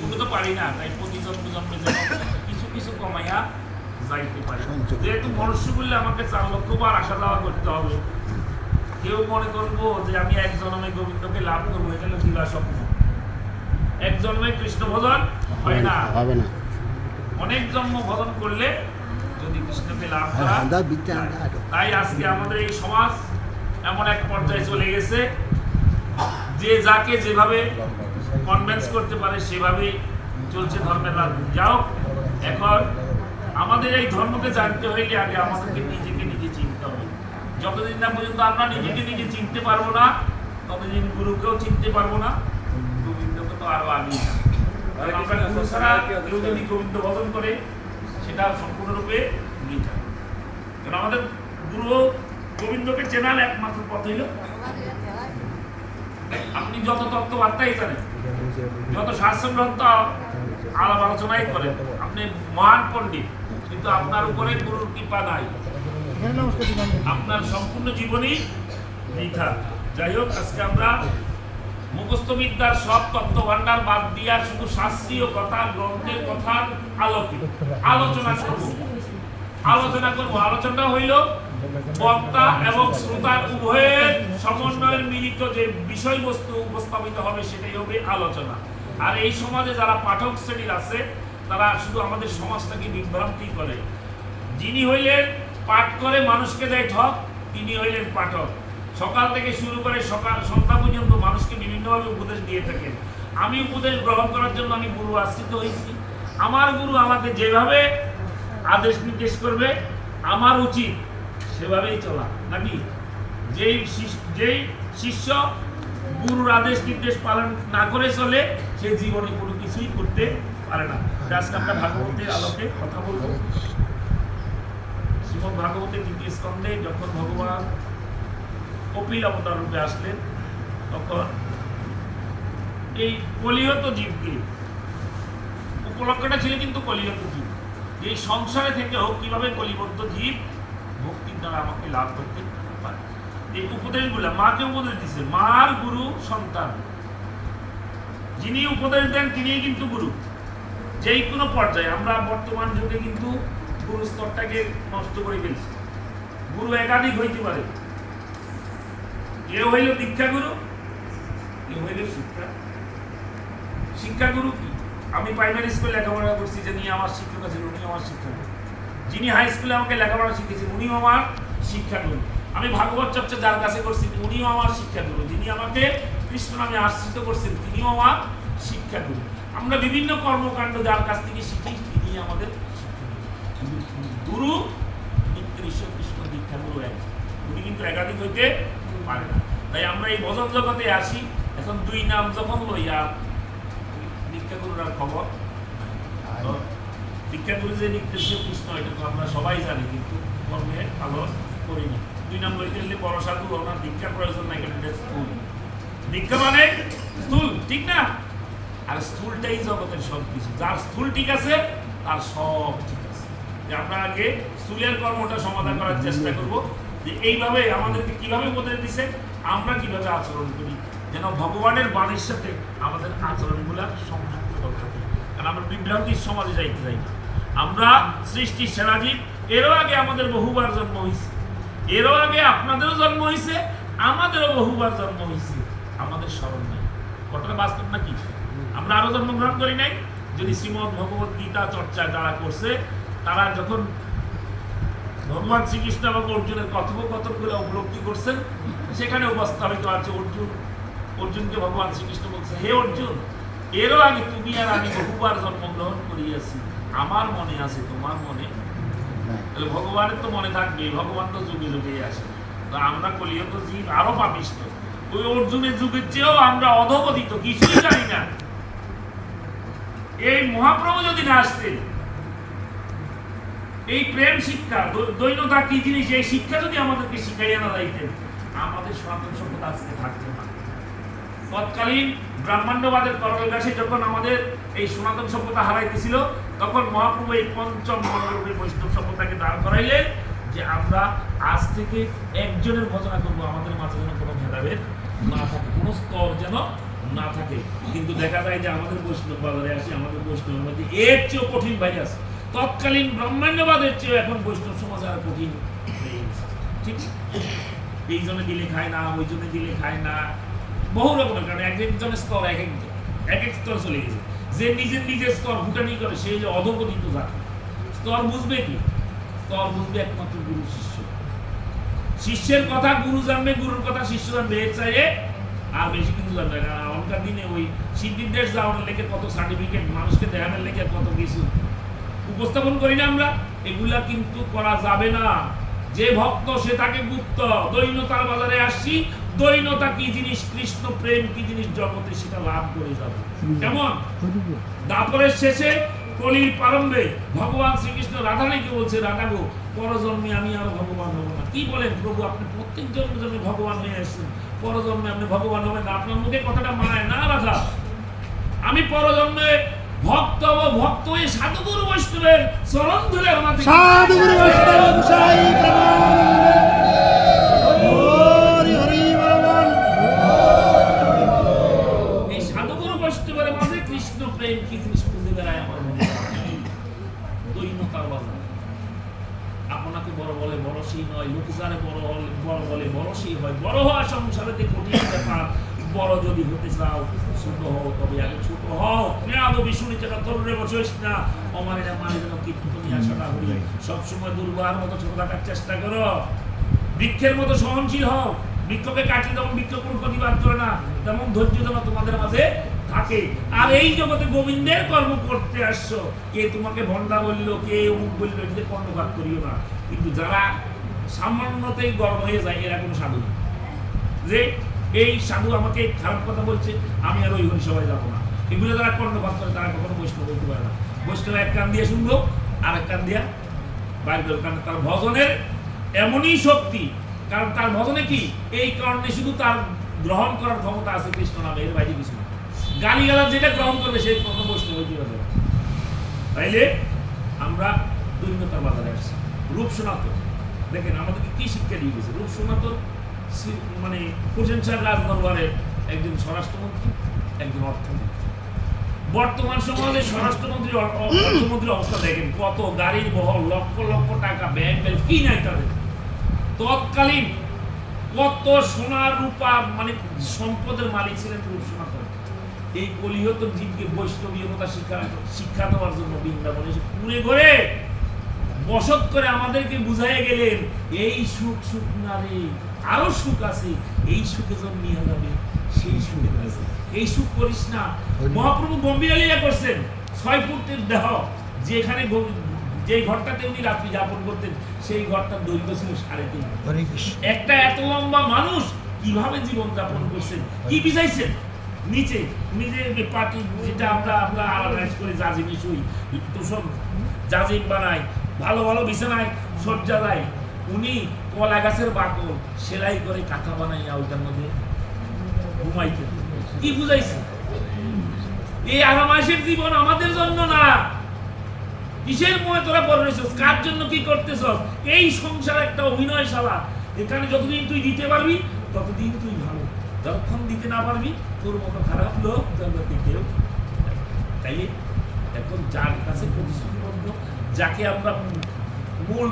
শুধু তো পারি না, তাই প্রতি জন্মে জন্মে যেন কিছু কিছু কমাইয়া যাইতে পারি। যেহেতু মনুষ্য বললে আমাকে 4 লক্ষ বার আসা যাওয়া করতে হবে, কেউ মনে করবো যে আমি এক জন্মে গোবিন্দকে লাভ করবো, এটা হলো দিবা স্বপ্ন। এক জন্মে কৃষ্ণ ভজন হয় না, হবে না। অনেক জন্ম ভজন করলে যদি কৃষ্ণকে লাভ করা যায়। তাই আজকে আমাদের এই সমাজ এমন এক পর্যায়ে চলে গেছে যে যাকে যেভাবে কনভিন্স করতে পারে সেভাবেই চলছে ধর্মের রাজনীতি। যাও, এখন আমাদের এই ধর্মকে জানতে হইলে আগে আমাদেরকে নিজেকে নিজে চিনতে হবে। যতদিন না পর্যন্ত আমরা নিজেকে নিজে চিনতে পারবো না, ততদিন গুরুকেও চিনতে পারবো না, গোবিন্দকে তো আরো আগেই না। আমরা গুরু ছাড়া কেউ যদি গোবিন্দ ভজন করে সেটা সম্পূর্ণরূপে মিথ্যা। কারণ আমাদের গুরু গোবিন্দকে চেনার একমাত্র পথ হইল আপনি যত তত্ত্ববার্তাই জানেন, যত শাস্ত্র গ্রন্থ আলাপ আলোচনাই করেন, আপনি মহান পণ্ডিত, কিন্তু আপনার উপরে গুরুর কৃপা নাই, আপনার সম্পূর্ণ জীবনই মিথ্যা। যাই হোক, আজকে আমরা মুখস্থ বিদ্যার সব তত্ত্ব ভান্ডার বাদ দিয়া শুধু শাস্ত্রীয় কথা, গ্রন্থের কথার আলোকে আলোচনা করব। আলোচনা হইল বক্তা এবং শ্রোতার উভয়ের সমন্বয়ের মিলিত যে বিষয়বস্তু উপস্থাপিত হবে সেটাই হবে আলোচনা। আর এই সমাজে যারা পাঠক শ্রেণীর আছে তারা শুধু আমাদের সমাজটাকে বিভ্রান্তি করে। যিনি হইলেন পাঠ করে মানুষকে দেয় ঠক, তিনি হইলেন পাঠক। সকাল থেকে শুরু করে সন্ধ্যা পর্যন্ত মানুষকে বিভিন্নভাবে উপদেশ দিয়ে থাকেন। আমি উপদেশ গ্রহণ করার জন্য আমি গুরু আশ্রিত হয়েছি। আমার গুরু আমাকে যেভাবে আদেশ নির্দেশ করবে আমার উচিত সেভাবেই চলা, নাকি যেই শিষ্য গুরুর আদেশ নির্দেশ পালন না করে চলে সে জীবনে কোনো কিছুই করতে পারে না। আজকে আমরা ভাগবতের আলোকে কথা বলবো। শ্রীমদ্ ভাগবতের 2য় স্কন্ধে যখন ভগবান কপিল অবতার রূপে আসলেন, তখন এই কলিহত জীবকে উপলক্ষটা ছিল কিন্তু কলিহত জীব, এই সংসারে থেকে হোক কিভাবে কলিবদ্ধ জীব ভক্তির দ্বারা আমাকে লাভ করতে পারে। এই উপদেশগুলো মাকে উপদেশ দিচ্ছে, মার গুরু সন্তান। যিনি উপদেশ দেন তিনিই কিন্তু গুরু। যেই কোনো পর্যায়ে আমরা বর্তমান যুগে কিন্তু গুরু স্তরটাকে নষ্ট করে ফেলছি। গুরু একাধিক হইতে পারে, কেউ হইল দীক্ষাগুরু, কেউ হইল শিক্ষাগুরু। কি আমি প্রাইমারি স্কুলে লেখাপড়া করছি, যিনি আমার শিক্ষক আছেন উনি আমার শিক্ষক। যিনি হাই স্কুলে আমাকে লেখাপড়া শিখেছেন উনিও আমার শিক্ষাগুরু। আমি ভাগবত চর্চা যার কাছে করছি উনিও আমার শিক্ষাগুরু। যিনি আমাকে কৃষ্ণ নামে আশ্রিত করছেন তিনিও আমার শিক্ষাগুরু। আমরা বিভিন্ন কর্মকাণ্ড যার কাছ থেকে শিখি তিনি আমাদের গুরু। ঈশ্বর কৃষ্ণ দীক্ষাগুরু এক, উনি কিন্তু একাধিক হইতে পারে না। তাই আমরা এই ভজন জগতে আসি, এখন 2 নাম যখন লইয়া দীক্ষাগুরুর আর খবর। দীক্ষাগুরু যে নির্দেশ কৃষ্ণ এটা তো আমরা সবাই জানি, কিন্তু কর্মে পালন করি না। 2 নাম লইতে গেলে বড় সাধু ওনার দীক্ষার প্রয়োজন নাই, কারণ স্থূল দীক্ষা মানে স্থূল, ঠিক না? আর স্থূলটাই জগতের সব কিছু। যার স্থূল ঠিক আছে তার সব ঠিক আছে। আমরা আগে স্থূলের কর্মটা সমাধান করার চেষ্টা করব, যে এইভাবে আমাদেরকে কিভাবে উপদেশ দিছে, আমরা কিভাবে আচরণ করি, যেন ভগবানের বাণীর সাথে আমাদের আচরণগুলা সংযুক্ত থাকে। কারণ আমরা বিভ্রান্তির সমাজে যাইতে চাই না। আমরা সৃষ্টির সেরাজীব, এরও আগে আমাদের বহুবার জন্ম হয়েছে, এরও আগে আপনাদেরও জন্ম হয়েছে, আমাদেরও বহুবার জন্ম হয়েছে, আমাদের স্মরণ নাই। কথাটা বাস্তব নাকি? আমরা আরো জন্মগ্রহণ করি নাই? যদি শ্রীমদ্ ভগবত গীতা চর্চা যারা করছে তারা যখন ভগবান শ্রীকৃষ্ণ এবং অর্জুনের কথোপকথনগুলো উপলব্ধি করছেন, সেখানে উপস্থাপিত আছে অর্জুনকে ভগবান শ্রীকৃষ্ণ বলছে, হে অর্জুন, এরও আগে তুমি আর আমি বহুবার জন্মগ্রহণ করিয়াছি, আমার মনে আছে তোমার মনে। তাহলে ভগবানের তো মনে থাকবে, ভগবান তো যুগে যুগেই আসে। তো আমরা কলিহত জীব, আরো পাপিষ্ঠ। ওই অর্জুনের যুগের চেয়েও আমরা অধপতিত, কিছুই জানি না। এই মহাপ্রভু যদি না আসতেন, এই প্রেম শিক্ষা, দৈন্যতা কি জিনিস, এই শিক্ষা যদি আমাদেরকে শিখাইয়া না যাইতেন, আমাদের সনাতন সভ্যতা আজকে থাকতো না। তৎকালীন ব্রাহ্মণ্যবাদের করলগাছে যখন আমাদের এই সনাতন সভ্যতা হারাইতেছিল, তখন মহাপ্রভু এই পঞ্চম মনোরূপের বৈষ্ণব সভ্যতাকে দাঁড় করাইলেন, যে আমরা আজ থেকে একজনের ভজনা করবো, আমাদের মাঝে যেন কোনো ভেদাভেদ না থাকে, কোনো স্তর যেন না থাকে, কিন্তু দেখা যায় যে আমাদের বৈষ্ণব বাজারে আসি, আমাদের বৈষ্ণবের মধ্যে এর চেয়েও কঠিন ভাইরাস, তৎকালীন ব্রহ্মাণ্ডবাদের চেয়েও এখন বৈষ্ণব সমাজ আর কঠিন হয়ে গেছে। ঠিক, এই জন্য দিলে খায় না, ওই জন্য দিলে খায় না, বহু রকমের কারণে এক একজনের স্তর এক এক স্তর চলে গেছে। যে নিজের স্তর ফুটানি করে সেই যে অধপতিত থাকে। স্তর বুঝবে কি? স্তর বুঝবে একমাত্র গুরু শিষ্য। শিষ্যের কথা গুরু জানবে, গুরুর কথা শিষ্য জানবে, এর চাইয়ে আর বেশি কিছু জানবে না। এখনকার দিনে ওই সিদ্ধির দেশ যাওয়ার লেগে কত সার্টিফিকেট, মানুষকে দেখানোর লেগে কত কিছু উপস্থাপন করি না আমরা, এগুলা কিন্তু করা যাবে না। যে ভক্ত সে তাকে গুপ্ত। দৈন্যতার বাজারে আসছি, দৈন্যতা কি জিনিস, কৃষ্ণ প্রেম কি জিনিস, জগতে সেটা লাভ করে যাবে। কেমন? দাপরের শেষে কলির প্রারম্ভে ভগবান শ্রীকৃষ্ণ রাধারানীকে বলছে, রাধা গো, পরজন্মে আমি আর ভগবান হব না। কি বলেন প্রভু, আপনি প্রত্যেক জন্মে ভগবান হয়ে আসছেন, পরজন্মে আপনি ভগবান হবেন না? আপনার মুখে কথাটা মানায় না রাধা। আমি পরজন্মে ভক্ত হব, ভক্ত হয়ে সাধুগুরু বৈষ্ণবের চরণ ধরে আমাদের সাধুগুরু বৈষ্ণব সাই হরি হরি বল। এই সাধুগুরু বৈষ্ণবের মাঝে কৃষ্ণ প্রেম কি জিনিস খুঁজে বেড়ায় আমার মনে। দৈন্যতার বাজার আপনাকে বড় বলে বড়শই নয়, লোক যারে বড় বলে বড়শই হয়। বড় হওয়া সংসারেতে কঠিন ব্যাপার। বড় যদি হতে চাও, ছোট হও, তবে আগে ছোট হও। মেয়াদবি শুনি যেটা তরুণে বসিস না, আমার এটা মানে যেন কীর্তন নিয়ে আসাটা হই। সবসময় দুর্বার মতো ছোট থাকার চেষ্টা করো, বৃক্ষের মতো সহনশীল হও। বৃক্ষকে কাটিয়ে যেমন বৃক্ষ কোনো প্রতিবাদ করে না, তেমন ধৈর্য যেন তোমাদের মাঝে থাকে। আর এই জগতে গোবিন্দের কর্ম করতে আসছো, কে তোমাকে ভণ্ডা বললো, কে অমুক বললো, এটাতে কর্ণপাত করিও না। কিন্তু যারা সামান্যতেই গরম হয়ে যায়, এরা কোনো সাধু না। যে এই সাধু আমাকে খারাপ কথা বলছে, আমি আর ওই হরিসভায় যাবো না, এগুলো যারা কর্ণপাত করে তারা কখনো বৈষ্ণব বলতে পারে না। বৈষ্ণব এক কান দিয়ে শুনবো, আর এক কান দিয়া বাইর করবো। কারণ তার ভজনের এমনই শক্তি, কারণ তার ভজনে কি এই কারণে শুধু তার গ্রহণ করার ক্ষমতা আছে কৃষ্ণ নামে, এর বাইরে কিছু না। গালিগালাজ যেটা গ্রহণ করবে সেই কখনো বৈষ্ণব হইতে পারবে না। তাইলে আমরা দৈন্যতার বাজারে আসছি। রূপ সনাতন দেখেন আমাদেরকে কি শিক্ষা দিয়ে গেছে। রূপ সনাতন মানে হোসেন সাহেব রাজদরবারের একজন স্বরাষ্ট্রমন্ত্রী, একজন অর্থমন্ত্রী। বর্তমান সমাজে স্বরাষ্ট্রমন্ত্রী অর্থমন্ত্রীর অবস্থা দেখেন, কত গাড়ির বহর, লক্ষ লক্ষ টাকা ব্যাংক ব্যালেন্স, কি নাই তাদের। তৎকালীন কত সোনা রূপা মানে সম্পদের মালিক ছিলেন রূপ সনাতন। এই কলিহত জীবকে বৈষ্ণবীয়তা শিক্ষা দেওয়ার জন্য বৃন্দাবনে এসে পুরে ঘরে বসত করে আমাদেরকে বুঝাইয়া গেলেন, এই সুখ সুখ না রে, আরো সুখ আছে, এই সুখে জন্মিয়ে যাবে, সেই সুখ আছে, এই সুখ করিস না। মহাপ্রভু গম্ভীর লীলা করছেন, 6 ফুটের দেহ, যেখানে যে ঘরটাতে উনি রাত্রি যাপন করতেন, সেই ঘরটার দৈর্ঘ্য ছিল 3.5। একটা এত লম্বা মানুষ কিভাবে জীবন যাপন করছেন, কি বিছাইছেন নিচে, নিজে পাটি যেটা আমরা আলাদা করে জাজিমে শুই, তোষক জাজিম বানাই, ভালো ভালো বিছানায় সজ্জা যায়। উনি কলা গাছের বাকল সেলাই করে কাঁথা বানাইয়া ওইটার মধ্যে ঘুমাইতেন। কি বুঝাইছে? এই আরামাসের জীবন আমাদের জন্য না। কিসের মোহে তোরা পড়ে রয়েছিস? কার জন্য কি করতেছ? এই সংসার একটা অভিনয়শালা। এখানে যতদিন তুই দিতে পারবি ততদিন তুই ভালো, যতক্ষণ দিতে না পারবি তোর মতো খারাপ লোক জগতে কেউ। তাই এখন যার কাছে প্রতিশ্রুতিবদ্ধ, যাকে আমরা মূল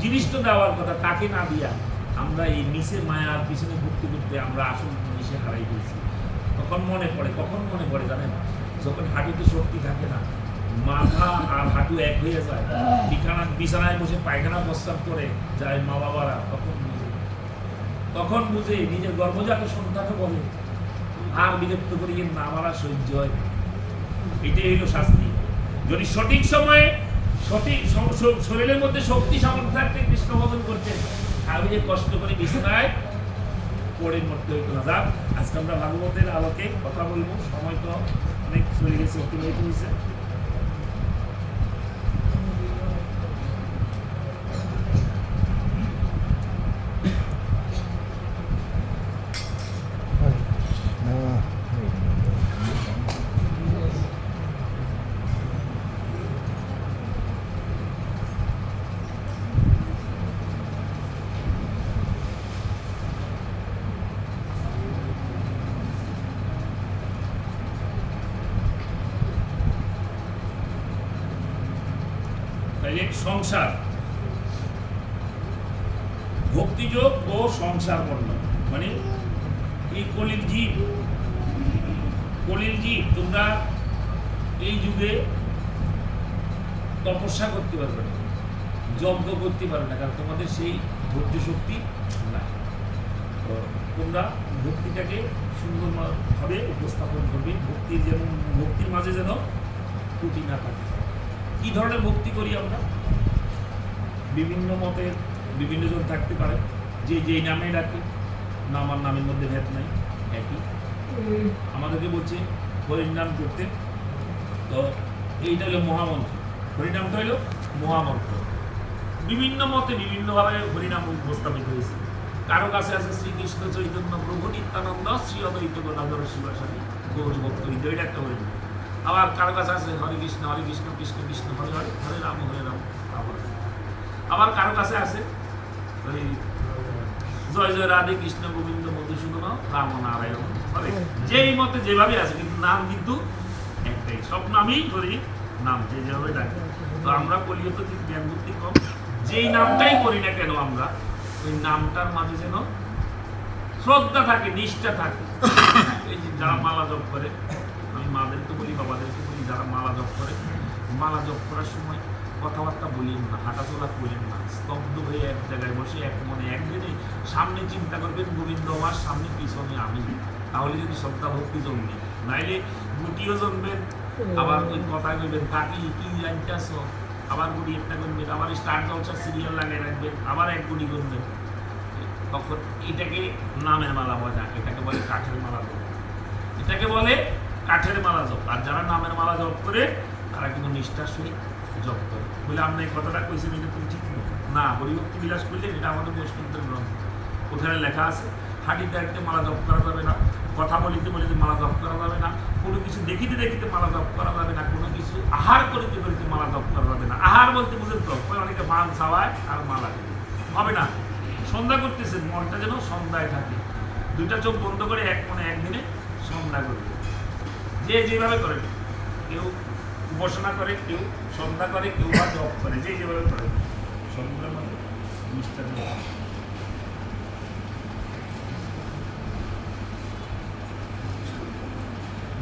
জিনিসটা দেওয়ার কথা, তাকে না দিয়া আমরা এই নিচে মায়ার পিছনে ঘুরতে ঘুরতে আমরা আসল জিনিসে হারাই দিয়েছি। তখন মনে পড়ে, কখন মনে পড়ে জানেন? যখন হাঁটুতে শক্তি থাকে না, মাথা আর হাঁটু এক হয়ে যায়, বিছানায় বসে পায়খানা প্রস্রাব করে যায় মা বাবারা, তখন বুঝে নিজের গর্ভজাত সন্তানও বলে আর বিরক্ত করিয়ে না মারা সহ্য হয়। এটাই হইল শাস্তি। যদি সঠিক সময়ে সঠিক শরীরের মধ্যে শক্তি সামর্থ্য থাকতে কৃষ্ণ ভজন করছেন, আমি যে কষ্ট করে বিছানায় পড়ে মরতে হইতো না। যাক, আজকে আমরা ভাগবতের আলোকে কথা বলবো। সময় তো অনেক চলে গেছে, অতিবাহিত হয়েছে। তাইলে সংসার, ভক্তিযোগ ও সংসার বর্ণন, মানে এই কলির জীব তোমরা এই যুগে তপস্যা করতে পারবে না, যজ্ঞ করতে পারবে না, কারণ তোমাদের সেই ধৈর্য শক্তি নাই। তো তোমরা ভক্তিটাকে সুন্দরভাবে উপস্থাপন করবে, ভক্তির মাঝে যেন ত্রুটি না থাকে। কি ধরনের ভক্তি করি আমরা? বিভিন্ন মতের বিভিন্ন জন থাকতে পারে, যে যেই নামে ডাকে, নাম আর নামের মধ্যে ভেদ নাই, একই। আমাদেরকে বলছে হরিনাম করতে, তো এইটা হলো মহামন্ত্র, হরিনামটা হলো মহামন্ত্র। বিভিন্ন মতে বিভিন্নভাবে হরিনাম উপস্থাপিত হয়েছে। কারো কাছে আছে শ্রীকৃষ্ণ চৈতন্য প্রভু নিত্যানন্দ শ্রী অদ্বৈত গদাধর শিবাসাদী গৌর ভক্ত, এটা একটা হরিনাম। আবার কারো কাছে আছে হরে কৃষ্ণ কৃষ্ণ কৃষ্ণ হরে হরে, হরে রাম রাম। আবার কারো কাছে আছে ওই জয় জয় রাধে কৃষ্ণ গোবিন্দ মধুসূদন রাম নারায়ণ, যেই মতে যেভাবে আছে, কিন্তু নাম কিন্তু একটাই, সব নামই করি নাম, যে যেভাবে ডাকে। তো আমরা কলিও তো জ্ঞান বুদ্ধি কম, যেই নামটাই করি না কেন আমরা ওই নামটার মাঝে যেন শ্রদ্ধা থাকে, নিষ্ঠা থাকে। এই যে যারা মালা জপ করে, আমি মাদেরকে বলি বাবাদেরকে বলি, যারা মালা জপ করে, মালা জপ করার সময় কথাবার্তা বলিন না, হাঁটাচলা করেন না, স্তব্ধ হয়ে এক জায়গায় বসে এক মনে একদিনে সামনে চিন্তা করবেন গোবিন্দ আমার সামনে, পিছনে আমি। তাহলে যদি শ্রদ্ধা ভক্তি জন্মে, নাইলে গুটিও জন্মেন, আবার ওই কথা কইবেন কাকি কি জানতেছ, আবার গুটি একটা করবেন, আবার স্টার জলসা সিরিয়াল লাগিয়ে রাখবেন, আবার এক গুটি করবেন। তখন এটাকে নামের মালা বাজা, এটাকে বলে কাঠের মালা জপ, এটাকে বলে কাঠের মালা জপ। আর যারা নামের মালা জপ করে তারা কিন্তু নিষ্ঠার সহিত জপ করে। বলে আপনি এই কথাটা কইছেন, এটা তুমি ঠিক না, হরিভক্তি বিলাস করলে এটা আমাদের বৈষ্ণবদের গ্রন্থ, ওখানে লেখা আছে হাঁটিতে হাঁটিতে মালা জপ করা যাবে না, কথা বলিতে বলিতে মালা জপ করা যাবে না, কোনো কিছু দেখিতে দেখিতে মালা জপ করা যাবে না, কোনো কিছু আহার করিতে করিতে মালা জপ করা যাবে না। আহার বলতে বুঝেন তো, অনেকে মান ছাওয়ায় আর মালা দিতে হবে না। সন্ধ্যা করতেছেন, মনটা যেন সন্ধ্যায় থাকে, দুইটা চোখ বন্ধ করে এক মনে একদিনে সন্ধ্যা করবে, যে যেভাবে করে, কেউ উপাসনা করে, কেউ সন্ধ্যা করে, কেউ বা জপ করে, যে যেভাবে করে সন্ধ্যার মধ্যে নিষ্ঠা দেওয়া।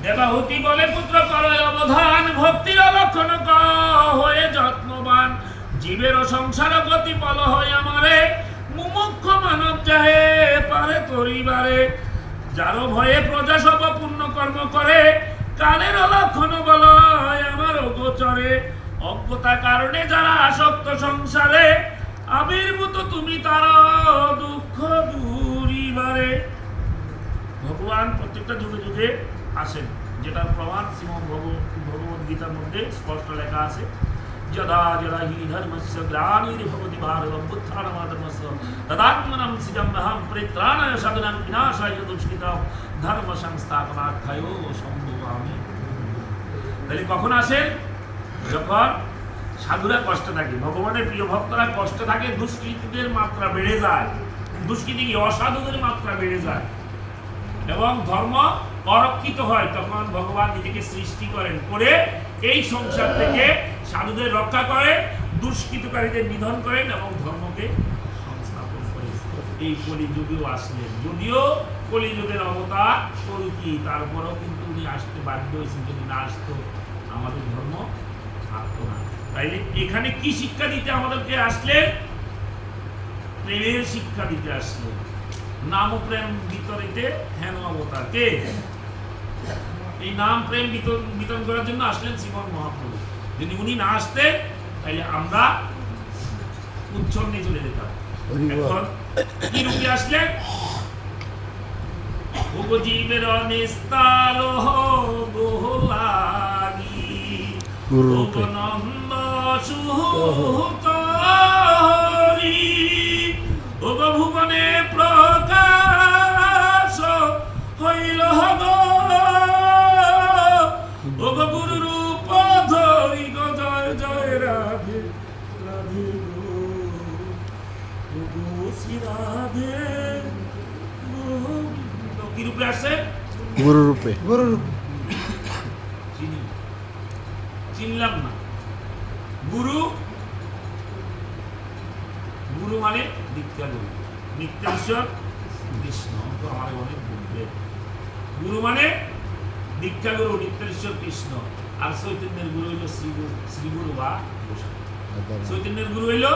দেবাহুতি বলে পুত্র করো অবধান, ভক্তির লক্ষণ হয়ে যত্নবান, জীবের সংসার গতি বল হয় আমারে, মুমুক্ষ মানব যাহে পারে তরিবারে, যারো ভয়ে প্রজা সব পূর্ণ কর্ম করে, কালের লক্ষণ বল হয় আমার গোচরে, অজ্ঞতা কারণে যারা আসক্ত সংসারে, আবির্ভূত তুমি তারা দুঃখ দূরিবারে। ভগবান প্রত্যেকটা যুগে যুগে আসেন, যেটার প্রমাণ শ্রীমদ্ ভগবদ গীতার মধ্যে স্পষ্ট লেখা আছে, যদা যদা হি ধর্মস্য গ্লানির্ভবতি ভারতম উত্থানমাধর্মস্য তদাত্মনম সৃজম্যহং পরিত্রাণায় সাধনাং বিনাশায় দুষ্কৃতম ধর্ম সংস্থাপনার্থায় সম্ভবামি। তাহলে কখন আসেন? যখন সাধুরা কষ্ট থাকে, ভগবানের প্রিয় ভক্তরা কষ্ট থাকে, দুষ্কৃতীদের মাত্রা বেড়ে যায়, দুষ্কৃতী অসাধুদের মাত্রা বেড়ে যায় এবং ধর্ম অরক্ষিত হয়, তখন ভগবান নিজেকে সৃষ্টি করেন, করে এই সংসার থেকে সাধুদের রক্ষা করে, দুষ্কৃতকারীদের নিধন করেন এবং ধর্মকে সংস্থাপন করেন। এই কলিযুগেও আসলেন, যদিও কলিযুগের অবতার কলকি, তারপরেও কিন্তু উনি আসতে বাধ্য হয়েছেন, যদি না আসতো আমাদের ধর্ম থাকতো না। তাইলে এখানে কি শিক্ষা দিতে আমাদেরকে আসলেন? প্রেমের শিক্ষা দিতে আসলেন। নাম ও প্রেম বিতরিতে হেন অবতার কে? এই নাম প্রেম বিতরণ করার জন্য আসলেন শ্রীমৎ মহাপ্রভু। যদি উনি না আসতেন তাহলে আমরা উচ্ছন্নে চলে যেতাম। এখন কি রূপে আসলেন? উপজীবের নিস্তার গোলাগি নন্দ সুহরি ভুবনে প্রকাশ হইল গুরু রূপ ধরি জয় জয় রাধে রাধে রাধে। কি রূপে আসছে? গুরু রূপে। গুরু রূপে চিনলাম না। গুরু গুরু মানে দীক্ষা গুরু, নিত্যেশ্বর কৃষ্ণ তো আমার অনেক বুঝবে। গুরু মানে দীক্ষা গুরু, নিত্যেশ্বর কৃষ্ণ। আর চৈতন্যের গুরু হইল শ্রীগুরু বা গোসাই। চৈতন্যের গুরু হইল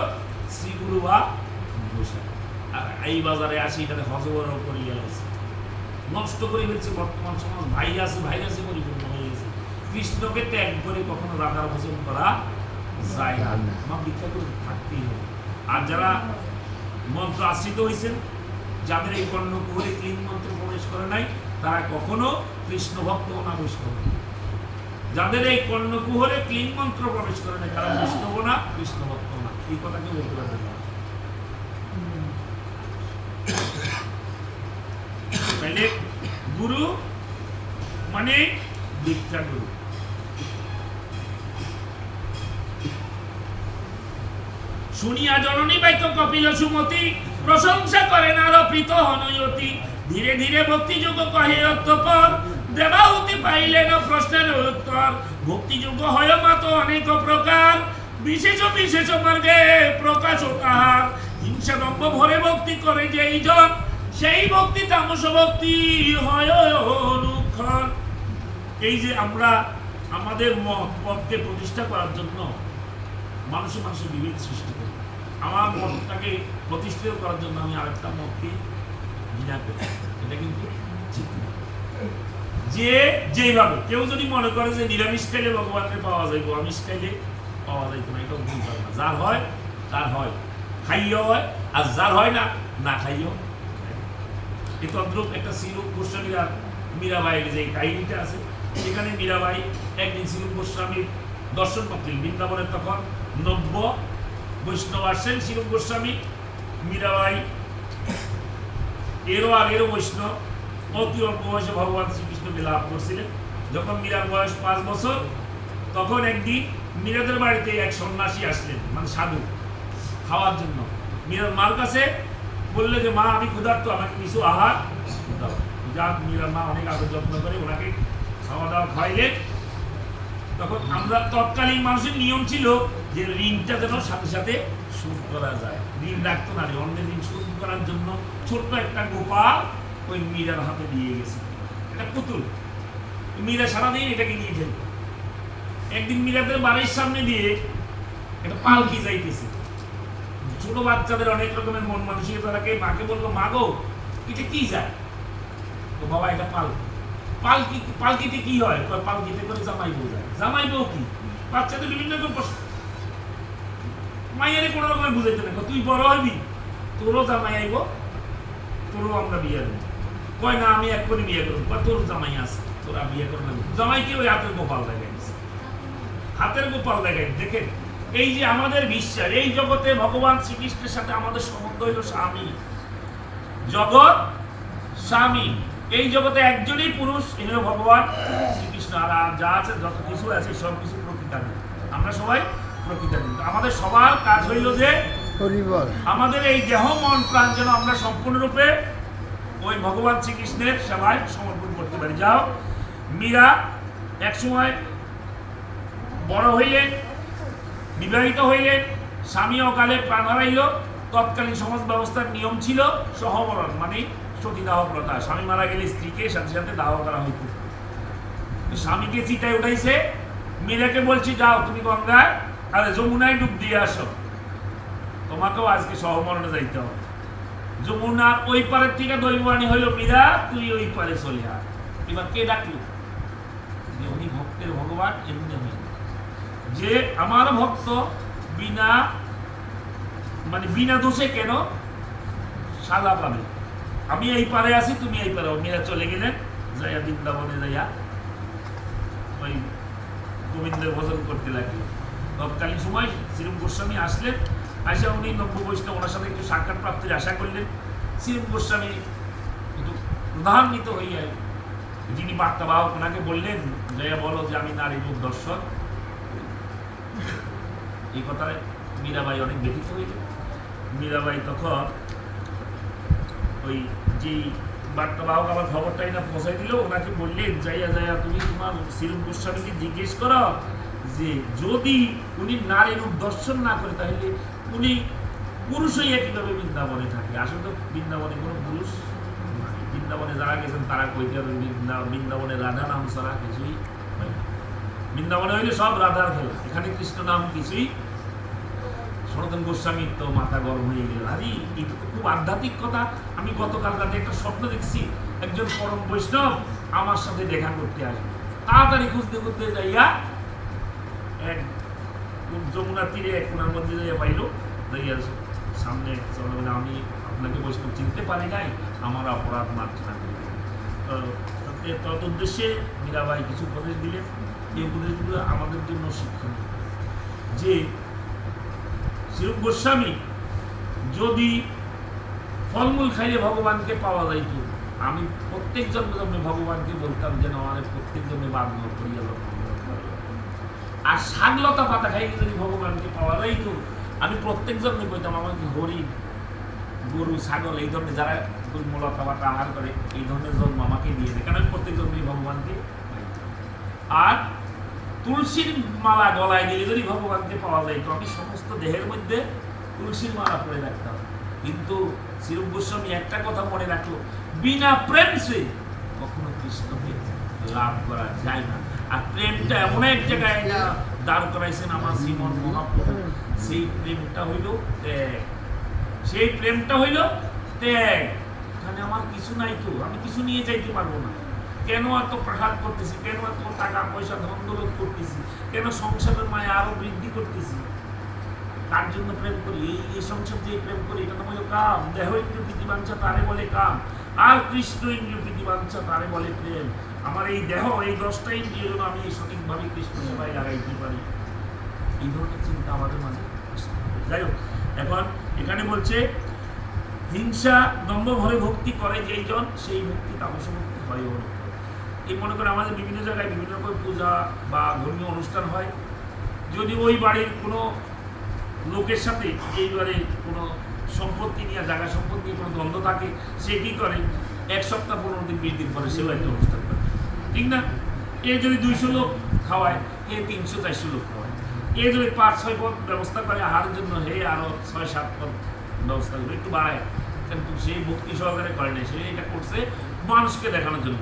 শ্রীগুরু বা গোসাই। আর এই বাজারে আসি এটাতে হজবর করিয়া লাগছে, নষ্ট করে ফেলছে। বর্তমান সমাজ ভাইরাসে পরিপূর্ণ হয়ে গেছে। কৃষ্ণকে ত্যাগ করে কখনো রাধার ভোজন করা যায় না। আমার দীক্ষা করে থাকতেই হবে। আর যারা মন্ত্র আশ্রিত হয়েছেন, যাদের এই কর্ণকুহরে ক্লীন মন্ত্র প্রবেশ করে নাই, তারা কখনো কৃষ্ণ ভক্ত না বৈষ্ণব। যাদের এই কর্ণকুহরে ক্লীন মন্ত্র প্রবেশ করে নাই, তারা বৈষ্ণব না, কৃষ্ণ ভক্ত না। এই কথাকে বলতে পারবেন না। তাইলে গুরু মানে দীক্ষা গুরু। শুনিয়া জননী বাক্য কপিল সুমতি, প্রশংসা করে নারপ্রীত হনয়তি। ধীরে ধীরে ভক্তিযোগ কহে অত্যপর, দেবাহুতি পাইলেন প্রশ্নের উত্তর। ভক্তিযোগ হয় মাত্র অনেক প্রকার, বিশেষ বিশেষ মার্গে প্রকাশ তাহার। হিংসা দম্ভ ভরে ভক্তি করে যেই জন, সেই ভক্তি তামস ভক্তি হয় অনুক্ষণ। এই যে আমরা আমাদের মতকে প্রতিষ্ঠা করার জন্য মানুষে বিভেদ সৃষ্টি করি। আমার মতটাকে প্রতিষ্ঠিত করার জন্য আমি আরেকটা মতকে ঘৃণা করি, এটা কিন্তু ঠিক না। যেভাবে কেউ যদি মনে করে যে নিরামিষ খাইলে ভগবানকে পাওয়া যাইব, আমিষ খাইলে পাওয়া যাইব না, এটাও ভুল করে না। যার হয় তার হয়, খাইও হয়, আর যার হয় না, না খাইও। এই তদ্রূপ একটা শ্রীরূপ গোস্বামীর আর মীরাবাইয়ের যে কাহিনীটা আছে, সেখানে মীরাবাই একদিন শ্রীরূপ গোস্বামীর দর্শন করতেন। বৃন্দাবনের তখন নব্য বৈষ্ণব আসেন। শ্রীরূপ গোস্বামী, মীরাবাই এরও বৈষ্ণব, অতি অল্প বয়সে ভগবান শ্রীকৃষ্ণকে লাভ করছিলেন। যখন মীরার বয়স 5 বছর, তখন একদিন মীরাদের বাড়িতে এক সন্ন্যাসী আসলেন, মানে সাধু, খাওয়ার জন্য। মীরার মার কাছে বললে যে মা আমি ক্ষুধার্ত, আমাকে কিছু আহার দাও। যাক, মীরার মা অনেক আদর যত্ন করে ওনাকে খাওয়া দাওয়া খাইলেন। তখন আমরা তৎকালীন মানুষের নিয়ম ছিল যে ঋণটা যেন সাথে সাথে শোধ করা যায়। ঋণ রাখতো না, অন্যের ঋণ শোধ করার জন্য ছোট্ট একটা গোপাল ওই মীরার হাতে দিয়ে গেছে, একটা পুতুল। মীরা সারাদিন এটাকে নিয়ে খেলত। একদিন মীরাদের বাড়ির সামনে দিয়ে একটা পালকি যাইতেছে। ছোট বাচ্চাদের অনেক রকমের মন মানসিকতা থাকে। মাকে বললো, মা গো, এটা কি যায়? তো বাবা, এটা পালকিতে কি হয়? পালকিতে করে জামাই বউ যায়। জামাই বউ কি? বাচ্চাদের বিভিন্ন রকম প্রশ্ন। মাইয়ারে কোনো রকমের বুঝাইতে না, তুই বড় হবি, তোরও জামাই আইব, তোরও আমরা বিয়ে দেবো। কয় না, আমি এক করে বিয়ে করবো। তোর জামাই আছে, তোরা বিয়ে করে নেবো। জামাইকে ওই হাতের গোপাল দেখাই, হাতের গোপাল দেখাই। দেখেন, এই যে আমাদের বিশ্বাস, এই জগতে ভগবান শ্রীকৃষ্ণের সাথে আমাদের সম্বন্ধ হইল স্বামী, জগৎ স্বামী। এই জগতে একজনই পুরুষ, এই হলো ভগবান শ্রীকৃষ্ণ। আর যা আছে, যত কিছু আছে, সব কিছু প্রকৃতাধীন। আমরা সবাই প্রকৃতাধীন। আমাদের সবার কাজ হইল যে আমাদের এই দেহ মন প্রাণ যেন আমরা সম্পূর্ণরূপে ওই ভগবান শ্রীকৃষ্ণের সেবায় সমর্পণ করতে পারি। যাও, মীরা একসময় বড় হইলেন, বিবাহিত হইলেন, স্বামী অকালে প্রাণ হারাইল। তৎকালীন সমাজ ব্যবস্থার নিয়ম ছিল সহমরণ, মানে সতীদাহ প্রথা। স্বামী মারা গেলে স্ত্রীকে সাথে সাথে দাহ করা হইত। স্বামীকে চিতায় উঠাইছে, মীরাকে বলছি যাও তুমি গঙ্গায় আরে যমুনায় ডুব দিয়ে আসো, তোমাকেও আজকে সহমরণে যাইতে হবে। যমুনার ওই পারের থেকে দৈবাণী হইল, মীরা তুই ওই পারে চলে আয়। এবার কে ডাকলো? উনি ভক্তের ভগবান এমনি হইল যে আমার ভক্ত বিনা দোষে কেন সাজা পাবে। আমি এই পারে আছি, তুমি এই পারে। মীরা চলে গেলেন, যাইয়া বৃন্দাবনে যাইয়া ওই গোবিন্দের ভজন করতে লাগলেন। তৎকালীন সময় শ্রীরূপ গোস্বামী আসলেন, আসে উনি নব্য বৈষ্ণব, ওনার সাথে একটু সাক্ষাৎ প্রাপ্তির আশা করলেন। শ্রীরূপ গোস্বামী একটু প্রধান্বিত হইয়া যিনি বার্তাবাহক, ওনাকে বললেন, যাইয়া বলো যে আমি নারী রূপ দর্শন। এই কথায় মীরাবাই অনেক ব্যথিত হইল। মীরাবাই তখন ওই যে বার্তাবাহক আমার খবরটাই না পৌঁছাই দিল, ওনাকে বললেন, যাইয়া তুমি তোমার শ্রীরূপ গোস্বামীকে জিজ্ঞেস করো যে যদি উনি নারী রূপ দর্শন না করে, তাহলে উনি পুরুষই একইভাবে বৃন্দাবনে থাকে। আসলে তো বৃন্দাবনে কোনো পুরুষ নাই। বৃন্দাবনে যারা গেছেন তারা কইতে হবে বৃন্দাবনে রাধা নাম ছাড়া কিছুই হয় না। বৃন্দাবনে হইলে সব রাধার খেলা, এখানে কৃষ্ণ নাম কিছুই। সনাতন গোস্বামী তো মাথা গরম হয়ে গেল, আরে এটা তো খুব আধ্যাত্মিক কথা। আমি গতকাল রাতে একটা স্বপ্ন দেখছি, একজন পরম বৈষ্ণব আমার সাথে দেখা করতে আসবে। তাড়াতাড়ি খুঁজতে খুঁজতে যাইয়া এক যমুনা তীরে এক কোনার মধ্যে যাইয়া পাইলো, যাইয়া সামনে চলে, আমি আপনাকে বৈষ্ণব চিনতে পারি নাই, আমার অপরাধ মার্জনা করবে। তত উদ্দেশ্যে মীরাবাই কিছু উপদেশ দিলেন। এই উপদেশগুলো আমাদের জন্য শিক্ষণীয় যে শ্রীরূপ গোস্বামী যদি ফলমূল খাইলে ভগবানকে পাওয়া যাইত, আমি প্রত্যেক জন্মে ভগবানকে বলতাম যেন আমাদের প্রত্যেক জন্মে বাদ করিয়া আর শাকলতা পাতা খাইলে যদি ভগবানকে পাওয়া যাইত, আমি প্রত্যেক জন্মে বলতাম আমাকে হরিণ, গরু, ছাগল এই ধরনের যারা লতা পাতা আহার করে এই ধরনের জন্ম আমাকে দিয়ে দেয়, কারণ আমি প্রত্যেক জন্মে ভগবানকে পাই। আর তুলসীর মালা গলায় দিলে যদি ভগবানকে পাওয়া যায় তো আমি সমস্ত দেহের মধ্যে তুলসীর মালা পরে রাখতাম। কিন্তু শ্রীরূপ গোস্বামী একটা কথা মনে রাখলো, বিনা প্রেম সে কখনো কৃষ্ণকে লাভ করা যায় না। আর প্রেমটা এমন এক জায়গায় দাঁড় করাইছেন আমার শ্রীমন মহাপ্রভু, সেই প্রেমটা হইল ত্যাগ। সেই প্রেমটা হইল ত্যাগ। এখানে আমার কিছু নাই তো, আমি কিছু নিয়ে যাইতে পারবো না। কেন এত প্রসাদ করতেছি, কেন এত টাকা পয়সা ধন দৌলত করতেছি, কেন সংসারের মায়া আরো বৃদ্ধি করতেছি? তার জন্য প্রেম করি। এই সংসার যে প্রেম করি এটা নাম হলো কাম। দেহ ইন্দ্রিয় প্রীতিবাঞ্ছা তারে বলে কাম, আর কৃষ্ণ ইন্দ্রিয় প্রীতিবাঞ্ছা তারে বলে প্রেম। আমার এই দেহ, এই 10টা ইন্দ্রিয় যেন আমি সঠিকভাবে কৃষ্ণ সেবায় লাগাইতে পারি, এই ধরনের চিন্তা আমাদের মাঝে। যাই হোক, এখন এখানে বলছে হিংসা দম্ভ ভরে ভক্তি করে যেই জন, সেই ভক্তি তামস ভক্তি হয়। এই মনে করে আমাদের বিভিন্ন জায়গায় বিভিন্ন রকম পূজা বা ধর্মীয় অনুষ্ঠান হয়, যদি ওই বাড়ির কোনো লোকের সাথে এইবারে কোনো সম্পত্তি নিয়ে, জায়গা সম্পত্তি নিয়ে কোনো দ্বন্দ্ব থাকে, সে কী করে 1 সপ্তাহ 15 দিন 20 দিন পরে সেও একটা অনুষ্ঠান করে, ঠিক না? এ যদি 200 লোক খাওয়ায়, এ 300-400 লোক খাওয়ায়। এ যদি 5-6 পদ ব্যবস্থা করে আহারের জন্য, হে আরও 6-7 পদ ব্যবস্থা করে একটু বাড়ায়, কিন্তু সেই ভক্তি সহকারে করে না, সে এটা করছে মানুষকে দেখানোর জন্য।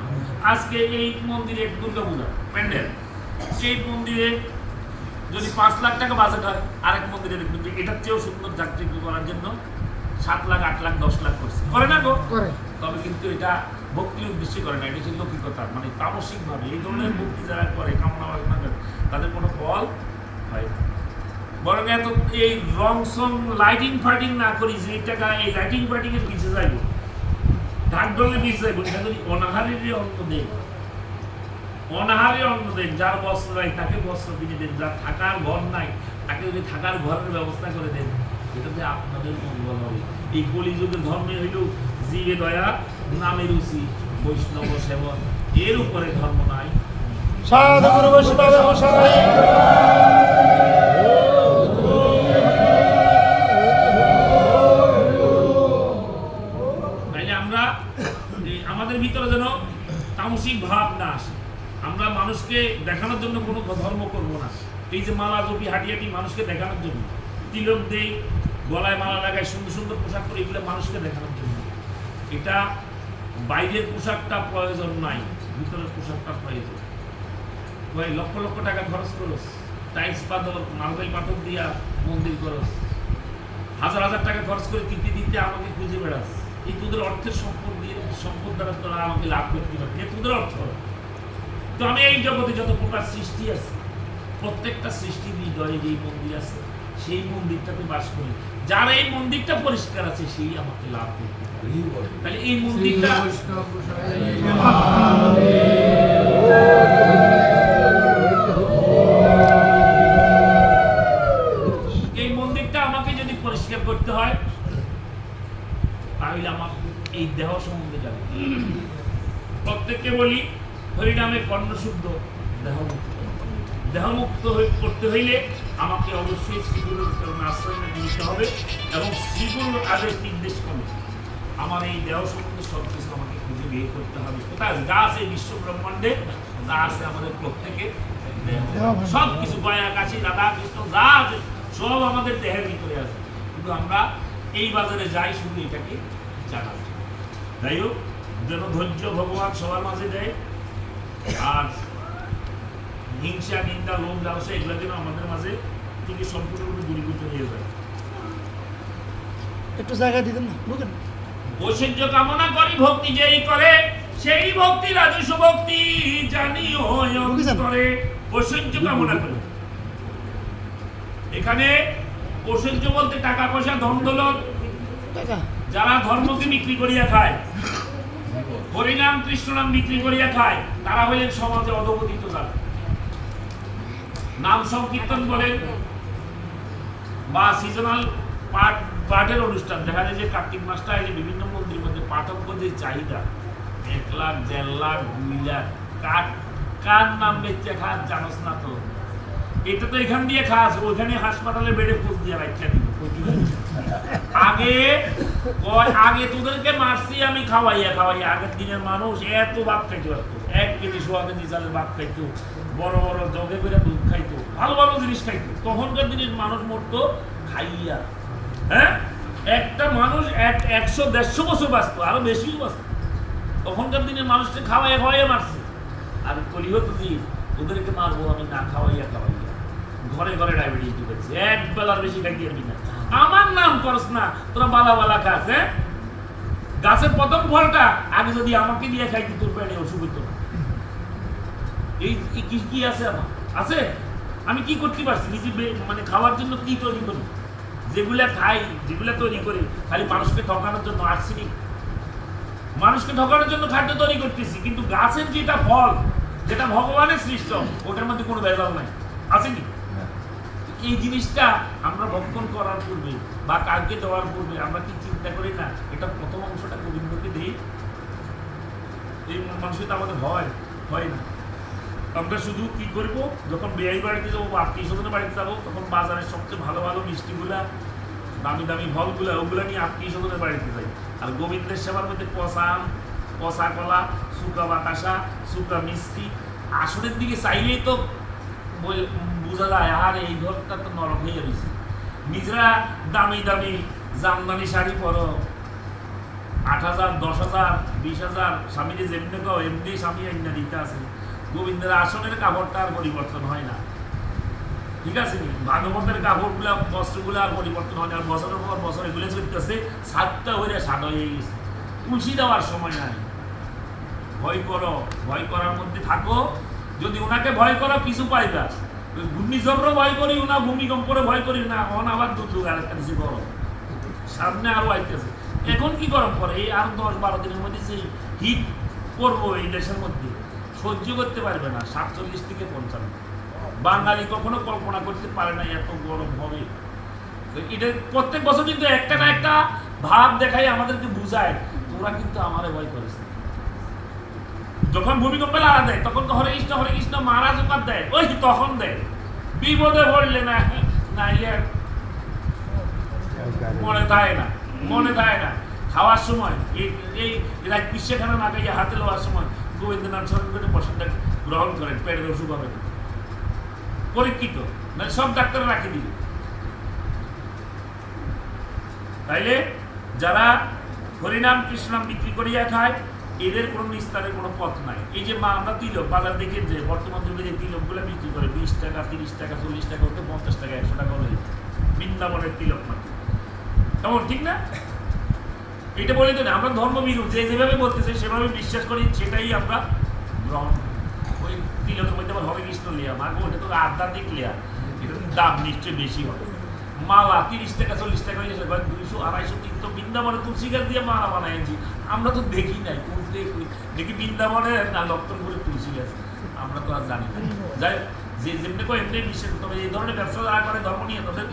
আজকে এই মন্দিরে দুর্গা পূজা প্যান্ডেল, সেই মন্দিরে যদি 5 লাখ টাকা বাজেট হয়, আরেক মন্দিরে দেখবেন যে এটার চেয়েও সুন্দর যাত্রী করার জন্য 7 লাখ 8 লাখ 10 লাখ করছে, করে না গো? তবে কিন্তু এটা ভক্তির উদ্দেশ্যে করে না, এটা হচ্ছে লৌকিকতা, মানে তামসিক ভাবে। এই ধরনের ভক্তি যারা করে, কামনা বাসনা করে, তাদের কোনো ফল হয় না। বরং এত এই রং সং লাইটিং ফাইটিং না করি, যে টাকা এই লাইটিং ফাইটিং এর পিছিয়ে যাইব, ঢাক ঢোলে পিছিয়ে যাইব, এটা যদি অনাহারেরই অন্ন দেয়, অনাহারে অন্ন দেন, যার বস্ত্র নাই তাকে বস্ত্র কিনে দেন, যার থাকার ঘর নাই তাকে যদি থাকার ঘরের ব্যবস্থা করে দেন, এটাতে আপনাদের মঙ্গল হবে। এই কলিযুগের ধর্মে হইল জীবে দয়া, নামে রুচি, বৈষ্ণব সেবন, এর উপরে ধর্ম নাই। সাধু গুরু বৈষ্ণব মশাই। তাইলে আমরা আমাদের ভিতরে যেন তামসিক ভাব না আসে। আমরা মানুষকে দেখানোর জন্য কোনো ধর্ম করবো না। এই যে মালা জপি হাঁটি হাঁটি মানুষকে দেখানোর জন্য, তিলক দেই, গলায় মালা লাগায়, সুন্দর সুন্দর পোশাক করে, এগুলো মানুষকে দেখানোর জন্য। এটা বাইরের পোশাকটা প্রয়োজন নাই, ভিতরের পোশাকটা প্রয়োজন। ভাই লক্ষ লক্ষ টাকা খরচ করস, টাইলস পাথর মার্বেল পাথর দিয়া মন্দির করস, হাজার হাজার টাকা খরচ করে কীর্তি দিতে আমাকে খুঁজে বেড়াস। এই তোদের অর্থের সম্পদ দিয়ে, সম্পদ দ্বারা তোরা আমাকে লাভ করতে পারবি, তোদের অর্থ। তো আমি এই জগতে যত প্রকার সৃষ্টি আছে, প্রত্যেকটা সৃষ্টির হৃদয়ে যেই মন্দির আছে, সেই মন্দিরটাতে বাস করি। যার এই মন্দিরটা পরিষ্কার আছে, সেই আমাকে লাভ করতে পারে। তাহলে এই মন্দিরটা, এই মন্দিরটা আমাকে যদি পরিষ্কার করতে হয়, তাহলে আমার এই দেহ সম্বন্ধে জানি। প্রত্যেককে বলি হরিনামে কর্ণশুদ্ধ, দেহমুক্ত। দেহমুক্ত করতে হইলে আমাকে অবশ্যই শ্রীগুরুর আশ্রয় নিতে হবে, এবং শ্রীগুরুর আদেশ নির্দেশ করে আমার এই দেহ সম্বন্ধে সব কিছু আমাকে খুঁজে বের করতে হবে। কোথায় যা আছে বিশ্ব ব্রহ্মাণ্ডে, যা আছে আমাদের প্রত্যেকে, সব কিছু গয়া কাশী রাধা কৃষ্ণ যা আছে সব আমাদের দেহের ভিতরে আছে, কিন্তু আমরা এই বাজারে যাই শুধু এটাকে জানা। যাই হোক, যেন ধৈর্য ভগবান সবার মাঝে দেয়, আর হিংসা, নিন্দা, লোভ, লালসা এগুলো যেন আমাদের মাঝে থেকে সম্পূর্ণরূপে দূরীভূত হয়ে যায়। একটু জায়গা দিতেন না, বুঝলেন? ঐশ্বর্য কামনা করি ভক্তি যেই করে, সেই ভক্তি রাজস্ব ভক্তি জানিও করে। ঐশ্বর্য কামনা করে, এখানে ঐশ্বর্য বলতে টাকা পয়সা, ধন দৌলত। টাকা যারা ধর্মকে বিক্রি করিয়া খায়, হরিনাম কৃষ্ণ নাম বিক্রি করিয়া খায়, তারা হইলেন সমাজে অধপতিত যারা। নাম সংকীর্তন বলেন বা সিজনাল পাঠের অনুষ্ঠান, দেখা যায় যে কার্তিক মাসটা এলে বিভিন্ন মন্দিরের মধ্যে পাঠক যে চাহিদা 1 লাখ, 1.5 লাখ, 2 লাখ, কার নাম বেচে খাস জানোস না তো? এটা তো এখান দিয়ে খাস, ওইখানে হাসপাতালে বেডে পোষ দিয়ে রাখছে। আগে তোদেরকে মারছি আমি খাওয়াইয়া আগের দিনের মানুষ এত ভাত খাইতে পারতো, 1 কেজি সোয়া কেজি চালের ভাত খাইতো, বড় বড় জগে করে দুধ খাইতো, ভালো ভালো জিনিস খাইতো। তখনকার দিনের মানুষ মরতো খাইয়া। হ্যাঁ, একটা মানুষ 100-150 বছর বাঁচতো, আরো বেশিও বাঁচতো। তখনকার দিনের মানুষকে খাওয়াইয়া মারছে। আর কলিও তো কি ওদেরকে মারবো আমি না খাওয়াইয়া ঘরে ঘরে ডায়াবেটিস ঢুকেছে, 1 বেলার বেশি খাইতে পারবি না। আমার নাম করস না, তোরা বালা গাছ। হ্যাঁ, গাছের প্রথম ফলটা আগে যদি আমাকে দিয়ে খাইতি, তোর পেটে অসুখ হতো না। এই কি আছে আমার আছে, আমি কি করতে পারছি নিজে, মানে খাওয়ার জন্য কি তৈরি করি, যেগুলা খাই, যেগুলা তৈরি করি খালি মানুষকে ঠকানোর জন্য। আসছি মানুষকে ঠকানোর জন্য খাদ্য তৈরি করতেছি, কিন্তু গাছের যেটা ফল, যেটা ভগবানের সৃষ্ট, ওটার মধ্যে কোনো ভেজাল নাই। আসেনি? এই জিনিসটা আমরা ভক্ষণ করার পূর্বে বা কালকে দেওয়ার পূর্বে আমরা কি চিন্তা করি না, এটা প্রথম অংশটা গোবিন্দকে দিই? এই মানুষটা আমাদের হয় না। আমরা শুধু কি করব, যখন বেয়াই বাড়িতে যাবো বা আত্মীয় স্বজনের বাড়িতে যাবো, তখন বাজারের সবচেয়ে ভালো ভালো মিষ্টিগুলা, দামি দামি ফলগুলা, ওগুলা নিয়ে আত্মীয় স্বজনের বাড়িতে যাই। আর গোবিন্দের সেবার মধ্যে পচা আম, পচা কলা, শুকা বাতাসা, শুকা মিষ্টি। আসনের দিকে চাইলেই তো বোঝা যায়, আর এই ঘরটা তো নরক হয়ে গেছে। নিজেরা দামি দামি জামদানি শাড়ি পরো, 8,000, 10,000, 20,000, স্বামীকে যেমনি কও এমনি স্বামী আইনা দিতে আছে। গোবিন্দের আসনের কাপড়টা আর পরিবর্তন হয় না, ঠিক আছে? ভাগবতের কাপড়গুলা, বস্ত্রগুলো আর পরিবর্তন হয় না। আর বছরের পর বছর এগুলো চলতেছে, 7টা হয়ে সাদা হয়ে গেছে। তুলসী দেওয়ার সময় নাই। ভয় করো, ভয় করার মধ্যে থাকো। যদি ওনাকে ভয় করো কিছু পাইবা। ঘূর্ণিঝড়ও ভয় করি না, ভূমিকম্পরে ভয় করি না, এখন আবার দুর্যোগ আরেকটা কিছু গরম সামনে আরো আইতেছে। এখন কি গরম পড়ে, এই আর 10-12 দিনের মধ্যে যে হিট করবো এই দেশের মধ্যে, সহ্য করতে পারবে না। 47 থেকে 55, বাঙালি কখনো কল্পনা করতে পারে না এত গরম হবে। এটা প্রত্যেক বছর কিন্তু একটা না একটা ভাব দেখাই আমাদেরকে বুঝায়, তোরা কিন্তু আমারে ভয় করেছে। যখন ভূমিকম্পে লাড়া দেয় তখন তো হরে কৃষ্ণ মহারাজ উপার দেয়, ওই তখন দেয়। বিপদে পড়লে না নাইলে মনে থাকে না। খাওয়ার সময় এই পিসেখানা না খাইয়ে হাতে লওয়ার সময় গোবিন্দনাথ সরকার প্রসাদটা গ্রহণ করেন, পেটের অসুখ হবে না। পরীক্ষিত, মানে সব ডাক্তার রাখি দিবে। তাইলে যারা হরিনাম কৃষ্ণনাম বিক্রি করিয়া খায়, এদের কোনো নিস্তারের কোনো পথ নাই। এই যে আমরা তিলক বাজার দেখে যে বর্তমান যুগে যে তিলকগুলো বিক্রি করে 20 টাকা, 30 টাকা, 40 টাকা হতে 50 টাকা, 100 টাকা হলে বৃন্দাবনের তিলক মানে কেমন, ঠিক না? এটা বলে তো না, আমরা ধর্মবিরু যেভাবে বলতেছে সেভাবে বিশ্বাস করি, সেটাই আমরা গ্রহণ। ওই তিলকের মধ্যে আবার হরে কৃষ্ণ লিয়া মাগো, ওটা তো আধ্যাত্মিক লিয়া, এটা দাম নিশ্চয়ই বেশি হবে। মালা 30 টাকা 40 টাকা হয়ে গেছে, 200, 250, 300। বৃন্দাবনে তুলসী গাছ দিয়ে মালা বানাইছি, আমরা তো দেখি নাই। দেখি বৃন্দাবনে না লক্ষণপুরে তুলসী গাছ, আমরা তো আর জানি না। যাই যে যেমনি কো এমনি বিশ্বাস। তবে এই ধরনের ব্যবসা যারা করে ধর্ম নিয়ে, তাদের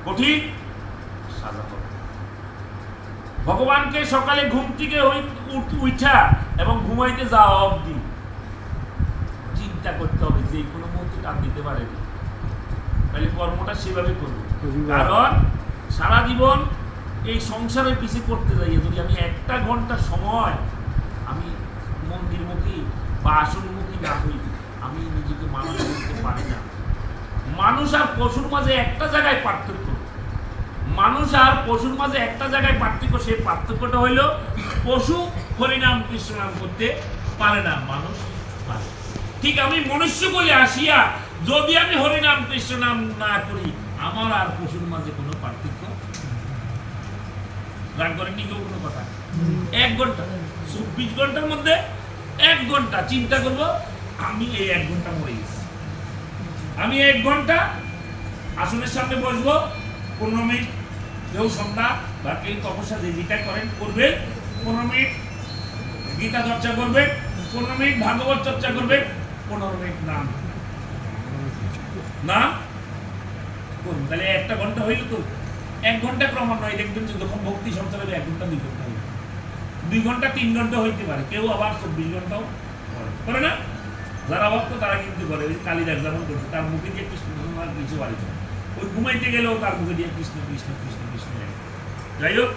কঠিন সাজা হবে। ভগবানকে সকালে ঘুম থেকে উঠা এবং ঘুমাইতে যাওয়া অবধি চিন্তা করতে হবে যে কোনো মুহূর্তে টান দিতে পারে, তাহলে কর্মটা সেভাবে করবো। কারণ সারা জীবন এই সংসারের পিছিয়ে করতে যাই, যদি আমি 1টা ঘন্টা সময় আমি মন্দিরমুখী বা আসনমুখী না হই, আমি নিজেকে মানুষ করতে পারি না। মানুষ আর পশুর মাঝে একটা জায়গায় পার্থক্য, মানুষ আর পশুর মাঝে একটা জায়গায় পার্থক্য, সেই পার্থক্যটা হইল পশু হরিনাম কৃষ্ণ নাম করতে পারে না, মানুষ পারে। ঠিক আমি মনুষ্য বলে আসিয়া যদি আমি হরিনাম কৃষ্ণ নাম না করি, আমার আর পশুর মাঝে কোনো পার্থক্য রাগ করেননি কেউ কোনো কথা। 1 ঘন্টা 24 ঘন্টার মধ্যে 1 ঘন্টা চিন্তা করব, আমি এই 1 ঘন্টা মরে গেছি। আমি 1 ঘন্টা আসনের সামনে বসবো, 15 মিনিট কেউ সন্ধ্যা বা কেউ তপস্যা যেটা করেন করবেন, 15 মিনিট গীতা চর্চা করবেন, 15 মিনিট ভাগবত চর্চা করবেন, 15 মিনিট নাম করুন। তাহলে 1 ঘন্টা হইল তো। 1 ঘন্টা ক্রমান্বয়ে দেখবেন যে যখন ভক্তি সঞ্চার হবে 1 ঘন্টা 2 ঘন্টা হইল, 2 ঘন্টা 3 ঘন্টা হইতে পারে, কেউ আবার 24 ঘন্টাও করে না। যারা ভক্ত তারা কিন্তু করে। ওই কালিদাস যেমন করছে, তার মুখে দিয়ে কৃষ্ণ কিছু বাড়িতে, ওই ঘুমাইতে গেলেও তার মুখে দিয়ে কৃষ্ণ কৃষ্ণ কৃষ্ণ কৃষ্ণ। যাই হোক,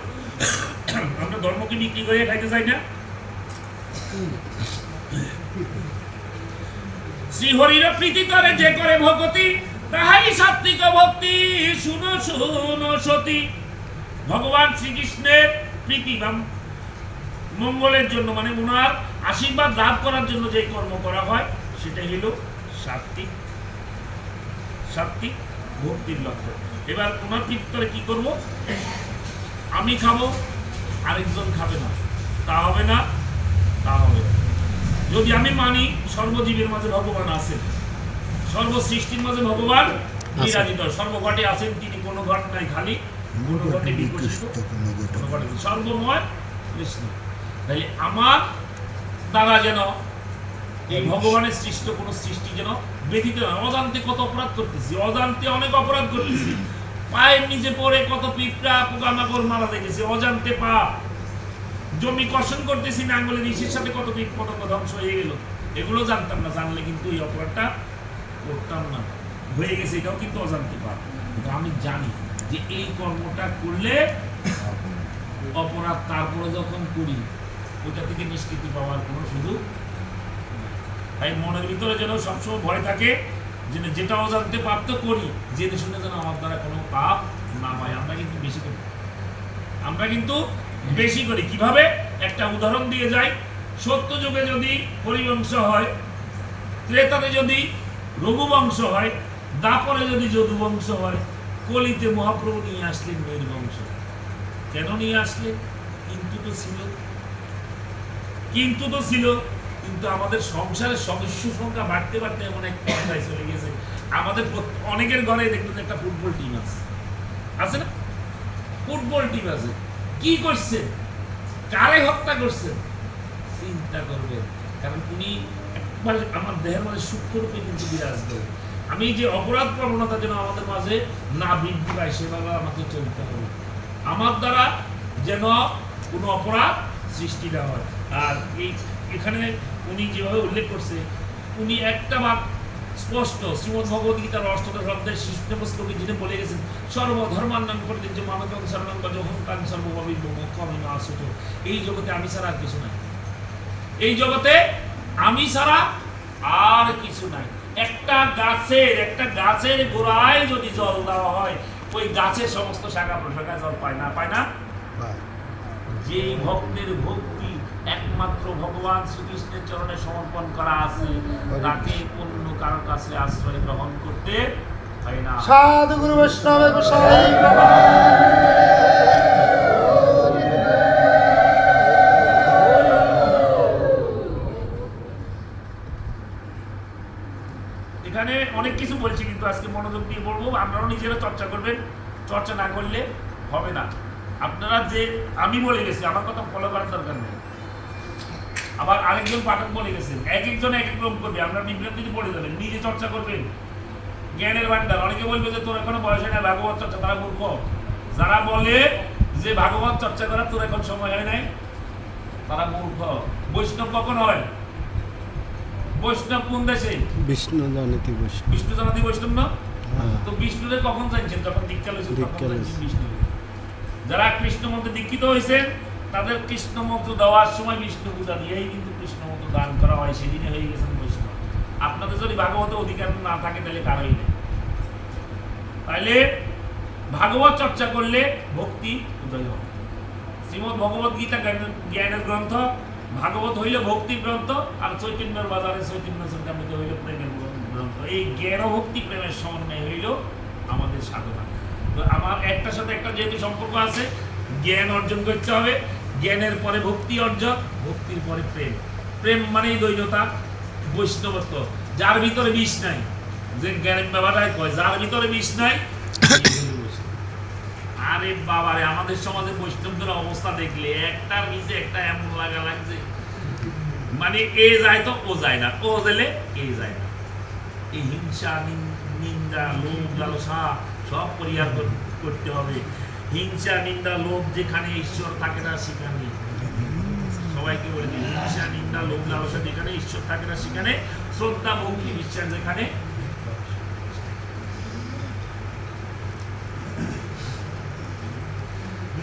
আমরা ধর্মকে বিক্রি করে খাইতে চাই না। শ্রীহরির প্রীতি করে যে করে ভগতি, তাহাই সাত্বিক ভক্তি। শুনো শুনো সতী, ভগবান শ্রীকৃষ্ণের প্রীতি বা মঙ্গলের জন্য, মানে ওনার আশীর্বাদ লাভ করার জন্য যে কর্ম করা হয় সেটাই হল সাত্বিক সাত্বিক ভক্তির লক্ষ্য। এবার ওনার প্রীতিতে কি করব? আমি খাবো, আরেকজন খাবে না, তা হবে না, তা হবে না। যদি আমি মানি সর্বজীবের মাঝে ভগবান আছেন, সর্বসৃষ্টির মাঝে ভগবান বিরাজিত, সর্বঘটে আছেন তিনি, কোনো ঘট নাই খালি, কোনো ঘটে বিকশিত, সর্বময় কৃষ্ণ। তাই আমার দ্বারা যেন এই ভগবানের সৃষ্ট কোনো সৃষ্টি যেন ব্যথিত না। অজান্তে কত অপরাধ করতেছি, অজান্তে অনেক অপরাধ করতেছি, পায়ের নিচে পড়ে কত পিঁপড়া পোকামাকড় মারা দেখেছি, অজান্তে পাপ। জমি কর্ষণ করতেছি না, আঙ্গুলের ইসের সাথে কত কীট পতঙ্গ ধ্বংস হয়ে গেল, এগুলো জানতাম না, জানলে কিন্তু এই অপরাধটা করতাম না। হয়ে গেছে, এটাও কিন্তু অজান্তে পাপ। কিন্তু আমি জানি যে এই কর্মটা করলে অপরাধ, তারপরে যখন করি ওটা থেকে নিষ্কৃতি পাওয়ার কোনো সুযোগ। তাই মনের ভিতরে যেন সবসময় ভয় থাকে যে যেটা অজান্তে পাপ তো করি, জেনে শুনে যেন আমার দ্বারা কোনো পাপ না হয়। আমরা কিন্তু বেশি করি, আমরা কিন্তু বেশি করি। কিভাবে? একটা উদাহরণ দিয়ে যাই। সত্য যুগে যদি হরিবংশ হয়, ত্রেতাতে যদি রঘুবংশ হয়, দাপরে যদি যদুবংশ হয়, কলিতে মহাপ্রভু নিয়ে আসলেন বংশ। কেন নিয়ে আসলেন? কিন্তু তো ছিল, কিন্তু তো ছিল। কিন্তু আমাদের সংসারের সদস্য সংখ্যা বাড়তে বাড়তে এমন এক পর্যায়ে চলে গেছে, আমাদের অনেকের ঘরে দেখবেন একটা ফুটবল টিম আছে না? ফুটবল টিম আছে। কি করছেন? কারে হত্যা করছেন? চিন্তা করবেন, কারণ উনি একবার আমার দেহের মাঝে সূক্ষ্ম রূপে কিন্তু বিরাজ করে। আমি যে অপরাধ প্রবণতা যেন আমাদের মাঝে না বৃদ্ধি পায় সেভাবে আমাকে চলতে হবে, আমার দ্বারা যেন কোনো অপরাধ সৃষ্টি না হয়। আর এই এখানে উনি যেভাবে উল্লেখ করছে, উনি একটা বাক স্পষ্ট শ্রীমদ ভগবত গীতার অষ্টদশ অধ্যায়ের শিশুতম শ্লোকে যিনি বলে গেছেন, সর্বধর্মান্নাং পরিত্যাজ্য মানবং শরণং ভজহং তাং সর্বপাপেভ্যো মোক্ষামি নাশোচ। এই জগতে আমি ছাড়া আর কিছু নাই, এই জগতে আমি ছাড়া আর কিছু নাই। একটা গাছের গোড়ায় যদি জল দেওয়া হয়, ওই গাছের সমস্ত শাখা প্রশাখায় জল পায় না, পায় না। যেই ভক্তের ভক্তি একমাত্র ভগবান শ্রীকৃষ্ণের চরণে সমর্পণ করা আছে, তাকে অন্য কারো কাছে আশ্রয় গ্রহণ করতে হয় না। সাধু গুরু বৈষ্ণব গোসাই এখানে অনেক কিছু বলছি, কিন্তু আজকে মনোযোগ দিয়ে বলবো। আপনারাও নিজেরা চর্চা করবেন, চর্চা না করলে হবে না। আপনারা যে আমি বলে গেছি, আমার কথা ফলো করার দরকার নেই। আবার আরেকজন পাঠক বলে গেছেন, এক একজন এক এক রকম করবে, আমরা বিভ্রান্তিতে পড়ে যাবেন। নিজে চর্চা করবেন, জ্ঞানের ভান্ডার। অনেকে বলবে যে তোর এখনো বয়স হয় না ভাগবত চর্চা, তারা মূর্খ। যারা বলে যে ভাগবত চর্চা করার তোর এখন সময় হয় নাই, তারা মূর্খ। বৈষ্ণব কখন হয়? বৈষ্ণব কোন দেশে? বিষ্ণু জানতি বৈষ্ণব, বিষ্ণু জানাতি বৈষ্ণব না? তো বিষ্ণুরে কখন জানছেন? যখন দীক্ষা লইছেন তখন জানছেন বিষ্ণু। যারা কৃষ্ণ মন্ত্রে দীক্ষিত হয়েছেন, তাদের কৃষ্ণ মন্ত্র দেওয়ার সময় বিষ্ণু পূজা দিয়েই কিন্তু কৃষ্ণ মন্ত্র দান করা হয়, সেদিনে হয়ে গেছেন বৈষ্ণব। আপনাদের যদি ভাগবত অধিকার না থাকে তাহলে কারোই নেই। তাইলে ভাগবত চর্চা করলে ভক্তি উদয় হবে। শ্রীমদ ভগবত গীতা জ্ঞানের গ্রন্থ, ভাগবত হইল ভক্তির গ্রন্থ, আর চৈতন্যের বাজারে চৈতন্য চরিতামৃত হইল প্রেমের গ্রন্থ। এই জ্ঞান ও ভক্তি প্রেমের সমন্বয় হইল আমাদের সাধনা। তো আমার একটার সাথে একটা যেহেতু সম্পর্ক আছে, জ্ঞান অর্জন করতে হবে, জ্ঞানের পরে ভক্তি অর্জন, ভক্তির পরে প্রেম। প্রেম মানেই দৈন্যতা, বৈষ্ণবত্ব। যার ভিতরে বিষ নাই, যে জ্ঞানের ব্যাপারটাই কয় যার ভিতরে বিষ নাই। আরে বাবারে, আমাদের সমাজে বৈষ্ণবদের অবস্থা দেখলে একটার নিচে একটা এমন লাগা লাগছে, মানে এ যায় তো ও যায় না, ও গেলে এ যায় না। এই হিংসা, নিন্দা, লোভ, লালসা সব পরিহার করতে হবে। হিংসা, নিন্দা, লোভ যেখানে ঈশ্বর থাকে না সেখানে, সবাইকে বলে দিই, হিংসা, নিন্দা, লোভ, লালসা যেখানে ঈশ্বর থাকে না সেখানে, শ্রদ্ধা, ভক্তি, বিশ্বাস যেখানে।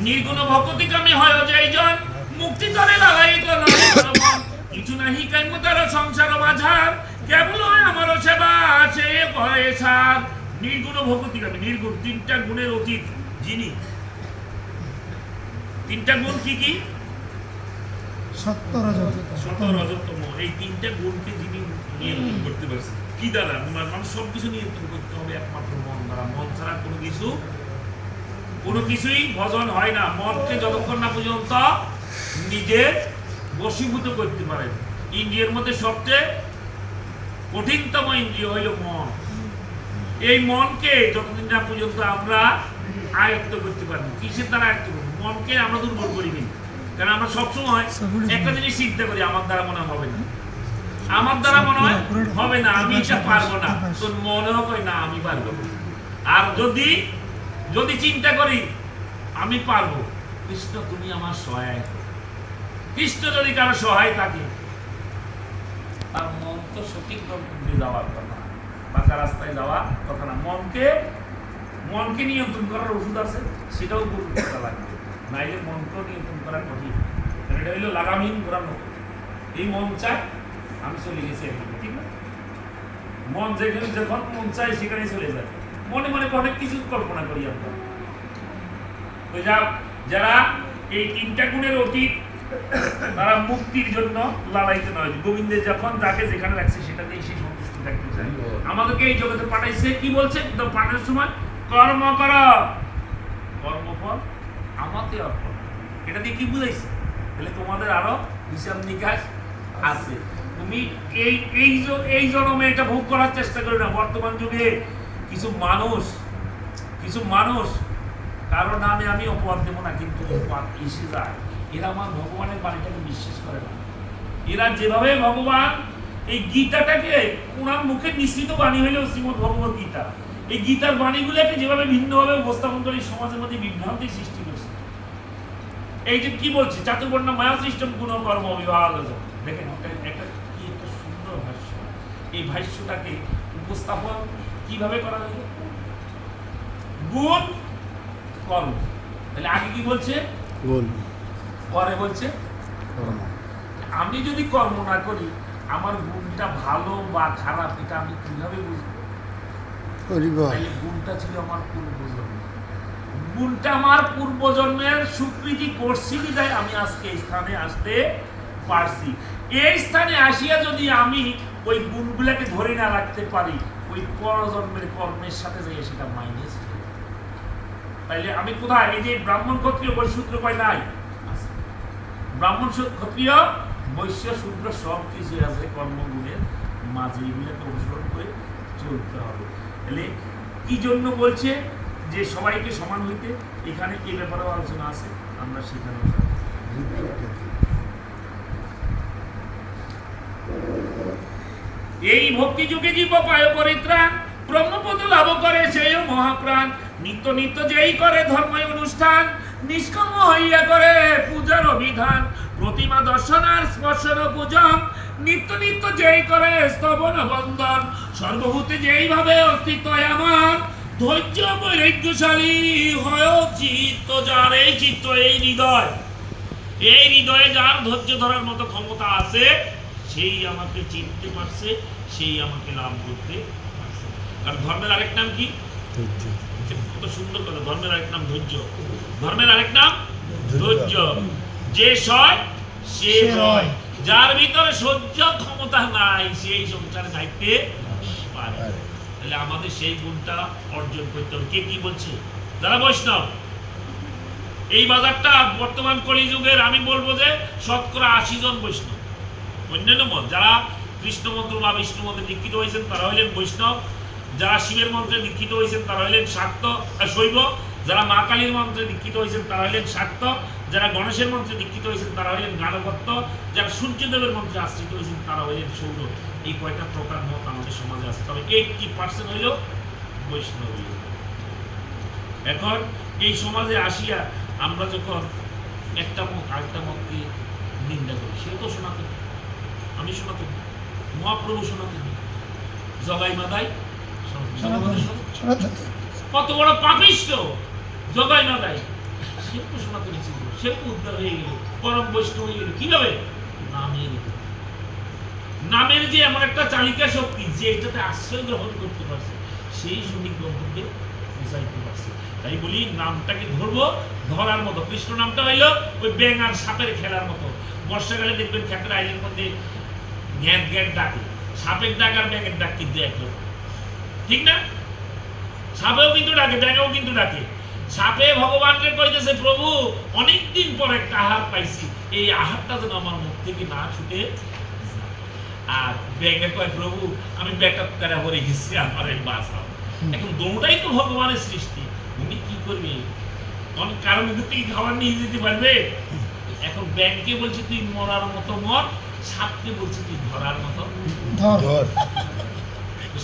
নির্গুণ ভক্তি কামে হয় যেইজন, মুক্তি করে লালায়িত নয় কিছু নাহি কাম্য তার সংসার বাজার, কেবল হয় আমার সেবা আছে ভয়ে ছাড়। নির্গুণ ভক্তি কামে, নির্গুণ তিনটা গুণের অতীত যিনি। তিনটা গুণ কি কি? সত্য রজত সত্য, রজতম। এই তিনটা গুণকে যিনি নিয়ন্ত্রণ করতে পারছেন কি দ্বারা? মানুষ সবকিছু নিয়ন্ত্রণ করতে হবে একমাত্র মন দ্বারা। মন ছাড়া কোনো কিছুই ভজন হয় না। মনকে যতক্ষণ না পর্যন্ত নিজে বশীভূত করতে পারেন। ইন্দ্রিয়ের মধ্যে সবচেয়ে কঠিনতম ইন্দ্রিয় হইল মন। এই মনকে যতদিন না পর্যন্ত আমরা আয়ত্ত করতে পারবো, কিসের দ্বারা আয়ত্ত করবো? মনকে আমরা দুর্বল করি নি। কারণ আমরা সবসময় একটা জিনিস চিন্তা করি, আমার দ্বারা মনে হবে না, আমার দ্বারা মনে হয় হবে না, আমি এটা পারবো না। তোর মনেও কই না আমি পারবো। আর যদি চিন্তা করি আমি পারবো, কৃষ্ণ তুমি আমার সহায়। কৃষ্ণ যদি কারো সহায় থাকে, তার মন তো সঠিক গন্তব্যে যাওয়ার কথা, বাঁকা রাস্তায় যাওয়ার কথা না। মনকে নিয়ন্ত্রণ করার ওষুধ আছে, সেটাও গুরুত্ব করা লাগবে, নাইলে মনকেও নিয়ন্ত্রণ করা কঠিন। কারণ এটা হইলো লাগামহীন ঘোরানো। এই মন চায় আমি চলে গেছি এখানে, ঠিক না? মন যেখানে যখন মন চায় সেখানে চলে যায়। মনে মনে অনেক কিছু কল্পনা করি আমরা। তো যারা এই তিনটা গুণের অতীত, তারা মুক্তির জন্য লালায়িত নয়। গোবিন্দের যখন তাকে যেখানে রাখছে সেটাতেই সে সন্তুষ্ট থাকতে চায়। আমাদেরকে এই জগতে পাঠাইছে, কি বলছে? তো পাঠানোর সময় কর্ম কর, কর্মফল আমাকে অর্পণ। এটা দিয়ে কি বুঝাইছে? তাহলে তোমাদের আরো হিসাব নিকাশ আছে। তুমি এই জন্মে এটা ভোগ করার চেষ্টা করো না। বর্তমান যুগে কিছু মানুষ কারো নামে আমি অপবাদ দেবো না, কিন্তু অপবাদ এসে যায়। এরা আমার ভগবানের বাণীটাকে বিশ্বাস করে না। এরা যেভাবে ভগবান এই গীতাটাকে, ওনার মুখে নিঃসৃত বাণী হইলেও শ্রীমদ ভগবত গীতা, এই গীতার বাণীগুলোকে যেভাবে ভিন্নভাবে উপস্থাপন করে সমাজের মধ্যে বিভ্রান্তি সৃষ্টি করছে। এই যে কি বলছে, চাতুর্বর্ণ মায়া সৃষ্টম গুণ কর্ম বিভাগ। দেখেন একটা সুন্দর ভাষ্য। এই ভাষ্যটাকে উপস্থাপন কিভাবে করা হলো? গুণ কর্ম। তাহলে আগে কি বলছে? গুণ। পরে বলছে আমি যদি কর্ম না করি, আমার গুণটা ভালো বা খারাপ এটা আমি কিভাবে বুঝবো? গুণটা ছিল আমার পূর্বজন্ম। গুণটা আমার পূর্বজন্মের স্বীকৃতি করছি বিধায় আমি আজকে এই স্থানে আসতে পারছি। এই স্থানে আসিয়া যদি আমি ওই গুণগুলোকে ধরে না রাখতে পারি, ওই পরজন্মের কর্মের সাথে যাই সেটা মাইনাস। তাইলে আমি কোথায়? এই যে ব্রাহ্মণ ক্ষত্রিয় বৈশূদ্র কয় নাই, ব্রাহ্মণ ক্ষত্রিয় বৈশ্য শূদ্র সব কিছু আছে কর্মগুণের মাঝে। এগুলোকে অনুসরণ করে চলতে হবে। তাহলে কি জন্য বলছে যে সবাইকে সমান হইতে? এখানে এই ব্যাপারেও আলোচনা আছে, আমরা সেখানে এই ভক্তি যুগে জীব পায় পরিত্রাণ, ব্রহ্মপদ লাভ করে সেই মহাপ্রাণ। নিত্য নিত্য যেই করে ধর্মীয় অনুষ্ঠান, নিষ্কাম হইয়া করে পূজার অভিধান। প্রতিমা দর্শন আর স্পর্শন পূজন, নিত্য নিত্য যেই করে স্তবন বন্দন। সর্বভূতে যেইভাবে অস্তিত্ব আমার, ধৈর্য বৈরাগ্যশালী হয় চিত্ত যার। এই চিত্ত, এই হৃদয়ে যার ধৈর্য ধরার মতো ক্ষমতা আছে, সেই আমাকে চিনতে পারছে, সেই আমাকে লাভ করতে পারছে। কারণ ধর্মের আরেক নাম কি? কত সুন্দর করে, ধর্মের আরেক নাম ধৈর্য, ধর্মের আরেক নাম ধৈর্য। যে সয় সে রয়, যার ভিতরে সহ্য ক্ষমতা নাই সেই সংসারে থাকতে পারে। তাহলে আমাদের সেই গুণটা অর্জন করতে হবে। কে কি বলছে? যারা বৈষ্ণব, এই বাজারটা বর্তমান কলিযুগের আমি বলবো যে শতকরা 80 জন বৈষ্ণব। অন্যান্য মত যারা কৃষ্ণ মন্ত্র বা বিষ্ণু মন্ত্রে দীক্ষিত হয়েছেন তারা হইলেন বৈষ্ণব, যারা শিবের মন্ত্রে দীক্ষিত হয়েছেন তারা হইলেন শাক্ত শৈব, যারা মা কালীর মন্ত্রে দীক্ষিত হয়েছেন তারা হইলেন শাক্ত, যারা গণেশের মন্ত্রে দীক্ষিত হয়েছেন তারা হইলেন গানভক্ত, যারা সূর্যদেবের মন্ত্রে আশ্রিত হয়েছেন তারা হইলেন সৌর। এই কয়টা প্রকার মত আমাদের সমাজে আছে, তবে 80% হইল বৈষ্ণব। এখন এই সমাজে আসিয়া আমরা যখন একটা মত আরেকটা মতকে নিন্দা করি, সে তো সনাতন, আমি সনাতন, মহাপ্রভু সনাতন, জগাই মাদাই কত বড় পাপিষ্ঠ, জগাই মাদাই সে তো সনাতন ছিল, সে তো উদ্ধার হয়ে গেল, পরম বৈষ্ণব হয়ে গেল। কিভাবে? নামের যে এমন একটা চালিকা শক্তি যে এটাতে আশ্রয় গ্রহণ করতে পারছে, সেই সঠিক গ্রন্থকে বুঝাইতে পারছে। তাই বলি নামটাকে ধরবো ধরার মতো। কৃষ্ণ নামটা হইলো ওই ব্যাঙ আর সাপের খেলার মতো। বর্ষাকালে দেখবেন ক্ষেতের আইলের মধ্যে গ্যাট গ্যাট ডাকে, সাপের ডাক আর ব্যাঙের ডাক কিন্তু একরকম, ঠিক না? সাপেও কিন্তু ডাকে, ব্যাঙেও কিন্তু ডাকে। সাপে ভগবানকে কইতেছে, প্রভু অনেকদিন পর একটা আহার পাইছি, এই আহারটা যেন আমার মুখ থেকে না ছুটে। আর ব্যাঙে কয়, প্রভু আমি ব্যাকআপ করা হয়ে গেছি, আমার বাঁচাও। এখন দৌড়াই তো ভগবানের সৃষ্টি, উনি কি করবে? অনেক কারণ থেকে খাবার নিয়ে যেতে পারবে। এখন ব্যাংকে বলছে তুই মরার মতো মর, সাপকে বলছে তুই ধরার মতো ধর।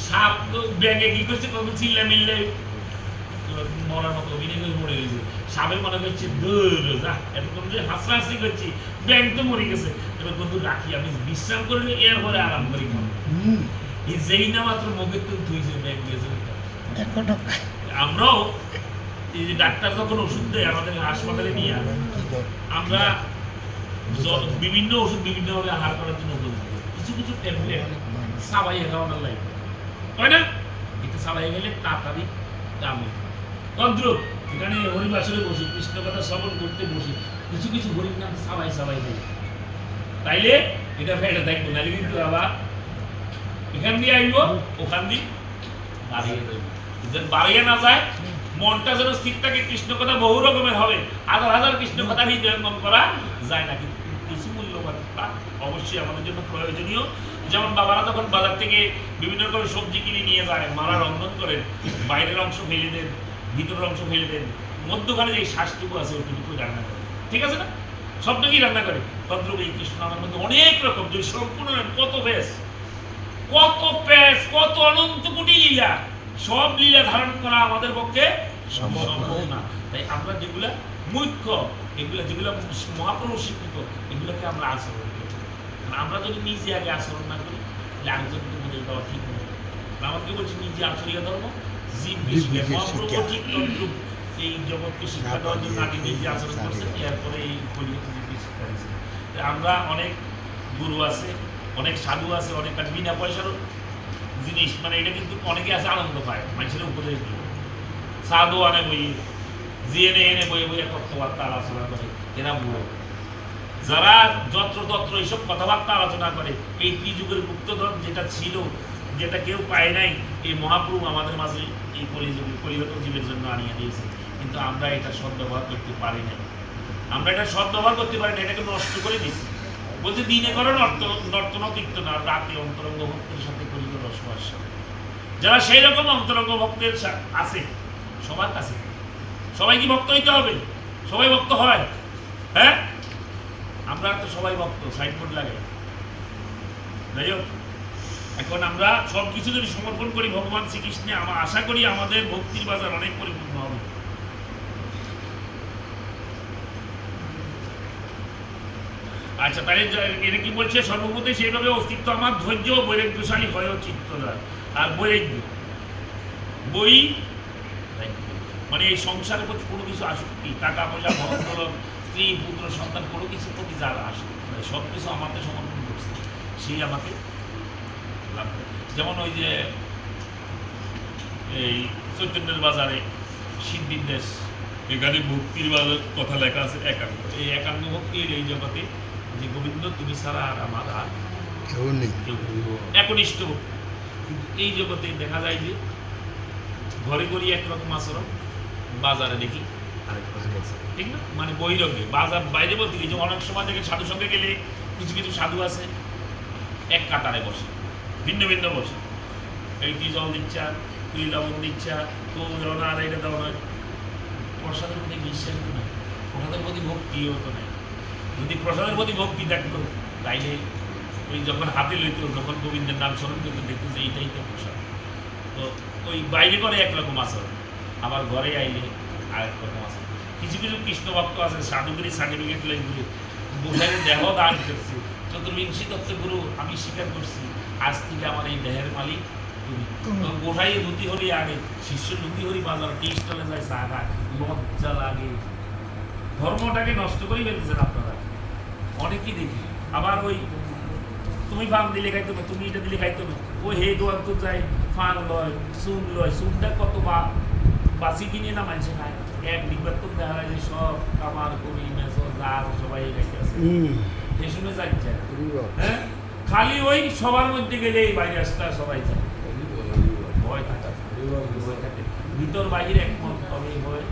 সাপ তো ব্যাংকে কি করছে, কত চিল্লা মিল্লে মরার মতো অভিনয় করে মরে গেছে। সাপে মনে করছে দূর যা, এতক্ষণ যে হাসাহাসি করছি, ব্যাংক তো মরে গেছে, এবার বন্ধু রাখি, আমি বিশ্রাম করলে এর পরে আরাম করি খাবো। এই যেই না মাত্র মুখের তো ধুইছে ব্যাংক গেছে। আমরাও এই যে ডাক্তার যখন ওষুধ দেয় আমাদের হাসপাতালে নিয়ে, আমরা বিভিন্ন ওষুধ বিভিন্ন ভাবে আহার করার জন্য ওষুধ দিই। কিছু কিছু ট্যাবলেট সাবাইয়ে খাওয়ানোর লাগে, তাই না? এটা সাবাইয়ে গেলে তাড়াতাড়ি কাম হয়। তন্ত্রুপ এখানে হরিবাসরে বসি, কৃষ্ণ কথা শ্রবণ করতে বসি, কিছু কিছু হরির নাম সাবাই সাবাই দেয়, তাইলে এটা ফেটে থাকবো, নাহলে কিন্তু আবার এখান দিয়ে আইব, ওখান দিয়ে বাড়িয়ে দেবো। বাড়িয়ে না যায়, মনটা যেন স্থির থাকে। কৃষ্ণ কথা বহু রকমের হবে, হাজার হাজার কৃষ্ণ কথা হৃদয়ঙ্গম করা যায় না, কিন্তু কিছু মূল্যবান অবশ্যই আমাদের জন্য প্রয়োজনীয়। যেমন বাবারা যখন বাজার থেকে বিভিন্ন রকমের সবজি কিনে নিয়ে যায়, মারা রন্ধন করেন, বাইরের অংশ ফেলে দেন, ভিতরের অংশ ফেলে দেন, মধ্যখানে যে শ্বাসটুকু আছে ওইটুকু রান্না করে, ঠিক আছে না? সবটাকেই রান্না করে। তদ্রুপ এই কৃষ্ণ নামের মধ্যে অনেক রকম, যদি সম্পূর্ণ কত পেশ, কত অনন্ত কোটি লীলা, সব লীলা ধারণ করা আমাদের পক্ষে সম্ভব না। তাই আমরা যেগুলা মুখ্য, এগুলা যেগুলা মহাপ্রভু স্বীকৃত, এগুলোকে আমরা আচরণ করি। আমরা যদি নিজে আগে আচরণ না করি, তাহলে আরেকজনকে বুঝে দেওয়া ঠিক নয়। আমাকে বলছি নিজে আচরিয়া ধর্ম, জীব বেশি। মহাপ্রভু ঠিক তদ্রুপ এই জগৎকে শিক্ষা দেওয়ার জন্য আগে নিজে আচরণ করছেন, এরপরে এই কলিযুগে জীবকে শিক্ষা দিয়েছেন। আমরা অনেক গুরু আছে, অনেক সাধু আছে, অনেক বিনা পয়সারও জিনিস, মানে এটা কিন্তু অনেকে আছে আনন্দ পায়, মানুষের উপদেশ দিল, সাধু আনে বই, জিএনএ এনে বইয়ে বইয়ে কথাবার্তা আলোচনা করে, এরা বুড়ো। যারা যত্রতত্র এইসব কথাবার্তা আলোচনা করে, এই ত্রিযুগের গুপ্তধন যেটা ছিল, যেটা কেউ পায় নাই, এই মহাপ্রভু আমাদের মাঝে এই কলিযুগে কলিগত জীবের জন্য আনিয়ে দিয়েছে। কিন্তু আমরা এটা সদ্ব্যবহার করতে পারি না, আমরা এটা সদ্ব্যবহার করতে পারি না, এটাকে নষ্ট করে দিচ্ছি। বলছে দিনে করো নর্তন কীর্তন, আর রাতে অন্তরঙ্গ ভক্তের সাথে করিল রসবাস। যারা সেই রকম অন্তরঙ্গ ভক্তের আছে সবার কাছে, সবাই কি ভক্ত হইতে হবে? সবাই ভক্ত হয়? হ্যাঁ, আমরা তো সবাই ভক্ত, সাইনবোর্ড লাগে। যাই হোক, এখন আমরা সব কিছু যদি সমর্পণ করি ভগবান শ্রীকৃষ্ণে, আমরা আশা করি আমাদের ভক্তির বাজার অনেক পরিপূর্ণ হবে। আচ্ছা, তাহলে এটা কি বলছে? সর্বভূতে সেইভাবে অস্তিত্ব আমার, ধৈর্য বৈরাগ্যশালী হয় চিত্তদার। আর বৈরাগ্য বই মানে এই সংসারের প্রতি কোনো কিছু আসক্তি, টাকা পয়সা, ধন দৌলত, স্ত্রী পুত্র সন্তান, কোনো কিছুর প্রতি যার আসক্তি, সব কিছু আমাকে সমর্পণ করছে, সেই আমাকে লাভ করে। যেমন ওই যে এই চৈতন্যের বাজারে সিদ্ধির দেশ। এখানে ভক্তির কথা লেখা আছে 51। এই 51 ভক্তির এই জগতে যে গোবিন্দ তুমি ছাড়া আর আমার আর কেউ নেই। একনিষ্ঠ ভক্তি। কিন্তু এই জগতে দেখা যায় যে ঘরে ঘরে একরকম আচরণ, বাজারে দেখি আরেক রকম আচরণ, ঠিক না? মানে বহিরঙ্গে বাজার বাইরে বলতে কি যে অনেক সময় থেকে সাধু সঙ্গে গেলে কিছু কিছু সাধু আছে এক কাতারে বসে, ভিন্ন ভিন্ন বসে, এই তুই জল দিচ্ছা, তুই লবণ দিচ্ছা, তো না আর এটা দেওয়া নয়। প্রসাদের প্রতি বিশ্বাস তো নাই, প্রসাদের প্রতি ভক্তিও তো নাই। যদি প্রসাদের প্রতি ভক্তি থাকতো তাইলে ওই যখন হাতে লইত, যখন গোবিন্দের নাম স্মরণ করতে দেখতো যে এইটাই তো প্রসাদ। তো ওই বাইরে করে একরকম আচরণ, আবার ঘরে আইলে আরেক রকম আচরণ। কিছু কিছু কৃষ্ণ ভক্ত আছে সাধুগিরি সার্টিফিকেট লেগে গোসাইয়ের দেহ দান করছে, চতুর্বিংশী তত্ত্ব গুরু আমি স্বীকার করছি, আজ থেকে আমার এই দেহের মালিক তুমি। গোসাইয়ে ধুতি হরি আগে, শিষ্য ধুতি হরি বাজার টি স্টলে যায় চা খায়, লজ্জা লাগে। ধর্মটাকে নষ্ট করে ফেলতেছেন আপনারা অনেকেই দেখি। আবার ওই তুমি ফান দিলে খাইতো না, তুমি এটা দিলে খাইতো না, ও হে দোয়ান তো যায় ফান লয়, চুন লয়, চুনটা কত বাসি কিনে না মানুষে খায়। এক ডিব্বার তো দেখা যায় যে সব কামার করি মেসো যা সবাই খাইতে আছে, সে শুনে যাচ্ছে। হ্যাঁ, খালি ওই সবার মধ্যে গেলে এই ভাইরাসটা সবাই যায়, ভয় থাকে, ভয় থাকে, ভিতর বাহির একমত তবেই হয়।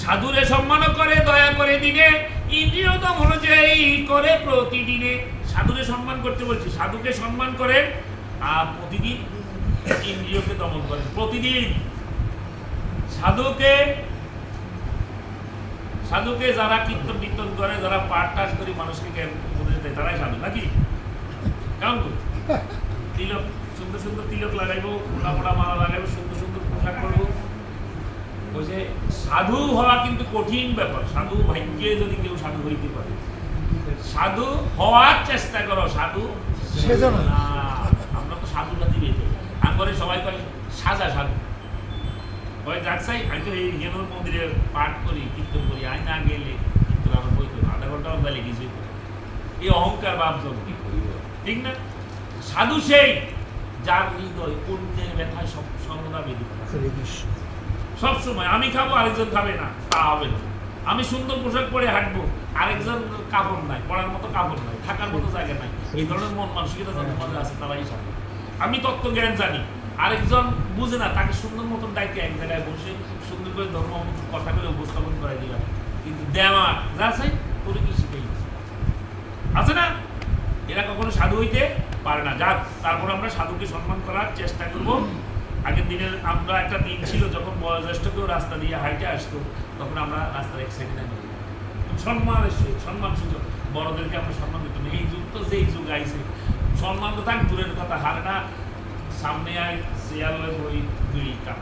সাধুরে সম্মান করে দয়া করে দিনে, ইন্দ্রিয় দমন যেই করে প্রতিদিনে। সাধুরে সম্মান করতে বলছি, সাধুকে সম্মান করেন আর প্রতিদিন ইন্দ্রিয়কে দমন করেন। প্রতিদিন সাধুকে যারা কীর্তন করে, যারা পাঠ টাঠ করে মানুষকে উপদেশ দেয়, তারাই সাধু নাকি? কেমন তিলক, সুন্দর সুন্দর তিলক লাগাইবো, মোটা মোটা মালা লাগাইবো, সুন্দর সুন্দর পোশাক করবো। ওই যে সাধু হওয়া কিন্তু কঠিন ব্যাপার। সাধু ভাগ্যে যদি কেউ সাধু হইতে পারে, সাধু হওয়ার চেষ্টা করো, সাধু না। আমরা তো সাধু সাথী বেঁধে করে সবাই করে সাজা সাধু হয় যাচ্ছাই। আমি তো এই হেনুর মন্দিরে পাঠ করি, কীর্তন করি, আই না গেলে কীর্তন আমার বই তো আধা ঘন্টা অন্দালে কিছুই করি। এই অহংকার ভাব জন্মে, ঠিক না? সাধু সেই যার হৃদয় অন্যের ব্যথায় সর্বদা বেঁধে সবসময়। আমি খাবো আরেকজন খাবে না, তা হবে না। আমি সুন্দর পোশাক পরে হাঁটবো, আরেকজন কাপড় নাই, পড়ার মতো কাপড় নাই, থাকার মতো জায়গা নাই, এই ধরনের মন মানসিকতা যাদের মধ্যে আছে তারাই সাধু। আমি তত্ত্ব জ্ঞান জানি, আরেকজন বুঝে না, তাকে সুন্দর মতন ডাইকে এক জায়গায় বসে সুন্দর করে ধর্ম কথা করে উপস্থাপন করে দিলাম, কিন্তু দেওয়া যা চাই তোরে কি শিখেই আছে না, এরা কখনো সাধু হইতে পারে না। যাক, তারপর আমরা সাধুকে সম্মান করার চেষ্টা করবো। আগের দিনের আমরা একটা দিন ছিল যখন বয়োজ্যেষ্ঠ কেউ রাস্তা দিয়ে হাইটে আসতো, তখন আমরা রাস্তার এক সাইডে দাঁড়িয়ে সম্মানের সহিত, সম্মান সুযোগ বড়দেরকে আমরা সম্মান দিতাম। এই যুগ তো যেই যুগ আইছে, সম্মান তো থাক দূরের কথা, হারে না সামনে আয় চেয়ার ওই দুই কাপ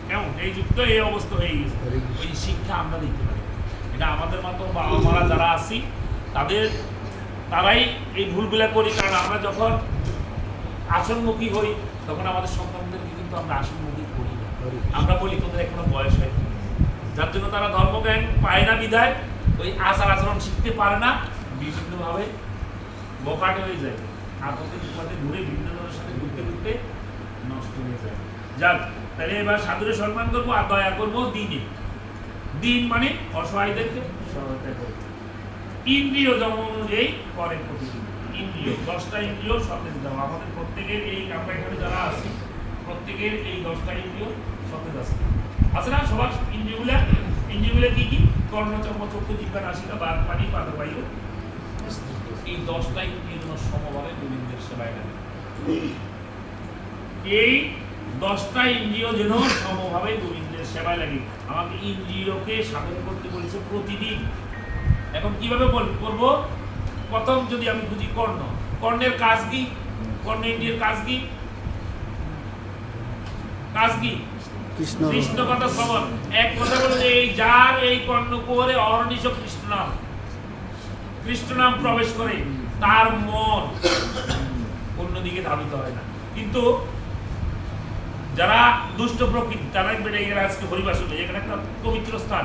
কেমন, এই যুগ তো এই অবস্থা হয়ে গেছে। ওই শিক্ষা আমরা দিতে পারি, এটা আমাদের মতো বাবা মারা যারা আছি তারাই এই ভুলগুলা করি। কারণ আমরা যখন আসনমুখী হই তখন আমাদের সন্তানদেরকে কিন্তু আমরা আসনমুখী করি না। আমরা বলি তোদের এখনো বয়স হয়, যার জন্য তারা ধর্মজ্ঞান পায় না, বিধায় ওই আচার আচরণ শিখতে পারে না, বিভিন্নভাবে বোকাটে হয়ে যায়, আপদে বিপদে ঘুরে বিভিন্ন জনের সাথে ঘুরতে ঘুরতে নষ্ট হয়ে যায়। যাক, তাহলে এবার সাধুরে সম্মান করবো আর দয়া করবো দিনে। দিন মানে অসহায়দেরকে সহায়তা করবো। ইন্দ্রিয় যেমন অনুযায়ী করে প্রতিদিন। ইন্দ্রিয় 10টা ইন্দ্রিয় সতেজ দেওয়া আমাদের প্রত্যেকের, এই আমরা এখানে যারা আছি প্রত্যেকের এই 10টা ইন্দ্রিয় সতেজ আছে না? সবার ইন্দ্রিয়গুলা কি কি? কর্ণ, চর্ম, চক্ষু, জিহ্বা, নাসিকা, বাক, পানি, পাদবায়ু। এই 10টা ইন্দ্রিয় যেন সমভাবে গোবিন্দের সেবায় লাগে। এই 10টা ইন্দ্রিয় যেন সমভাবে গোবিন্দের সেবায় লাগে। আমাকে ইন্দ্রিয়কে সাধন করতে বলেছে প্রতিদিন। এখন কিভাবে করবো? প্রথম যদি আমি বুঝি কর্ণের কাজ কি? কর্ণেন্দ্রিয়ের কাজ কি? কৃষ্ণ কথা শ্রবণ। এক কথা বলে যে এই যার এই কর্ণ করে অহর্নিশ কৃষ্ণ নাম প্রবেশ করে, তার মন অন্যদিকে ধাবিত হয় না। কিন্তু যারা দুষ্ট প্রকৃতি তারা বেড়ে গেলে আজকে হরিবাস হলে এখানে একটা পবিত্র স্থান,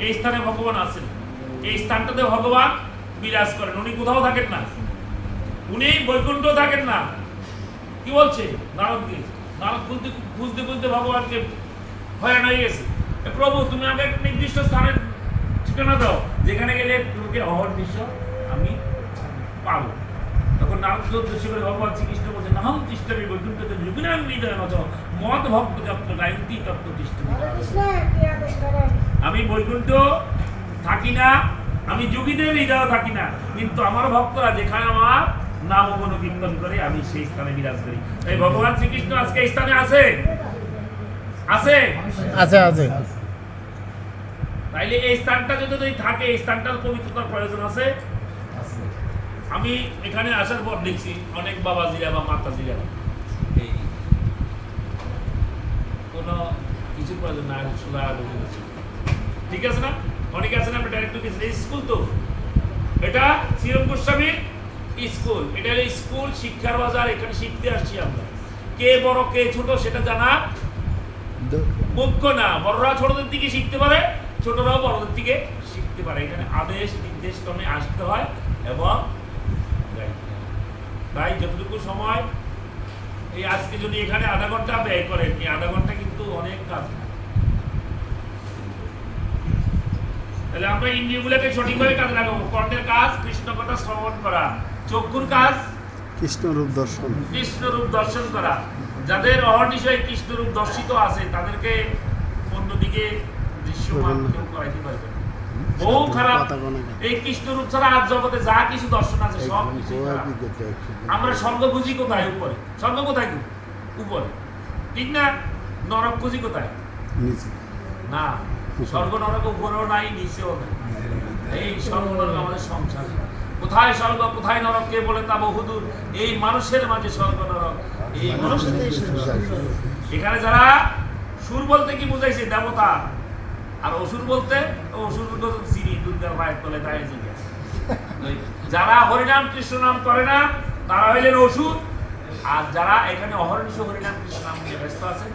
এই স্থানে ভগবান আছেন। এই স্থানটাতে ভগবান বিরাজ করেন, উনি কোথাও থাকেন না, উনি বৈকুণ্ঠ থাকেন না। কি বলছে নারদকে? নারদ খুঁজতে খুঁজতে খুঁজতে ভগবানকে হয়রান হয়ে গেছে। প্রভু তুমি আমাকে একটা নির্দিষ্ট স্থানের ঠিকানা দাও, যেখানে গেলে তোমাকে অহর্নিশ আমি পাবো। তখন নারদ উদ্দেশ্য করে ভগবান শ্রীকৃষ্ণ বলছেন, নাহম তিষ্ঠমি বৈকুণ্ঠতে যোগিনাং হৃদয় নচ মদ ভক্ত যত্ন গায়ন্তি তত্ত্ব তিষ্ঠমি। আমি বৈকুণ্ঠ থাকি না, আমি যোগীদের হৃদয় থাকি না, কিন্তু আমার ভক্তরা যেখানে আমার নাম গুণ কীর্তন করে আমি সেই স্থানে বিরাজ করি। তাই ভগবান শ্রীকৃষ্ণ আজকে এই স্থানে আছে, আছে আছে আছে। তাইলে এই স্থানটা যদি থাকে, এই স্থানটার পবিত্রতার প্রয়োজন আছে। আমি এখানে আসার পর দেখছি অনেক বাবাজিরা বা মাতাজিরা এই কোনো কিছু প্রয়োজন না, সোজা ঢুকে গেছে। ঠিক আছে না? অনেকে আছে না, আমরা ডাইরেক্ট ঢুকেছি। স্কুল তো এটা শ্রীরাম গোস্বামীর স্কুল, এটা হলো স্কুল, শিক্ষার বাজার। এখানে শিখতে আসছি আমরা। কে বড় কে ছোট সেটা জানা মুখ্য না। বড়রা ছোটদের থেকে শিখতে পারে, ছোটরাও বড়দের থেকে শিখতে পারে। এখানে আদেশ নির্দেশ ক্রমে আসতে হয় এবং তাই যতটুকু সময় এই আজকে যদি এখানে আধা ঘন্টা ব্যয় করেন, এই আধা ঘন্টা কিন্তু অনেক কাজ। তাহলে আমরা ইন্দ্রিয়গুলোকে সঠিকভাবে কাজে লাগাবো। কর্ণের কাজ কৃষ্ণ কথা শ্রবণ করা, চক্ষুর কাজ কৃষ্ণরূপ দর্শন, কৃষ্ণরূপ দর্শন করা। যাদের অহর্নিশয় কৃষ্ণরূপ দর্শিত আছে তাদেরকে অন্যদিকে দৃশ্যমান কেউ করাইতে পারবে না। বহু খারাপ এই কৃষ্ণরূপ ছাড়া আজ জগতে যা কিছু দর্শন আছে সব কিছু খারাপ। আমরা স্বর্গ খুঁজি কোথায়? উপরে। স্বর্গ কোথায়? উপরে, ঠিক না? নরক খুঁজি কোথায়? না, স্বর্গ নরক উপরেও নাই, নিচেও নাই। এই স্বর্গ নরক আমাদের সংসার। কোথায় স্বর্গ কোথায় নরক কে বলে তা বহুদূর। এই মানুষের মাঝে স্বর্গ নরক, এই মানুষের। এখানে যারা সুর বলতে কি বুঝাইছে? দেবতা। আর অসুর বলতে অসুর চিনি দুর্গার পায়ের তলে তাই জিজ্ঞাসা। যারা হরিনাম কৃষ্ণ নাম করে না তারা হইলেন অসুর, আর যারা এখানে অহর্নিশ হরিনাম কৃষ্ণ নাম নিয়ে ব্যস্ত আছে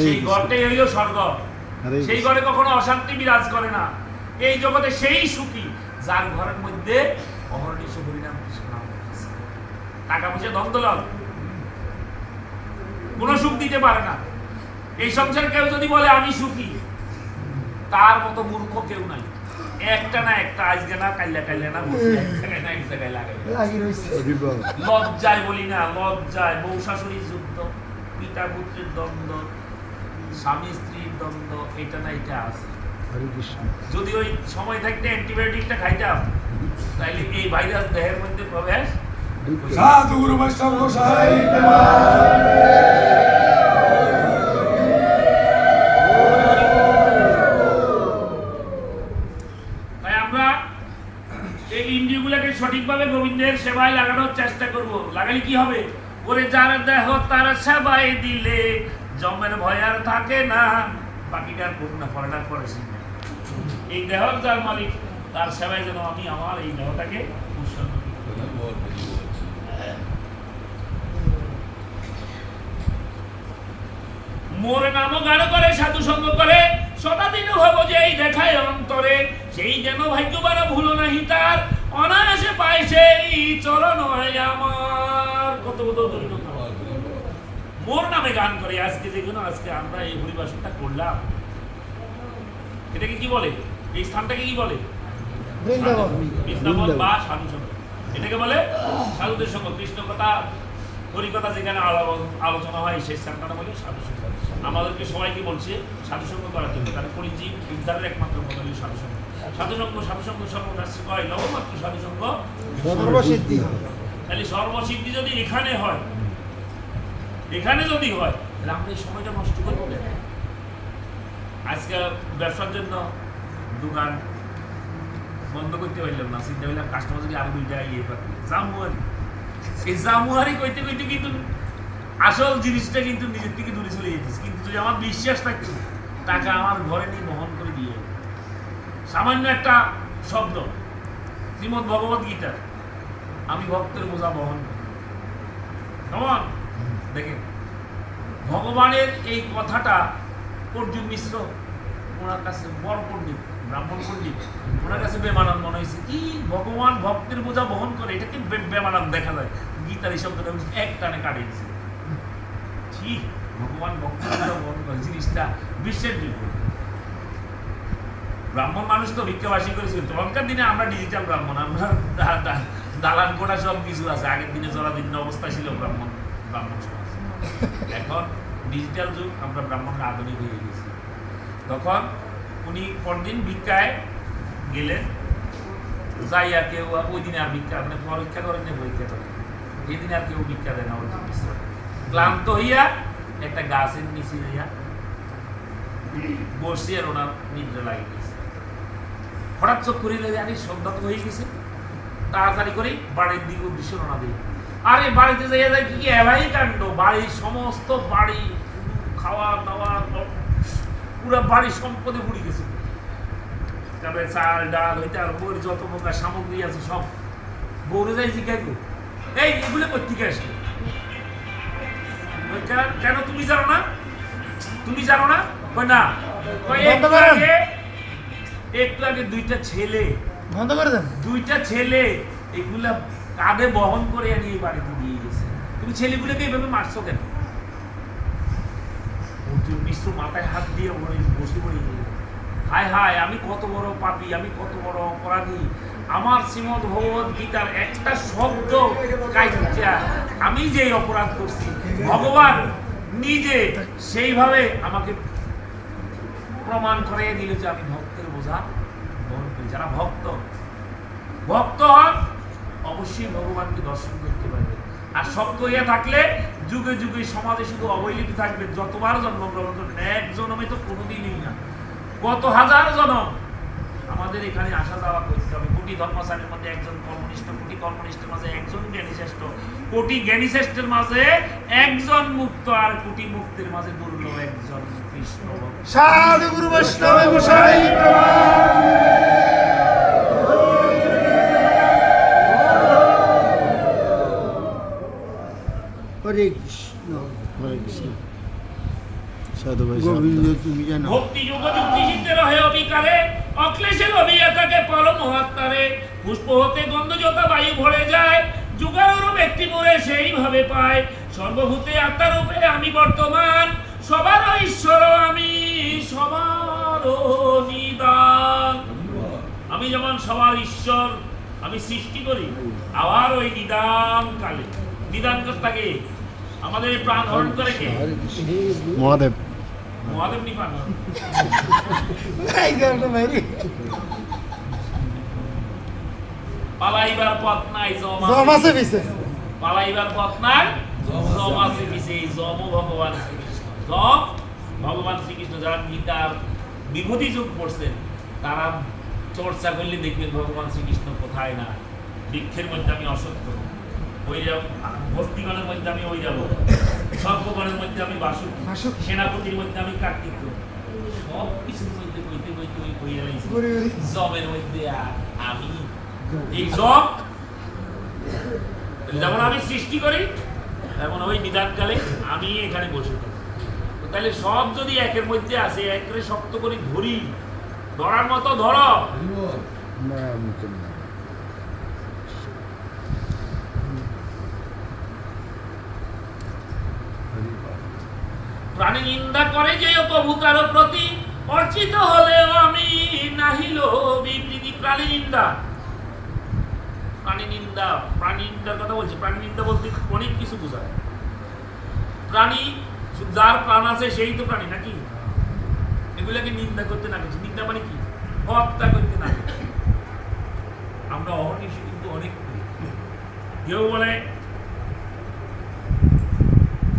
সেই ঘরটাই হইল স্বর্গ। সেই ঘরে কখনো অশান্তি বিরাজ করে না। এই জগতে সেই সুখী যার ঘরের মধ্যে অহর্নিশ হরিনাম কৃষ্ণ নাম আছে। টাকা পয়সা ধন দৌলত কোনো সুখ দিতে পারে না। এই সংসারে কেউ যদি বলে আমি সুখী, তার মতো মূর্খ কেউ নাই। একটা না একটা, আজকে না কাইলা কাইলা না, এক জায়গায় না এক জায়গায় লাগাই লজ্জায় বলি না, লজ্জায় বউ শাশুড়ির যুদ্ধ, পিতা পুত্রের দ্বন্দ্ব, স্বামী স্ত্রীর দ্বন্দ্ব, এটা না এটা আছে। যদি ওই সময় থাকতে অ্যান্টিবায়োটিকটা খাইতাম তাইলে এই ভাইরাস দেহের মধ্যে প্রবেশ। সাধু গুরু বৈষ্ণব গোসাই সঠিকভাবে গোবিন্দের সেবায় লাগানোর চেষ্টা করব। লাগালে কি হবে? ওরে যার দেহ তার সেবায় দিলে জমের ভয় আর থাকে না। বাকিটার করুন না, পড়াটা করেছি। এই দেহ যার মালিক তার সেবায় যেন আমি আমার এই দেহটাকে উৎসর্গ করি। মোর নাম গান করে সাধু সঙ্গ করে সদাদিন হব যে এই দেখায় অন্তরে, সেই যেন ভাগ্যবান ভুলো নাহি তার অনায়াসে পায় সেই চরণ আমার। কত কত মোর নামে গান করে। আজকে যেগুলো আজকে আমরা এই পরিভাষণটা করলাম, এটাকে কি বলে? এই স্থানটাকে কি বলে? বৃন্দাবন বা সাধু সঙ্গ। এটাকে বলে সাধুদের সঙ্গ। কৃষ্ণ কথা হরিকথা যেখানে আলোচনা হয় সেই স্থানটা বলে সাধু সঙ্গ। আমাদেরকে সবাইকে বলছে সাধু সঙ্গ করার জন্য, কারণ পরিজীব উদ্ধারের একমাত্র পদ্ধতি সাধু সঙ্গ। সাধু সঙ্গ সর্বশাস্ত্রে কয় লবমাত্র সাধু সঙ্গ সর্বসিদ্ধি। তাহলে সর্বসিদ্ধি যদি এখানে হয়, এখানে যদি হয়, তাহলে আমরা এই সময়টা নষ্ট করবো কেন? আজকে ব্যবসার জন্য দোকান বন্ধ করতে পারলাম না, চিন্তা করলাম কাস্টমার যদি আরো দুইটা ইয়ে করে জামুয়ারি। এই জামুয়ারি কইতে কইতে কিন্তু আসল জিনিসটা কিন্তু নিজের থেকে দূরে চলে যেতেছে। কিন্তু যদি আমার বিশ্বাস থাকতো টাকা আমার ঘরে নিয়ে বহন করে দিয়ে, সামান্য একটা শব্দ শ্রীমদ ভগবত গীতা, আমি ভক্তের বোঝা বহন করি। কেমন দেখেন ভগবানের এই কথাটা অর্জুন মিশ্র ওনার কাছে বড় পণ্ডিত ব্রাহ্মণ পণ্ডিত, ওনার কাছে বেমানান মনে হয়েছে কি ভগবান ভক্তের বোঝা বহন করে, এটা কি বেমানান দেখা যায়। গীতার এই শব্দটা এক টানে কাটিয়ে দিয়েছে। ঠিক, ভগবান ভক্তের বোঝা বহন করে, জিনিসটা বিশ্বের বিপদ। ব্রাহ্মণ মানুষ তো ভিক্ষাবাসী করেছিল। তখনকার দিনে আমরা ডিজিটাল ব্রাহ্মণ, আমরা দালান কোটা সব কিছু আছে। আগের দিনে জরাজীর্ণ অবস্থা ছিল ব্রাহ্মণ সমাজ। এখন ডিজিটাল যুগ, আমরা ব্রাহ্মণরা আধুনিক হয়ে গেছি। তখন উনি পরদিন ভিক্ষায় গেলেন, যাইয়া কেউ ওই দিনে আর ভিক্ষা মানে পরীক্ষা করেন না, পরীক্ষা করেন এই দিনে আর কেউ ভিক্ষা দেয় না। ক্লান্ত হইয়া একটা গাছের নিচে যাইয়া বসে আর ওনার নিদ্রা লাগে গেছে। হঠাৎ চোখ করিলে জানি সন্ধ্যা তো হয়ে গেছে, তাড়াতাড়ি করে বাড়ির দিকে উদ্দেশ্য রওনা দিই। আরে বাড়িতে যাইয়া যায় কি এলাই কাণ্ড, বাড়ির সমস্ত বাড়ি খাওয়া দাওয়া পুরো বাড়ির সম্পদে পুড়ে গেছে। তারপরে চাল ডাল হইতে আর বউয়ের যত প্রকার সামগ্রী আছে সব। বউরে যাই জিজ্ঞাসা, এই এগুলো কোথেকে আসলো? কেন তুমি জানো না? তুমি জানো না? কই না, কই একটু আগে দুইটা ছেলে, বন্ধ করে দেন, দুইটা ছেলে এগুলা কাঁধে বহন করে নিয়ে বাড়িতে দিয়ে গেছে। তুমি ছেলেগুলোকে এইভাবে মারছো কেন? মিশ্র মাথায় হাত দিয়ে বসে পড়ে গেল। হায় হায়, আমি কত বড় পাপী, আমি কত বড় অপরাধী। আমার শ্রীমদ ভগবত গীতার একটা শব্দ কাইটা আমি যে অপরাধ করছি, ভগবান নিজে সেইভাবে আমাকে প্রমাণ করে দিল যে আমি ভক্তের বোঝা বহন করি। যারা ভক্ত হন অবশ্যই ভগবানকে দর্শন করতে পারবে। আর শক্ত হইয়া থাকলে যুগে যুগে সমাজে শুধু অবহেলিত থাকবে। যতবার জন্মগ্রহণ করবেন, এক জন্মে তো কোনোদিনই না, কত হাজার জন্ম আমাদের এখানে আসা যাওয়া করতে হবে। কোটি ধর্মচারীর মধ্যে একজন কর্মনিষ্ঠ, কোটি কর্মনিষ্ঠের মাঝে একজন জ্ঞানী শ্রেষ্ঠ, কোটি জ্ঞানী শ্রেষ্ঠের মাঝে একজন মুক্ত, আর কোটি মুক্তের মাঝে দুর্লভ একজন কৃষ্ণ ভক্ত। সাধু গুরু বৈষ্ণব গোসাই হরে কৃষ্ণ, হরে কৃষ্ণ। সাধু ভাই, গোবিন্দ তুমি জানো। ভক্তি যোগ যুক্তি সিদ্ধে রহে অবিকারে, অক্লেশে লভিয়া থাকে পরম মহাত্মারে। পুষ্প হতে গন্ধ যথা বায়ু ভরে যায়, যুগারও ব্যক্তি মরে সেইভাবে পায়। সর্বভূতে আত্মার রূপে আমি বর্তমান, সবার ঈশ্বর আমি, সবার নিদান। আমি যেমন সবার ঈশ্বর, আমি সৃষ্টি করি, আবার ওই নিদান কালে নিদান কর্তাকে আমাদের প্রাণ হরণ করে কে? মহাদেব। মহাদেব নিপান। পালাইবার পথ নাই, জমাছে পিছে পালাইবার পথ নাই, জমাছে পিছে। এই জম ভগবান শ্রীকৃষ্ণ, জম ভগবান শ্রীকৃষ্ণ। যারা গীতার বিভূতি যুগ পড়ছেন তারা চর্চা করলে দেখবেন ভগবান শ্রীকৃষ্ণ কোথায় না। বৃক্ষের মধ্যে আমি অসত্য, ওই যাব ভক্তিগণের মধ্যে আমি ওই যাব, সর্বগণের মধ্যে আমি বাসুকি, সেনাপতির মধ্যে আমি কার্তিক, সব কিছুর মধ্যে কইতে কইতে ওই কইয়া লাইছি জমের মধ্যে আমি। এই জম যেমন আমি সৃষ্টি করি, তেমন ওই নিদানকালে আমি এখানে বসে থাকি। তাহলে সব যদি একের মধ্যে আসে, একের শক্ত করে ধরি, ধরার মতো ধরো। প্রাণী নিন্দা করে যে প্রভু কারো প্রতি, অর্চিত হলেও আমি নাহিল বিবৃতি। প্রাণী নিন্দা, প্রাণী নিন্দা, প্রাণী নিন্দার কথা বলছি। প্রাণী নিন্দা বলতে অনেক কিছু বোঝায়। প্রাণী, যার প্রাণ আছে সেই তো প্রাণী নাকি? এগুলাকে নিন্দা করতে না কিছু। নিন্দা মানে কি? হত্যা করতে না। আমরা অহর্নিশি কিন্তু অনেক করি। কেউ বলে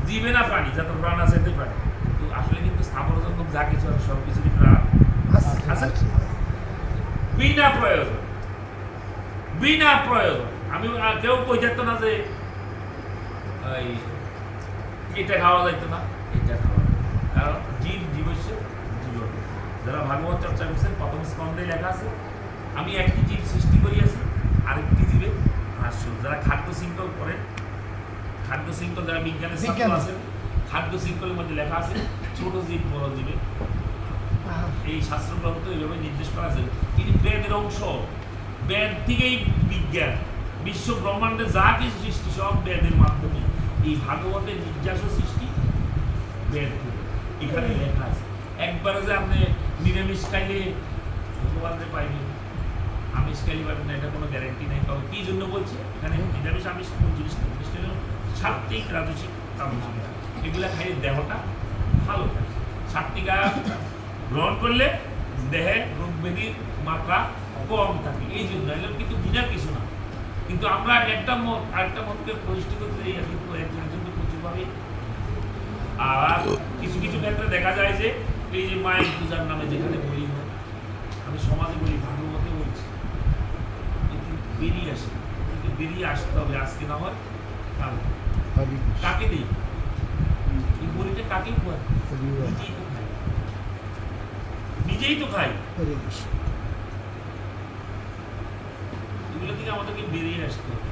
জীবে না প্রাণী, যাতে প্রাণ আছে এতে প্রাণী, কিন্তু আসলে কিন্তু স্থাবর জন্য যা কিছু আছে সব কিছুরই প্রাণ আছে। বিনা প্রয়োজন, বিনা প্রয়োজন। আমি কেউ কই যেত না যে এটা খাওয়া যাইতো না, এটা খাওয়া, কারণ জীব জীবস্য জীবন। যারা ভাগবত চর্চা করছেন প্রথম স্কন্ধে লেখা আছে, আমি একটি জীব সৃষ্টি করিয়াছি, আরেকটি জীবে হাস্য। যারা খাদ্য শৃঙ্খল করেন, খাদ্য শৃঙ্খল যারা বিজ্ঞানের ছাত্র আছেন, খাদ্য শৃঙ্খলের মধ্যে লেখা আছে ছোট জীব বড় জীবে এই শাস্ত্রগ্রন্থ এইভাবে নির্দেশ করা আছে। কিন্তু বেদের অংশ, বেদ থেকেই বিজ্ঞান, বিশ্ব ব্রহ্মাণ্ডে যা কিছু সৃষ্টি সব বেদের মাধ্যমে। এই ভাগবতের নির্যাস সৃষ্টি বেদ থেকে, এখানে লেখা আছে। একবারে যে আপনি নিরামিষ খাইলে ভগবানকে পাইবেন, আমিষ খাইলে পাবেন না, এটা কোনো গ্যারেন্টি নেই। তবে কি জন্য বলছে এখানে নিরামিষ আমিষ কোন জিনিসটা, জিনিসটা হলো সাত্ত্বিক, রাজসিক, তামসিক, এগুলা খাইলে দেহটা ভালো থাকে। সাত্ত্বিকা গ্রহণ করলে দেহে রোগ ব্যাধির মাত্রা কম থাকে, এই জন্য এগুলো কিন্তু বিনা কিছু না। কিন্তু আমরা একটা মত আরেকটা মতকে প্রতিষ্ঠিত করতে যাই, কিন্তু একজনকে প্রচুরভাবে। আর কিছু কিছু ক্ষেত্রে দেখা যায় যে এই যে মায়ের পূজার নামে যেখানে বলি হয়, আমি সমাজে বলি, ভাগবতে বলছি, কিন্তু বেরিয়ে আসে, কিন্তু বেরিয়ে আসতে হবে, আজকে না হয় কাল। কাকে দিই এই বলিটা, কাকে উপহার? নিজেই তো খাই, নিজেই তো খাই। এগুলো থেকে আমাদেরকে বেরিয়ে আসতে হবে।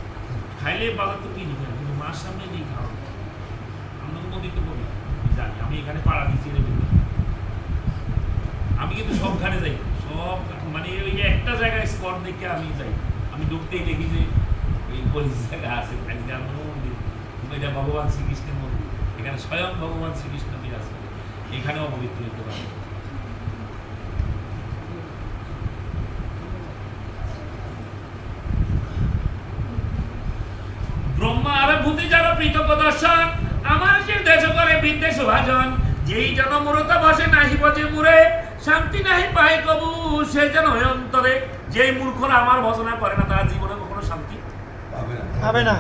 খাইলে বাজার তো কিনি খাই, কিন্তু মার সামনে নেই খাওয়া। আমরা তো নদীতে বলি, জানি আমি এখানে পাড়া দিচ্ছি, আমি কিন্তু সবখানে যাই, সব মানে ওই একটা জায়গায় স্পট দেখে আমি যাই। আমি ঢুকতেই দেখি যে এই পুলিশ জায়গা আছে, মন্দির, এটা ভগবান শ্রীকৃষ্ণের মন্দির, এখানে স্বয়ং ভগবান শ্রীকৃষ্ণ বিরাজ করে, এখানেও অপবিত্র হতে পারে। ব্রহ্মা আর ভূতি যারা পৃথক দর্শন, আমার যে দেশ করে বিদ্বেষ ভাজন, যেই যেন মূরতা বসে নাহি বজে মুরে, শান্তি নাহি পায় কবু সে যেন অন্তরে। যেই মূর্খরা আমার ভজনা করে না, তারা জীবনে কখনো শান্তি হবে না।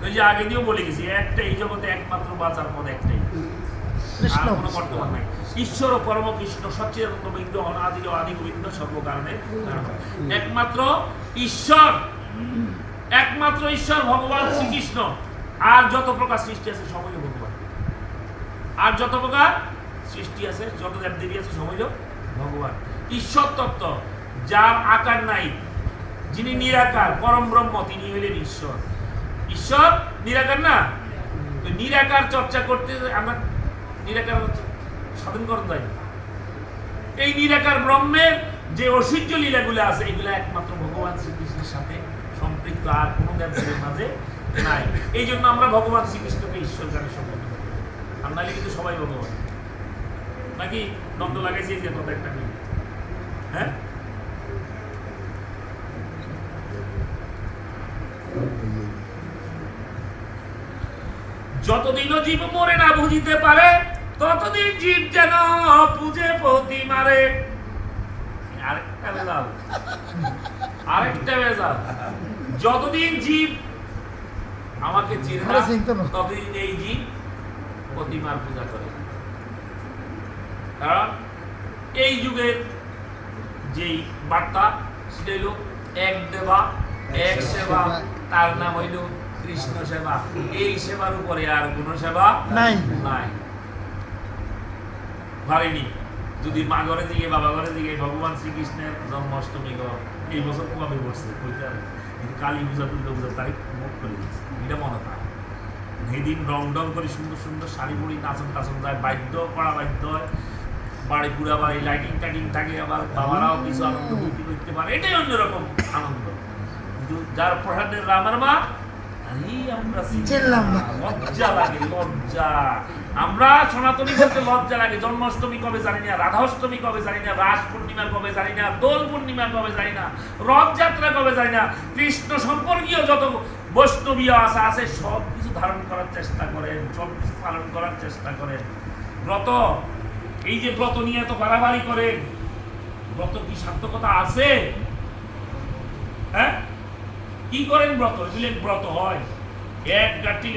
ওই যে আগে দিয়েও বলে গেছি, একটা এই জগতে একমাত্র বাঁচার পথ একটাই, আর কোনো বর্তমান নাই। ঈশ্বর ও পরম কৃষ্ণ সচ্চিদানন্দ বিন্দু অনাদি ও আদি গোবিন্দ সর্বকারণে একমাত্র ঈশ্বর, একমাত্র ঈশ্বর ভগবান শ্রীকৃষ্ণ। আর যত প্রকার সৃষ্টি আছে সবই ভগবান, আর যত প্রকার সৃষ্টি আছে, যত দেবদেবী আছে সবই ভগবান। ঈশ্বর তত্ত্ব, যার আকার নাই, যিনি নিরাকার পরম ব্রহ্ম, তিনি হইলেন ঈশ্বর। ঈশ্বর নিরাকার না, তো নিরাকার চর্চা করতে আমরা নিরাকার সাধন করতে যাই। এই নিরাকার ব্রহ্মের যে ঐশ্বর্য লীলাগুলো আছে, এগুলো একমাত্র ভগবান শ্রীকৃষ্ণের সাথে সম্পৃক্ত, আর কোনো দেবদেবীর মাঝে নাই। এই জন্য আমরা ভগবান শ্রীকৃষ্ণকে ঈশ্বর জানি সম্পন্ন করি, আর নাহলে কিন্তু সবাই ভগবান। নাকি দ্বন্দ্ব লাগাইছে যে কথা একটা নেই, হ্যাঁ? যতদিনও জীব মরে না বুঝিতে পারে, ততদিন জীব যেন পূজে পতি মারে। আরেকটা বেজাল, আরেকটা বেজাল, যতদিন জীব আমাকে চিনে না, ততদিন এই জীব প্রতিমার পূজা করে। কারণ এই যুগের যেই বার্তা, সেটা হইল এক দেবা এক সেবা, তার নাম হইল কৃষ্ণ সেবা। এই সেবার উপরে আর কোন সেবা নাই নাই। পারিনি যদি মা ঘরে দিকে, বাবা ঘরে দিকে, ভগবান শ্রীকৃষ্ণের জন্মাষ্টমী এই বছর কবে পড়ছে, কালী পূজা, দুর্গা পূজার তারিখ মুখ করে দিচ্ছে, এটা মনে থাকে। সেদিন রং ডং করে সুন্দর সুন্দর শাড়ি পরি, নাচন টাচন যায়, বাদ্য পড়া বাদ্য হয়, বাড়ি পুরা বাড়ি লাইটিং টাইটিং থাকে, আবার বাবারাও কিছু আনন্দ ভর্তি করতে পারে, এটাই অন্যরকম আনন্দ। কিন্তু যার প্রসাদের রামের মা, আমরা লজ্জা লাগে, লজ্জা। আমরা সনাতনী বলতে লজ্জা লাগে। জন্মাষ্টমী কবে জানি না, রাধাষ্টমী কবে জানি না, রাস পূর্ণিমা কবে জানি না, দোল পূর্ণিমা কবে জানি না, রথযাত্রা কবে জানি না। কৃষ্ণ সম্পর্কীয় যত বৈষ্ণবীয় আশা আছে সব কিছু ধারণ করার চেষ্টা করেন, সব কিছু পালন করার চেষ্টা করেন। ব্রত, এই যে ব্রত নিয়ে এত বাড়াবাড়ি করেন, ব্রত কি সার্থকতা আছে? হ্যাঁ, কি করেন ব্রত? এগুলো ব্রত হয়? এক গাঠি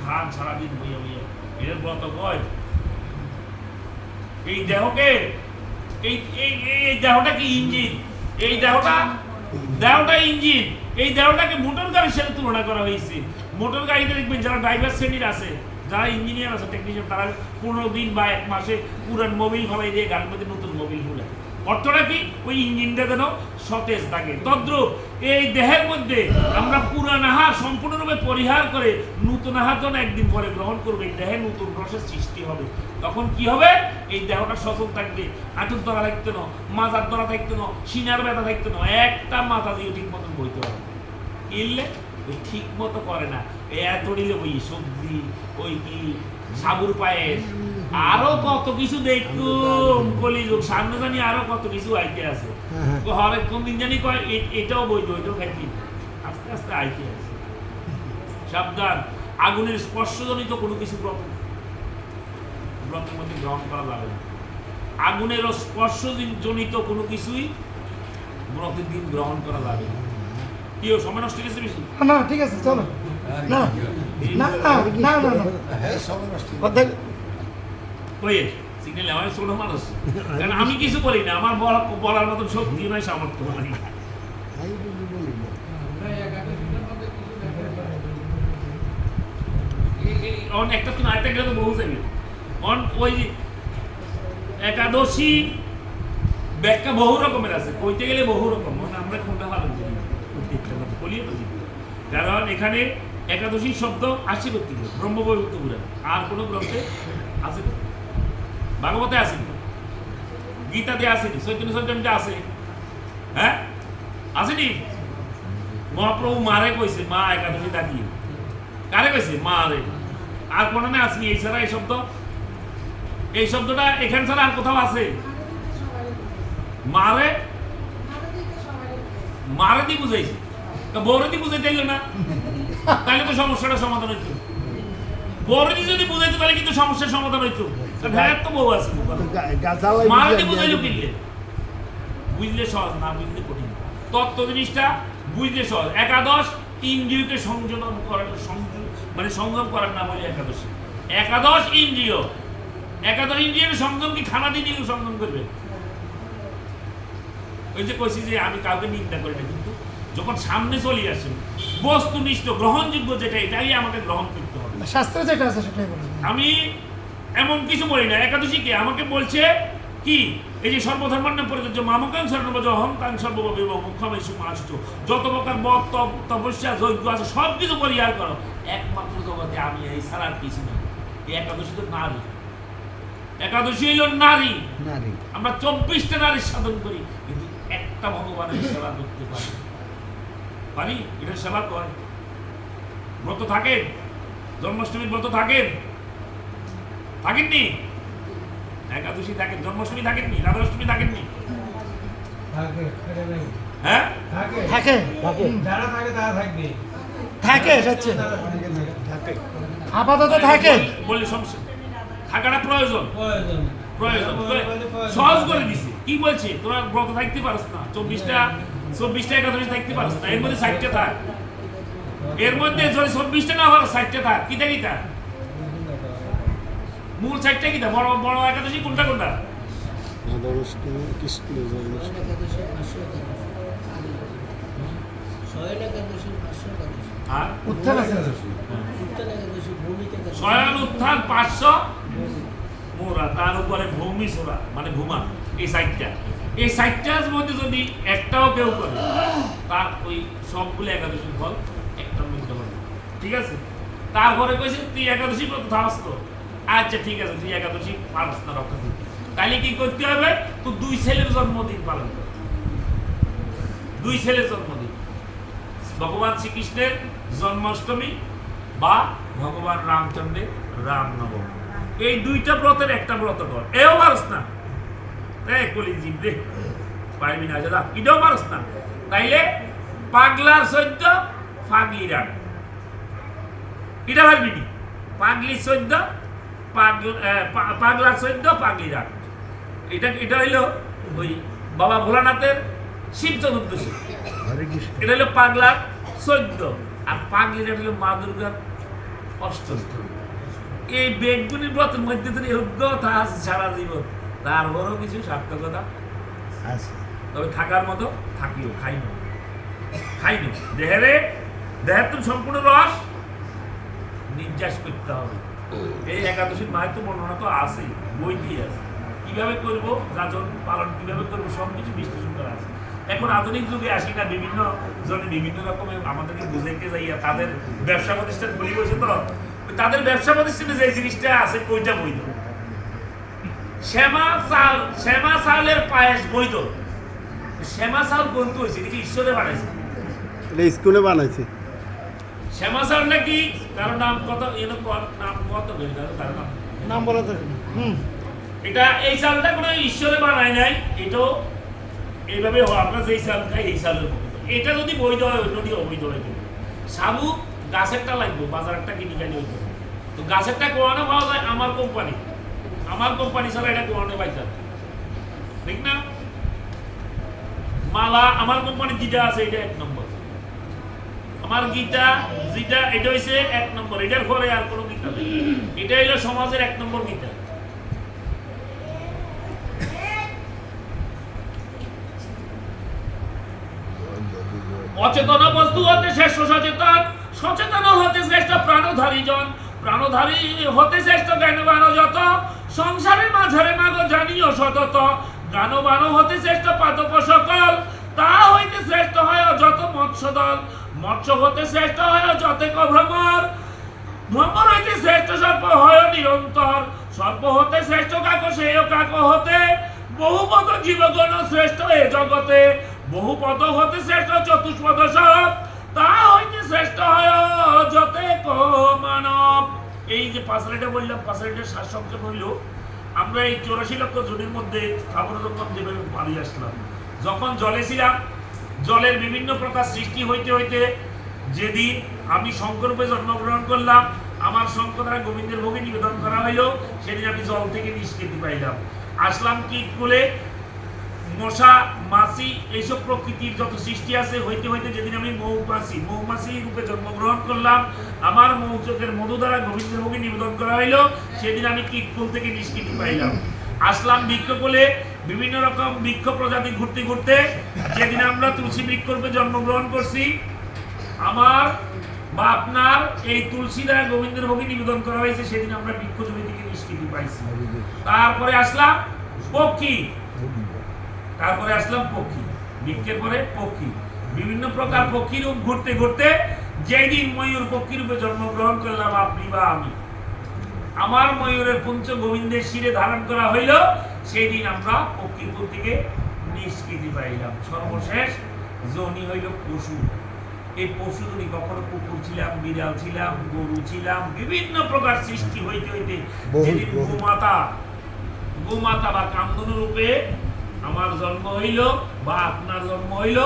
ধান সারাদিন বইয়া বইয়া, এর ব্রত হয়? এই দেহকে, এই দেহটা কি ইঞ্জিন? এই দেহটা ইঞ্জিন। এই দেহটাকে মোটর গাড়ির সাথে তুলনা করা হয়েছে। মোটর গাড়িতে দেখবেন যারা ড্রাইভার শ্রেণীর আছে, যারা ইঞ্জিনিয়ার আছে, টেকনিশিয়ান, তারা 15 দিন বা 1 মাসে পুরান মোবিল ফেলাই দিয়ে গাড়ির মধ্যে নতুন মোবিল ফুলায়। অর্থটা কি? ওই ইঞ্জিনটা যেন সতেজ থাকে। তদ্রূপ এই দেহের মধ্যে আমরা পুরান আহার সম্পূর্ণরূপে পরিহার করে নতুন আহার যেন একদিন পরে গ্রহণ করবে, এই দেহে নতুন রসের সৃষ্টি হবে। তখন কি হবে? এই দেহটা সচল থাকবে, হাঁটুর ধরা থাকতো না, মাথার ধরা থাকতো না, সিনার ব্যথা থাকতো না, একটা মাথা দিয়ে ঠিক মতন বইতে পারবে। কিনলে ওই ঠিক মতো করে না, এত নিলে ওই সবজি, ওই কি সাবুর পায়েস, আরো কত কিছু দেখুন কলিযুগ সামনে জানি আরো কত কিছু আইতে আছে। হরেক কোন দিন জানি কয় এটাও বৈধ, ওইটাও খাইতে, আস্তে আস্তে আইতে আছে। সাবধান, আগুনের স্পর্শজনিত কোনো কিছু ব্রতের মধ্যে গ্রহণ করা যাবে না। আগুনের স্পর্শজনিত কোনো কিছুই ব্রতের দিন গ্রহণ করা যাবে না। কি সময় নষ্ট গেছে বেশি? না ঠিক আছে চলো। না না না না না না কথা ওই সিগন্যাল আমার ছোট মানুষ, কারণ আমি কিছু বলি না, আমার বলার মতন শক্তি নাই, সামর্থ্য নাই। একটা তো আরেকটা গেলে তো বহু যাবে। ওই একাদশী ব্যাখ্যা বহু রকমের আছে, কইতে গেলে বহু রকম, আমরা কোনটা ভালো বলিয়ে তো। কারণ এখানে একাদশী শব্দ আসছে করতে ব্রহ্মবৈবর্ত পুরাণ, আর কোনো গ্রন্থে আছে না, ভাগবতে আসেনি, গীতাতে আসেনি, চৈতন্য চৈতন্যতে আছে, হ্যাঁ আসেনি। মহাপ্রভু মারে কইছে, মা একাদশী ডাকিয়ে, কারে কইছে? মারে। আর কোনো না আসেনি। এছাড়া এই শব্দটা এখান ছাড়া আর কোথাও আছে? মারে মারে দিয়ে বুঝাইছে, বৌরে দিয়ে বুঝাইতে না, তাহলে তো সমস্যাটা সমাধান হইতো। বৌরে দিয়ে যদি বুঝাইতে পারে কিন্তু সমস্যার সমাধান হইতো। হ্যাঁ তো বউ আছে, মারে দিয়ে বুঝাইলো কিনলে বুঝলে সহজ, না বুঝলে কঠিন। তত্ত্ব জিনিসটা বুঝলে সহজ। একাদশ ইন্দ্রিয়কে সংযোজন করার, মানে সংযম করার নাম হলো একাদশী। একাদশ ইন্দ্রিয়, একাদশ ইন্দ্রিয়ের সংযম কি খানা দিয়ে দিলেও সংযম করবে? ওই যে কইছি যে আমি কাউকে নিন্দা করি না, কিন্তু যখন সামনে চলে আসে বস্তুনিষ্ঠ গ্রহণযোগ্য যেটা, এটাই আমাকে গ্রহণ করতে হবে। শাস্ত্রে যেটা আছে সেটাই বলুন। আমি এমন কিছু বলি না। একাদশীকে আমাকে বলছে কি, এই যে সর্বধর্মান্নাম পরিত্যাজ্য মামকাং সর্বভজ অহংকাং সর্বভব মুখ্যময় সুমাষ্ট, যত প্রকার বদ তপস্যা যজ্ঞ আছে সব কিছু পরিহার করো, একমাত্র জগতে আমি, এই ছাড়া আর কিছু না। এই একাদশী তো নারী, একাদশী হইল নারী। আমরা 24টা নারীর সাধন করি, কিন্তু একটা ভগবানের সেবা করতে পারি। এটা সেবা করে। ব্রত থাকেন, জন্মাষ্টমীর ব্রত থাকেননি? একাদশী থাকেন, জন্মাষ্টমী থাকেননি, রাধাষ্টমী থাকেননি? হ্যাঁ থাকে যারা থাকে তারা থাকবে, থাকে সত্যি আপাতত থাকে। বললে সমস্যা, থাকাটা প্রয়োজন, প্রয়োজন সহজ করে দিছে। কি বলছে? তোরা ব্রত থাকতে পারস না, 24টা একাদশী থাকতে পারস না, এর মধ্যে 60টা থাক, এর মধ্যে যদি 24টা না পারো 60টা থাক। কিতা মূল 60টা কিতা? বড় বড় একাদশী কোনটা? কৃষ্ণ জন্মাষ্টমী, আর উত্থান আছে, স্বয়ং উত্থান 500 মোরা, তার উপরে ভূমি সোরা মানে ভূমা, এই 60টার মধ্যে যদি একটাও কেউ করে, তার ওই সবগুলো একাদশীর ফল একটা মধ্যে হবে। ঠিক আছে? তারপরে কইছে তুই একাদশী ব্রত থাকস তো, আচ্ছা ঠিক আছে, তুই একাদশী পারস না রক্ষা করতে, তাহলে কি করতে হবে? তো 2 ছেলের জন্মদিন পালন কর। 2 ছেলের জন্মদিন, ভগবান শ্রীকৃষ্ণের জন্মাষ্টমী বা ভগবান রামচন্দ্রের রামনবমী, এই 2টা ব্রতের একটা ব্রত কর। এও পারস না, কলিজীব রে পারবি না, দাদা এটাও পারস না, তাইলে পাগলার 14 পাগলির 8, এটা পারবি নি? পাগলির 14 পাগলার 14 পাগলির 8, এটা হইলো ওই বাবা ভোলানাথের শিব চতুর্দশী। এটা হলো পাগলার 14, আর পাগলির হলো মা দুর্গার অষ্টমী। এই বেগুনি ব্রতের মধ্যে যদি যোগ্যতা আছে সারা জীবন, তার বড় কিছু সার্থকতা আছে। তবে থাকার মতো থাকিও, খাইনো দেহের তো সম্পূর্ণ রস নির্যাস করতে হবে। এই একাদশীর মাহাত্ম্য বর্ণনা তো আছেই, বইতেই আছে। কিভাবে করব, যাজন পালন কিভাবে করব, সব কিছু বিশ্লেষণ করা আছে। এখন আধুনিক যুগে আসি না, বিভিন্ন জনে বিভিন্ন রকমের আমাদেরকে বুঝাইতে যাইয়া তাদের ব্যবসা প্রতিষ্ঠান খুলি বসে, তো তাদের ব্যবসা প্রতিষ্ঠানে যে জিনিসটা আছে ওইটা বৈধ। শ্যামা চাউলের পায়েস বৈধ। শ্যামা চাউল কোন তো হয়েছে, এটা ঈশ্বরে বানাইছে, এটা স্কুলে বানাইছে। শ্যামা চাউল নাকি কারো নাম কত, নাম কত কারো নাম নাম বলা থাকে। এটা এই চালটা কোনো ঈশ্বরে বানায় নাই, এটাও এইভাবে আমরা যেই চাল খাই এই চালের মতো। এটা যদি বৈধ হয়, যদি অবৈধ হয়, সাবু গাছেরটা লাগবে, বাজারেরটা কিনে খাইলে হইতো। তো গাছেরটা কোয়ানো পাওয়া যায় আমার কোম্পানি ছাড়া এটা কোয়ানো পাইতাম, ঠিক না? মালা আমার কোম্পানি যেটা আছে এটা 1 নম্বর, আমার গীতা যেটা এটা হইছে 1 নম্বর, এটার পরে আর কোনো গীতা নেই। এটা হইলো সমাজের 1 নম্বর গীতা। অচেতন বস্তু হতে শ্রেষ্ঠ সচেতন, সচেতন হতে শ্রেষ্ঠ প্রাণধারী জন, প্রাণধারী হতে শ্রেষ্ঠ জ্ঞানবান যত, সংসারের মাঝারে মাগ জানিও সতত, জ্ঞানবান হতে শ্রেষ্ঠ পাদপ সকল, তা হইতে শ্রেষ্ঠ হয় যত মৎস্যদল, মৎস্য হতে শ্রেষ্ঠ হয় যতে ভ্রমর, ভ্রমর হইতে শ্রেষ্ঠ সর্প হয় নিরন্তর, সর্প হতে শ্রেষ্ঠ কাক সেই কাক হতে, বহুপদ জীবগণ শ্রেষ্ঠ এ জগতে, বহুপদ হতে শ্রেষ্ঠ চতুষ্পদ সব, তা হইতে শ্রেষ্ঠ হয় যতে মানব। এই যে 5 লাইনটা বললাম, 5 লাইনের সারসংক্ষেপ হইল, আমরা এই 84 লক্ষ জনের মধ্যে স্থাবর জঙ্গম যেভাবে পালিয়ে আসলাম, যখন জলে ছিলাম, জলের বিভিন্ন প্রকার সৃষ্টি হইতে হইতে যেদিন আমি শঙ্করূপে জন্মগ্রহণ করলাম, আমার শঙ্খ দ্বারা গোবিন্দের ভোগে নিবেদন করা হইল, সেদিন আমি জল থেকে নিষ্কৃতি পাইলাম। আসলাম কীটকুলে, মশা মাছি এইসব প্রকৃতির যত সৃষ্টি আছে হইতে হইতে যেদিন আমি মৌমাছি রূপে জন্মগ্রহণ করলাম, আমার মৌচকের মধু দ্বারা গোবিন্দের ভোগে নিবেদন করা হইল, সেদিন আমি কীটকুল থেকে নিষ্কৃতি পাইলাম। আসলাম বৃক্ষকুলে, বিভিন্ন রকম বৃক্ষ প্রজাতি ঘুরতে ঘুরতে যেদিন আমরা তুলসী বৃক্ষরূপে জন্মগ্রহণ করছি, আমার বা আপনার এই তুলসী দ্বারা গোবিন্দের ভোগে নিবেদন করা হয়েছে, সেদিন আমরা বৃক্ষজমি থেকে নিষ্কৃতি পাইছি। তারপরে আসলাম পক্ষী, বৃক্ষের পরে পক্ষী, বিভিন্ন প্রকার পক্ষী রূপ ঘুরতে ঘুরতে যেদিন ময়ূর পক্ষী রূপে জন্মগ্রহণ করলাম আপনি বা আমি, আমার ময়ূরের পুঞ্চ গোবিন্দের শিরে ধারণ করা হইল, সেই দিন আমরা পক্ষীকুল থেকে নিষ্কৃতি পাইলাম। সর্বশেষ জনি হইল পশু। এই পশু যদি কখনো কুকুর ছিলাম, বিড়াল ছিলাম, গরু ছিলাম, বিভিন্ন প্রকার সৃষ্টি হইতে হইতে যেদিন গোমাতা বা কামধনু রূপে আমার জন্ম হইল বা আপনার জন্ম হইল,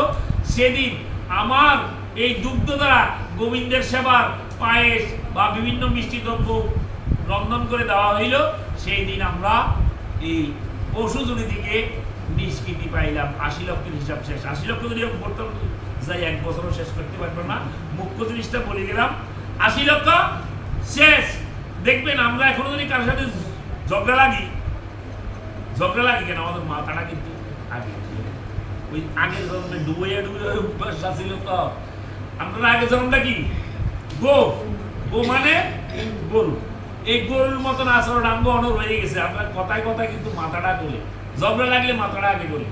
সেদিন আমার এই দুগ্ধ দ্বারা গোবিন্দের সেবার পায়েস বা বিভিন্ন মিষ্টি দ্রব্য রন্ধন করে দেওয়া হইল, সেই দিন আমরা এই পশু জনি থেকে নিষ্কৃতি পাইলাম। 80 লক্ষের হিসাব শেষ। 80 লক্ষ যদি বর্তমান যাই 1 বছরও শেষ করতে পারবো না, মুখ্য জিনিসটা বলে গেলাম। 80 লক্ষ শেষ। দেখবেন আমরা এখনো যদি কারোর সাথে ঝগড়া লাগি কেন, আমাদের মাথাটা কিন্তু আগে ওই আগের জন্মে ডুবে অভ্যাস ছিল। তো আমরা আগের জন্মটা কি গো মানে গরু, এই গরুর মতন আচরণ আমরা অনর হয়ে গেছে। আমরা কথায় কথায় কিন্তু মাথাটা গলে, ঝগড়া লাগলে মাথাটা আগে গলে।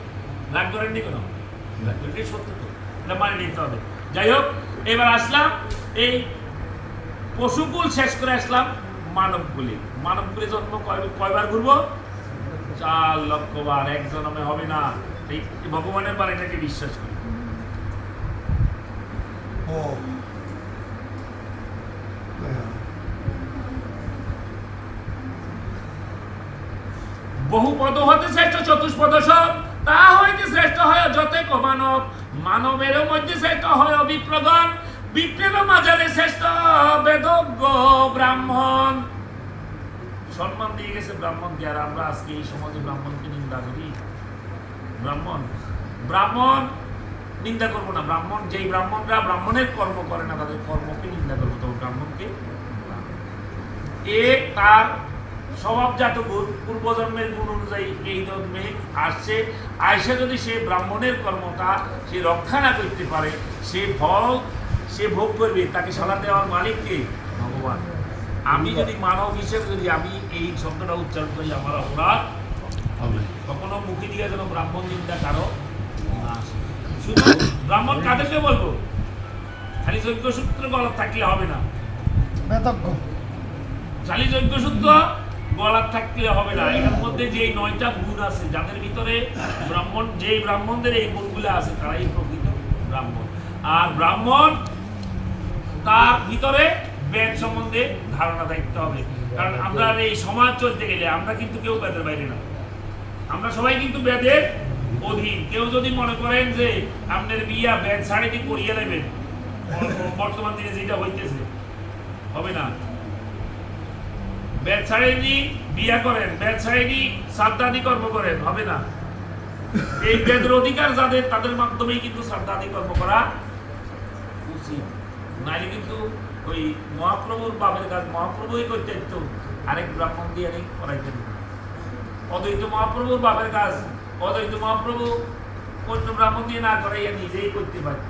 রাগ করেননি কেন? এটাই সত্য, তো এটা মানে নিতে হবে। যাই হোক, এবার আসলাম এই পশুকুল শেষ করে আসলাম মানবকুলে। মানবকুলে জন্ম কয়বার ঘুরবো? 4 লক্ষ বার। এক জন্মে হবে না, এই ভগবানের বার এটাকে বিশ্বাস করি। বহুপদ হতে শ্রেষ্ঠ চতুষ্পদ সব, তা হইতে শ্রেষ্ঠ হয় যতে মানব, মানবের মধ্যে শ্রেষ্ঠ হয় বিপ্রগণ, বিপ্রের মাঝারে শ্রেষ্ঠ বেদজ্ঞ ব্রাহ্মণ। সম্মান দিয়ে গেছে ব্রাহ্মণকে, আর আমরা আজকে এই সমাজে ব্রাহ্মণকে নিন্দা করি। ব্রাহ্মণ নিন্দা করবো না। ব্রাহ্মণ, যেই ব্রাহ্মণরা ব্রাহ্মণের কর্ম করে না, তাদের কর্মকে নিন্দা করবো। তবে ব্রাহ্মণকে তার স্বভাবজাত গুণ, পূর্বজন্মের গুণ অনুযায়ী এই জন্মে আসছে। আয়সা যদি সে ব্রাহ্মণের কর্মটা সে রক্ষা না করতে পারে, সে ফল সে ভোগ করবে। তাকে সালা দেওয়ার মালিককে ভগবান। আমি যদি মানব হিসেবে যদি আমি এই শব্দটা উচ্চারণ করি, আমার অপরাধ হবে। কখনো মুখে দিয়ে যেন ব্রাহ্মণ নিন্দা কারো না আসে। শুধু ব্রাহ্মণ কাদেরকে বলবো? খালি যজ্ঞসূত্র গলা থাকলে হবে না, বেতজ্ঞ খালি যজ্ঞসূত্র গলা থাকলে হবে না। এটার মধ্যে যে 9টা গুণ আছে, যাদের ভিতরে ব্রাহ্মণ, যেই ব্রাহ্মণদের এই গুণগুলো আছে তারাই প্রকৃত ব্রাহ্মণ। আর ব্রাহ্মণ তার ভিতরে বেদ সম্বন্ধে ধারণা থাকতে হবে। কারণ আমরা এই সমাজ চলতে গেলে আমরা কিন্তু কেউ বেদের বাইরে না, আমরা সবাই কিন্তু বেদের অধীন। কেউ যদি মনে করেন যে আপনার বিয়া বেদ শাড়িটি করিয়ে নেবেন, বর্তমান দিনে যেটা হইতেছে, হবে না। বেদ ছাড়েনি বিয়া করেন, বেদ ছাড়েনি শ্রাদ্ধাদি কর্ম করেন, হবে না। এই বেদের অধিকার যাদের, তাদের মাধ্যমেই কিন্তু শ্রাদ্ধাদি কর্ম করা উচিত। নাইলে কিন্তু ওই মহাপ্রভুর বাপের কাজ মহাপ্রভুই করতে তো আরেক ব্রাহ্মণ দিয়ে আরেক করাইতেন। অদ্বৈত মহাপ্রভুর বাপের কাজ অদ্বৈত মহাপ্রভু অন্য ব্রাহ্মণ দিয়ে না করাইয়া নিজেই করতে পারত,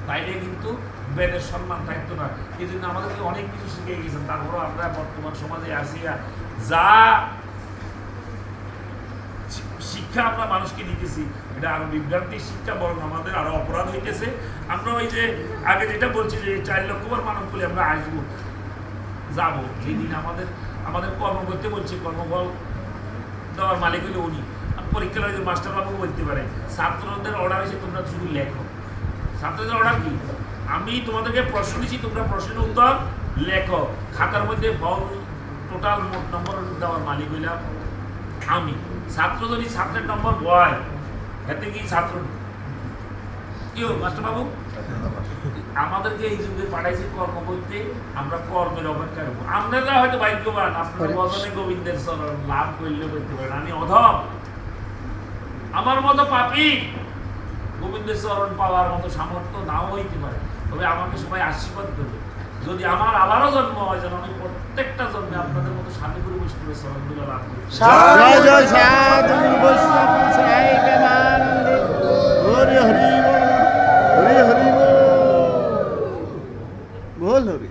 তাইলে কিন্তু বেদের সম্মান থাকতো না। এই জন্য আমাদেরকে অনেক কিছু শিখে গেছেন। তারপরও আমরা বর্তমান সমাজে আসিয়া যা শিক্ষা আমরা মানুষকে দিতেছি, এটা আরো বিভ্রান্তির শিক্ষা, বরং আমাদের আরো অপরাধ হইতেছে। আমরা ওই যে আগে যেটা বলছি যে 4 লক্ষ বার মানব বলে আমরা আসবো যাবো, যেদিন আমাদের কর্ম করতে বলছে, কর্মফল দেওয়ার মালিক হইলে উনি। পরীক্ষার হয়তো মাস্টার বাবু বলতে পারে ছাত্রদের অর্ডার হয়েছে তোমরা শুধু লেখো। ছাত্রদের অর্ডার কি? আমি তোমাদেরকে প্রশ্ন দিচ্ছি, তোমরা প্রশ্নের উত্তর লেখো। খাতার মধ্যে ফল টোটাল মোট নম্বর দেওয়ার মালিক হইলাম আমি। ছাত্র যদি ছাত্রের নম্বর বয়, এতে কি ছাত্র কি মাস্টার বাবু? আমাদেরকে এই যুগে পাঠাইছে কর্ম করতে, আমরা কর্মের অপেক্ষা করবো। আপনারা হয়তো ভাগ্যবান, আপনারা বদনে গোবিন্দের চরণ লাভ করলে করতে পারেন। আমি অধম, আমার মতো পাপী, গোবিন্দের চরণ পাওয়ার মতো সামর্থ্য নাও হইতে পারে। তবে আমাকে সবাই আশীর্বাদ করবে, যদি আমার আবারও জন্ম হয় যেন আমি প্রত্যেকটা জন্মে আপনাদের মতো স্বামী গুরু বৈষ্ণবের চরণগুলো লাভ করি। জয় জয় সাধু বৈষ্ণব সাই প্রেমানন্দে হরি হরি হরি হরি বল হরি।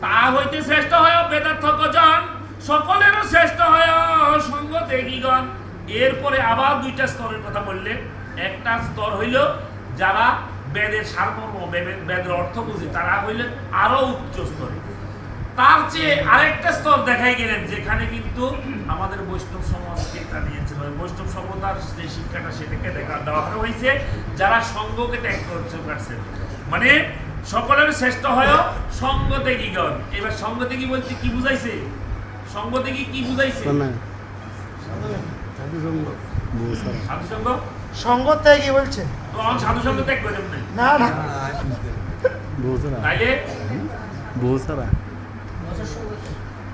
তা হইতে শ্রেষ্ঠ হয় বেদার্থক জন, সকলেরও শ্রেষ্ঠ হয় সঙ্গ ত্যাগীগণ। এরপরে আবার 2টা স্তরের কথা বললেন। একটা স্তর হইল যারা বেদের সারমর্ম, বেদের অর্থ বুঝে, তারা হইলেন আরো উচ্চ স্তরে। তার চেয়ে আরেকটা স্তর দেখাই গেলেন, যেখানে কিন্তু আমাদের বৈষ্ণব সমাজকে নিয়েছিল। বৈষ্ণব সভ্যতার যে শিক্ষাটা সেটাকে দেওয়া হয়েছে, যারা সঙ্গকে ত্যাগ করছেন, মানে সকলের শ্রেষ্ঠ হয় সঙ্গ ত্যাগীগণ। এবার সঙ্গ ত্যাগী বলতে কি বুঝাইছে? সঙ্গ ত্যাগী কি বুঝাইছে? সাধু সঙ্গ। সঙ্গ ত্যাগী বলছে তো আমার সাধু সঙ্গ ত্যাগ করে দেবেন না না তাইলে বহুত সারা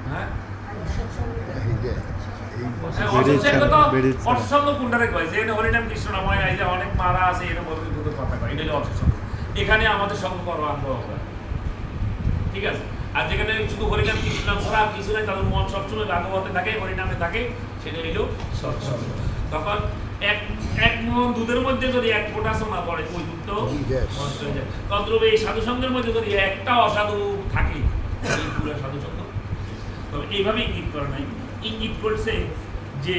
হ্যাঁ বেরিয়েছে। অসৎসঙ্গ কোনটারে কয়? যে হরিনাম কৃষ্ণ নাময় এই যে অনেক মারা আছে, এটা বলতে কথা কয়, এটা হলো অসৎসঙ্গ। এখানে আমাদের সঙ্গ করো আগ্রহ হয়, ঠিক আছে। আর যেখানে শুধু হরিনাম কৃষ্ণ নাম ছাড়া কিছু নাই, তাদের মন সবসময় ভাগবতে থাকে, হরিনামে থাকে, সেটা হইল সৎসঙ্গ। তখন এক মন দুধের মধ্যে যদি 1 ফোঁটা সোনা পড়ে, ওই দুধ তো নষ্ট হয়ে যায়। তদ্রূপে এই সাধু সঙ্গের মধ্যে যদি একটা অসাধু থাকে, এই পুরো সাধু সঙ্গ। তবে এইভাবে ইঙ্গিত করে নাই, ইঙ্গিত করছে যে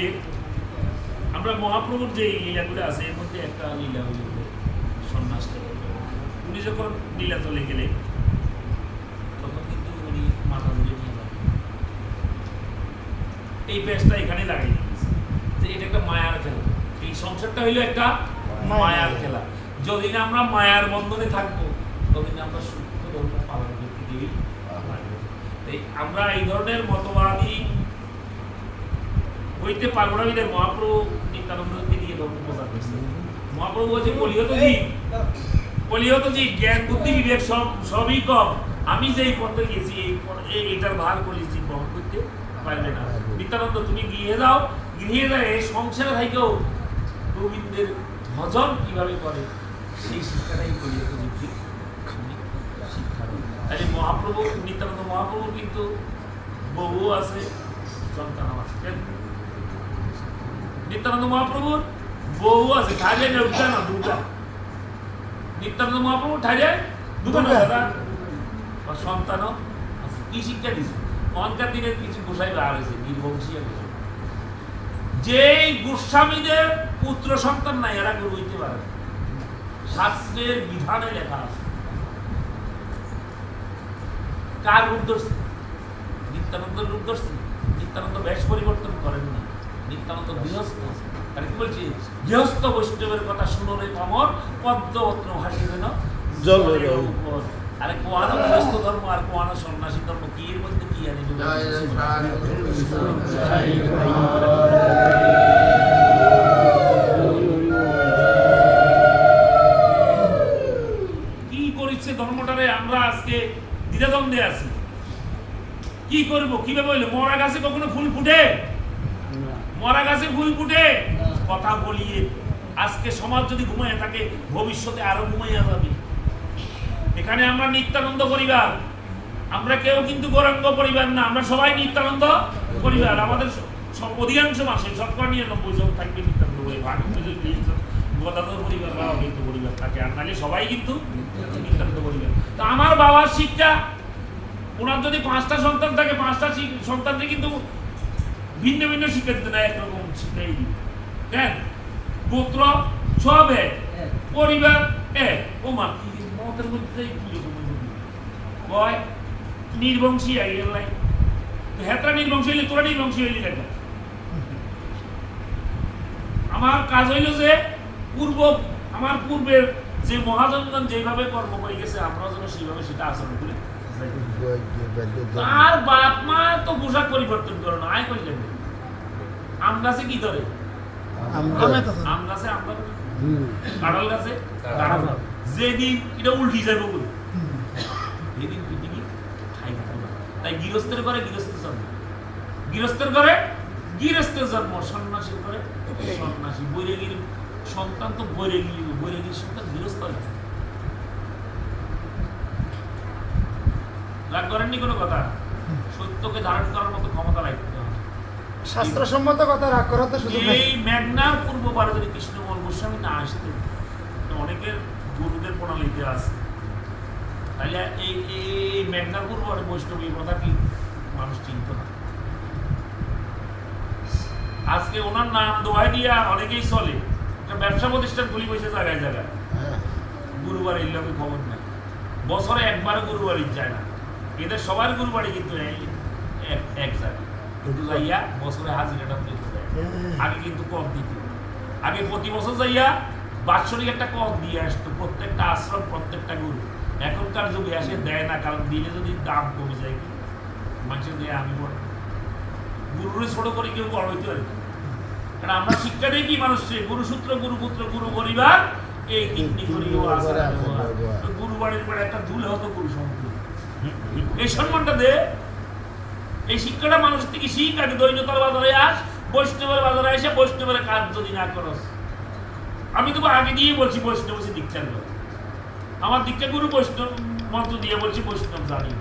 আমরা মহাপ্রভুর যে লীলাগুলো আছে, এর মধ্যে একটা লীলা হইল সন্ন্যাস থেকে। উনি যখন লীলা চলে গেলে তখন কিন্তু উনি মাথা ধরে নিয়ে যান। এই পেজটা এখানে লাগাই দিয়েছে যে এটা একটা মায়ার খেলা। এই সংসারটা হইলো একটা মায়ার খেলা। যদি না আমরা মায়ার বন্ধনে থাকবো, ততদিন আমরা সূক্ষ্ম ধর্ম পালন করতে গিয়ে আমরা এই ধরনের মতবাদী হইতে পারবো না। মহাপ্রভু নিত্যানন্দকে দিয়ে ধর্ম প্রচার করছে। মহাপ্রভু বলছে কলিহত জি জ্ঞান বুদ্ধি বিবেক সবই কম, আমি যেই পথে গেছি এইটার ভার কলিজি বহন করতে পারবে না। নিত্যানন্দ তুমি গৃহে যাও, গৃহে যায় সংসার থাকেও গোবিন্দের ভজন কিভাবে করে সেই শিক্ষাটাই কলিহত বুদ্ধি শিক্ষা। তাহলে মহাপ্রভু নিত্যানন্দ মহাপ্রভু কিন্তু বহু আছে, সন্তান আছে। নিত্যানন্দ মহাপ্রভুর বহু আছে, ঠাইলে একটা না দুটা। নিত্যানন্দ মহাপ্রভু ঠাইলে দুটো না দাদা, সন্তানও আছে। কি শিক্ষা দিচ্ছে? অনকার দিনের কিছু গোসাই বার হয়েছে, নির্বংশী যেই গোস্বামীদের পুত্র সন্তান নাই এরা গুরু হইতে পারে না। শাস্ত্রের বিধানে লেখা আছে। কার রূপ ধরছে? নিত্যানন্দের রূপ ধরছে। নিত্যানন্দ বেশ পরিবর্তন করেন না, নিত্যানন্দ গৃহস্থ। তাহলে কি বলছি? গৃহস্থ বৈষ্ণবের কথা শুনো রে পামর, পদ্মপত্র ভাসিবে না জলের উপর। আরে কোয়ানো গৃহস্থ ধর্ম আর কোয়ানো সন্ন্যাসী ধর্ম, কি এর মধ্যে কি আনি? কি করেছে ধর্মটারে? আমরা আজকে দ্বিধাদ্বন্দ্বে আছি, কি করব? কিভাবে হইলো? মরা গাছে কখনো ফুল ফুটে? মরা গাছে ফুল ফুটে? কথা বলিয়ে আজকে সমাজ যদি ঘুমাইয়া থাকে, ভবিষ্যতে আরো ঘুমাইয়া যাবে। এখানে আমরা নিত্যানন্দ পরিবার, আমরা কেউ কিন্তু গৌরাঙ্গ পরিবার না, আমরা সবাই নিত্যানন্দ পরিবার। আমাদের অধিকাংশ মানুষের 99% থাকবে নিত্যানন্দ পরিবার, গদাধর পরিবার বা অভিজ্ঞ পরিবার থাকে, আর নাহলে সবাই কিন্তু নিত্যানন্দ পরিবার। তো আমার বাবার শিক্ষা, ওনার যদি 5টা সন্তান থাকে, 5টা সন্তানকে কিন্তু ভিন্ন ভিন্ন শিক্ষা দিতে না, একরকম শিক্ষাই দিবে। কেন? পুত্র সব এক, পরিবার এক। ও মা কি মতের মধ্যে কয় নির্বংশী আইলাই, হেতরা নির্বংশী হইলে তোরা নির্বংশী হইলি কেন? আমার কাজ হইল যে আমার পূর্বের যে মহাজনগণ যেভাবে কর্ম করে গেছে, আমরা যেন সেইভাবে সেটা আচরণ করি। আর বাপ মা তো পোশাক পরিবর্তন করে না, আয় করলেন আম গাছে কি ধরে? আম গাছে আম ধরে, কাঁঠাল গাছে কাঁঠাল। যেদিন এটা উল্টি যাবে বলে সেদিন পৃথিবী খাইতে না। তাই গৃহস্থের ঘরে গৃহস্থ জন্ম, গৃহস্থের ঘরে গৃহস্থের জন্ম, সন্ন্যাসীর ঘরে সন্ন্যাসী। বৈরাগীর সন্তান তো বৈরাগীর সন্তান গৃহস্থ। রাগ করেননি কোনো কথা? সত্যকে ধারণ করার মতো ক্ষমতা রাখতে হবে। শাস্ত্রসম্মত কথা রাগ করার তো সুযোগ নেই। এই মেঘনার পূর্ব পারে যদি কৃষ্ণমোহন গোস্বামী না আসতেন, অনেকের গুরুদের প্রণালীতে আছে, তাহলে এই মেঘনার পূর্ব পারে বৈষ্ণবী কথা কি মানুষ চিনত না। আজকে ওনার নাম দোহাই দিয়া অনেকেই চলে, একটা ব্যবসা প্রতিষ্ঠান খুলি বসে জায়গায় জায়গায়। গুরুবার এর লোকের খবর নাই, বছরে একবার গুরুবাড়ি যায় না। এদের সবার গুরুবাড়ি কিন্তু এক জায়গায় যাইয়া বছরে হাজিরাটা পেতে দেয়। আগে কিন্তু কর দিত, আগে প্রতি বছর যাইয়া বাৎসরিক একটা কর দিয়ে আসতো প্রত্যেকটা আশ্রম, প্রত্যেকটা গুরু। এখনকার যুগে আসে দেয় না, কারণ দিলে যদি দাম কমে যায়, কি মানুষের দেয় আমি বড় গুরুরে ছোট করে কেউ বড় হইতে পারে। কারণ আমরা শিক্ষা দিই কি মানুষকে গুরুসূত্র, গুরুপুত্র, গুরু পরিবার, এই তিনটি করিও আচার ব্যবহার। গুরু বাড়ির পরে একটা ধুলে হতো গুরু সম্পর্ক, এই সম্মানটা দে। এই শিক্ষাটা মানুষ থেকে শিখ। আগে দৈন্যতার বাজারে আস, বৈষ্ণবের বাজারে এসে বৈষ্ণবের কাজ যদি না করস। আমি তো আগে দিয়ে বলছি বৈষ্ণব সে দীক্ষার লোক, আমার দীক্ষা গুরু বৈষ্ণব মন্ত্র দিয়ে বলছি বৈষ্ণব জানি।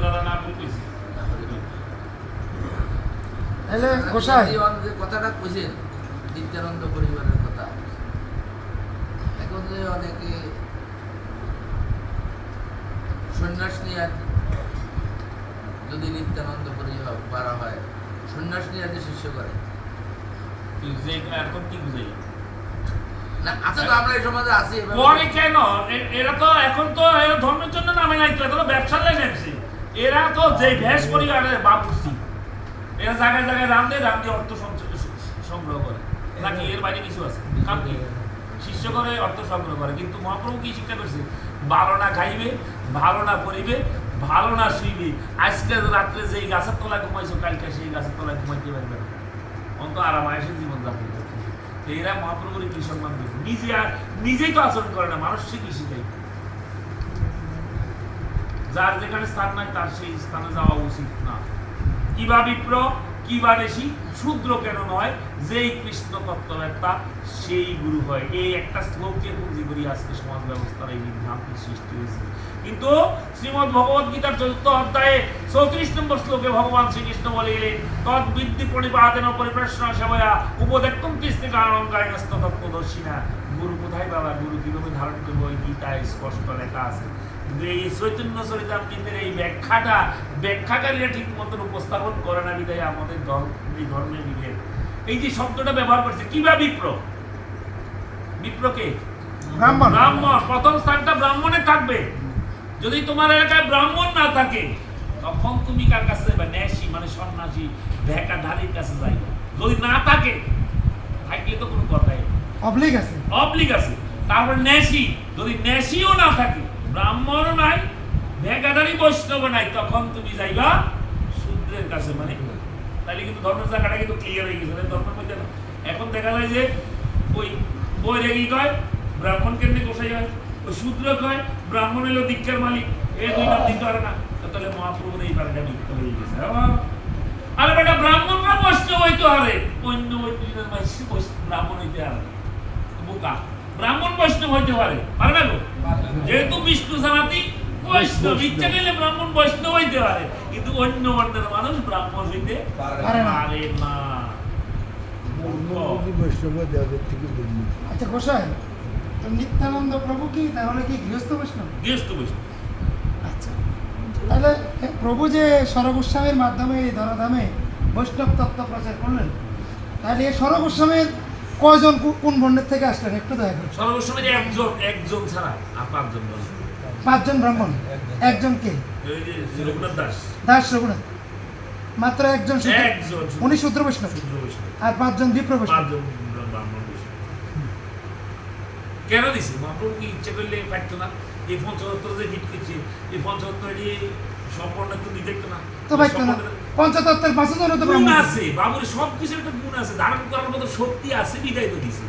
দাদা না বলতেছি কথাটা কইছেন নিত্যানন্দ পরিবারের কথা। এখন যে অনেকে সন্ন্যাস নিয়ে যদি নিত্যানন্দ পরিবার হয়, সন্ন্যাস নিয়ে শিষ্য করে এখন কি বুঝাই না? আছে তো, আমরা এই সমাজে আছি। পরে কেন? এরা তো এখন তো এরা ধর্মের জন্য নামে নাই তো, এরা তো ব্যবসার লাইনে আসছে। এরা তো যে ভেষ পরিবারের বাপুসি, এরা জায়গায় জায়গায় রাম দিয়ে অর্থ সংগ্রহ করে, নাকি এর বাইরে কিছু আছে? কাম কি? শিষ্য করে অর্থ সংগ্রহ করে। কিন্তু মহাপ্রভু কি শিক্ষা করছে? ভালো না খাইবে, ভালো না পরিবে, ভালো না শুইবে। আজকে রাত্রে যেই গাছের তলায় ঘুমাইছো, কালকে সেই গাছের তলায় ঘুমাইতে পারবে না। অন্ত আরামায়েশের জীবন যাপন করতে। এরা মহাপ্রভুর কি সম্মান দেবে? নিজেই তো আচরণ করে না, মানুষ কি শিখাই? যার যেখানে স্থান নাই তার সেই স্থানে যাওয়া উচিত না। কিবা বিপ্র, কিবা ঋষি, শূদ্র কেন নয়, যেই কৃষ্ণ তত্ত্ববেত্তা সেই গুরু হয়। এই একটা শ্লোকের পুঁজি করি আজকে সমাজ ব্যবস্থার এই বিভ্রান্তি সৃষ্টি হয়েছে। কিন্তু শ্রীমদ্ ভগবদ গীতার 4th অধ্যায়ে 34 নম্বর শ্লোকে ভগবান শ্রীকৃষ্ণ বলিলেন, তদ্বিদ্যি পরিপাতেন পরিপ্রশ্ন সেবয়া উপদেক্তম কৃষ্ণে কারণকারিণস্ত তত্ত্বদর্শিনা। গুরু কোথায় বাবা? গুরু কিভাবে ধারণ করবো? ওই গীতায় স্পষ্ট লেখা আছে। কিন্তু এই চৈতন্য চরিতামৃতের এই ব্যাখ্যাকারীরা ঠিক মতন উপস্থাপন করে না বিধায় আমাদের এই ধর্মের বিভেদ। এই যে শব্দটা ব্যবহার করছে কিবা বিপ্রকে ব্রাহ্মণ ব্রাহ্মণ, প্রথম স্থানটা ব্রাহ্মণে থাকবে। যদি তোমার এলাকায় ব্রাহ্মণ না থাকে তখন তুমি কার কাছে যাবে? ন্যাসী মানে সন্ন্যাসী ভেকাধারীর কাছে যাইবে। যদি না থাকে, থাকলে তো কোনো কথাই নেই, অবলিক আছে। অবলিক আছে। তারপর ন্যাসী, যদি ন্যাসীও না থাকে, ব্রাহ্মণও নাই, ভেকাধারী বৈষ্ণব নাই, তখন তুমি যাইবা শূদ্রের কাছে। মানে তাইলে কিন্তু ধর্মের জায়গাটা কিন্তু ক্লিয়ার হয়ে গেছে ধর্মের মধ্যে। এখন দেখা যায় যে ওই বই রেগি কয় ব্রাহ্মণ কেমনি গোসাই হয়, ওই শূদ্র কয় ব্রাহ্মণ হইলো দীক্ষার মালিক, এই দুই নাম দিতে পারে না। তাহলে মহাপ্রভুর এই বারটা মিথ্যা হয়ে গেছে। আরে বেটা ব্রাহ্মণরা বৈষ্ণব হইতে পারে, অন্য ব্রাহ্মণ হইতে পারে বোকা। ব্রাহ্মণ বৈষ্ণব হইতে পারে, পারে না গো? যেহেতু বিষ্ণু সনাতী বৈষ্ণব, ইচ্ছা করলে ব্রাহ্মণ বৈষ্ণব হইতে পারে, কিন্তু অন্য বর্ণের মানুষ ব্রাহ্মণ হইতে পারে না। আচ্ছা গোসাই, তো নিত্যানন্দ প্রভু কি তাহলে কি গৃহস্থ বৈষ্ণব? গৃহস্থ বৈষ্ণব। আচ্ছা, তাহলে প্রভু যে স্বরগোস্বামীর মাধ্যমে এই ধরাধামে বৈষ্ণব তত্ত্ব প্রচার করলেন, তাহলে এই স্বরগোস্বামীর কয়জন কোন বর্ণের থেকে আসলেন একটু দয়া করে? সর্বসময় একজন ছাড়া আর পাঁচজন বলে। 5 জন ব্রাহ্মণ, একজন কে? এই যে রঘুনাথ দাস। দাস রঘুনাথ, মাত্র একজন শূদ্র, একজন শূদ্র। উনি শূদ্র বৈষ্ণব, শূদ্র বৈষ্ণব। আর 5 জন বিপ্র বৈষ্ণব। পাঁচজন ব্রাহ্মণ বৈষ্ণব। কেন দিছে? মহাপ্রভু কি ইচ্ছে করলে পারতো না? এই পঞ্চতত্ত্ব যে হিট করছে, এই পঞ্চতত্ত্ব সম্পূর্ণ তুমি দেখতো না? তো পাইতো না, পঞ্চতত্ত্বের 5 জন তো গুণ ব্রাহ্মণ আছে, বাবুর সব কিছু একটা গুণ আছে, ধারণ করার মতো শক্তি আছে, বিদায় তো দিছে।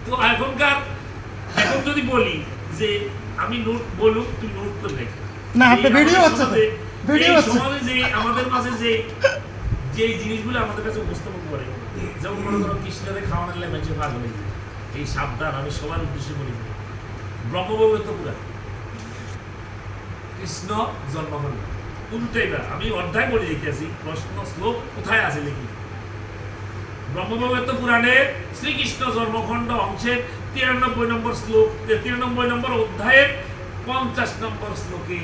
তো এখন যদি বলি যে আমি নোট বলুক, তুমি নোট করে দেখ না, আপনি ভিডিও হচ্ছে তো, ভিডিও হচ্ছে। সমাজে যে আমাদের মাঝে যে জিনিসগুলো আমাদের কাছে উপস্থাপন করে, যেমন মনে করো কৃষ্ণদের খাওয়ানোর লেমেছে ভাগ হয়ে যায়। এই সাবধান, আমি সবার উদ্দেশ্যে বলি, ব্রহ্মবৈবর্ত পুরা কৃষ্ণ জন্মগ্রহণ উল্টাই না। আমি অধ্যায় বলে দিতেছি, প্রশ্ন শ্লোক কোথায় আছে লিখি। ব্রহ্মবৈবর্ত পুরাণে শ্রীকৃষ্ণ জন্মখণ্ড অংশের 93 নম্বর শ্লোক, 93 নম্বর অধ্যায়ের 50 নম্বর শ্লোকে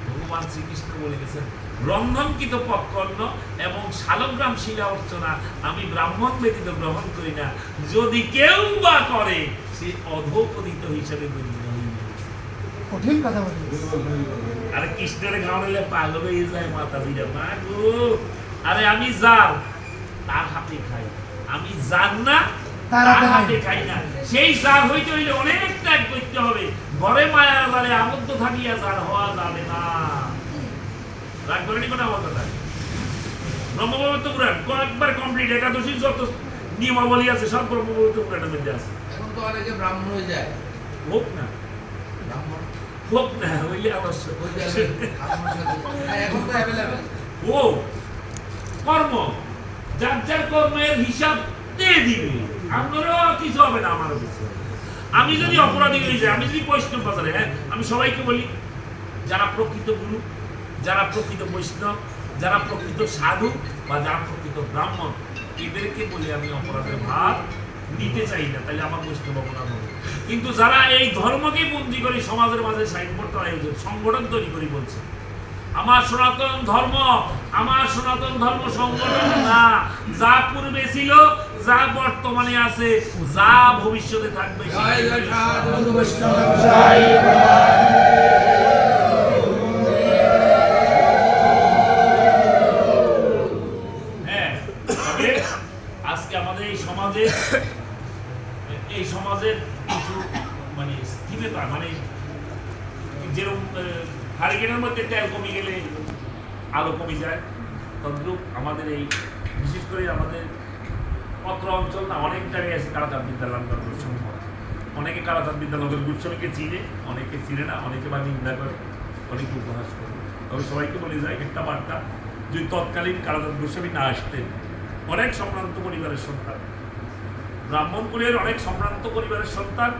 ভগবান শ্রীকৃষ্ণ বলে গেছেন, রন্ধনকৃত পক্কন্ন এবং শালগ্রাম শিলা অর্চনা আমি ব্রাহ্মণ ব্যতীত গ্রহণ করি না, যদি কেউ বা করে সে অধপতিত হিসেবে গণ্য হইবে। কঠিন কথা বলি। আরে কৃষ্ণের খাওয়ালে পাগল হয়ে যায় মাতাজিরা, মা গো। আরে আমি যার তার হাতে খাই, আমি যার না তার হাতে খাই না। সেই যার হইতে হইলে অনেক ত্যাগ করতে হবে। ঘরে মায়ার জালে আবদ্ধ থাকিয়া যার হওয়া যাবে না। রাগ করেনি কোনো আমার কথা? ব্রহ্মবৈবর্ত পুরাণ কয়েকবার কমপ্লিট, একাদশীর যত নিয়মাবলী আছে সব ব্রহ্মবৈবর্ত পুরাণের মধ্যে আছে। এখন তো অনেকে ব্রাহ্মণ হয়ে যায়, হোক না, ব্রাহ্মণ হোক না, হইলে অবশ্যই এখন তো অ্যাভেলেবেল। ও কর্ম, যার যার কর্মের হিসাব দিয়ে দিবে, আপনারও কিছু হবে না, আমারও কিছু হবে। আমি যদি অপরাধী হয়ে যাই, আমি যদি বৈষ্ণব বাজারে, হ্যাঁ, আমি সবাইকে বলি যারা প্রকৃত গুরু, যারা প্রকৃত বৈষ্ণব, যারা প্রকৃত সাধু বা যারা প্রকৃত ব্রাহ্মণ, এদেরকে বলি আমি অপরাধের ভার নিতে চাই না, তাহলে আমার বৈষ্ণব অপরাধ হবে। কিন্তু যারা এই ধর্মকে বন্দী করে সমাজের মাঝে সাইনবোর্ড আয়োজন সংগঠন তৈরি করে বলছে আমার সনাতন ধর্ম, আমার সনাতন ধর্ম সংগঠন না, যা পূর্বে ছিল, যা বর্তমানে আছে, যা ভবিষ্যতে থাকবে, জয় জয় সাধু বৈষ্ণব। হ্যাঁ, তবে আজকে আমাদের এই সমাজের কিছু মানে স্থিরতা, মানে যেরকম হারিকেনের মধ্যে তেল কমে গেলে আলো কমে যায়, তদ্রুপ আমাদের এই বিশেষ করে আমাদের পত্র অঞ্চল না, অনেক জায়গায় আছে কারাচাঁদ বিদ্যালয় গোস্বামী। অনেকে কারাচাঁদ বিদ্যালয় গোস্বামীকে চিনে, অনেকে চিনে না, অনেকে বা নিন্দা করে, অনেকে উপহাস করে। তবে সবাইকে বলে যায় একটা বার্তা, যদি তৎকালীন কারাচাঁদ গোস্বামী না আসতেন, অনেক সম্ভ্রান্ত পরিবারের সন্তান, ব্রাহ্মণ কুলের অনেক সম্ভ্রান্ত পরিবারের সন্তান,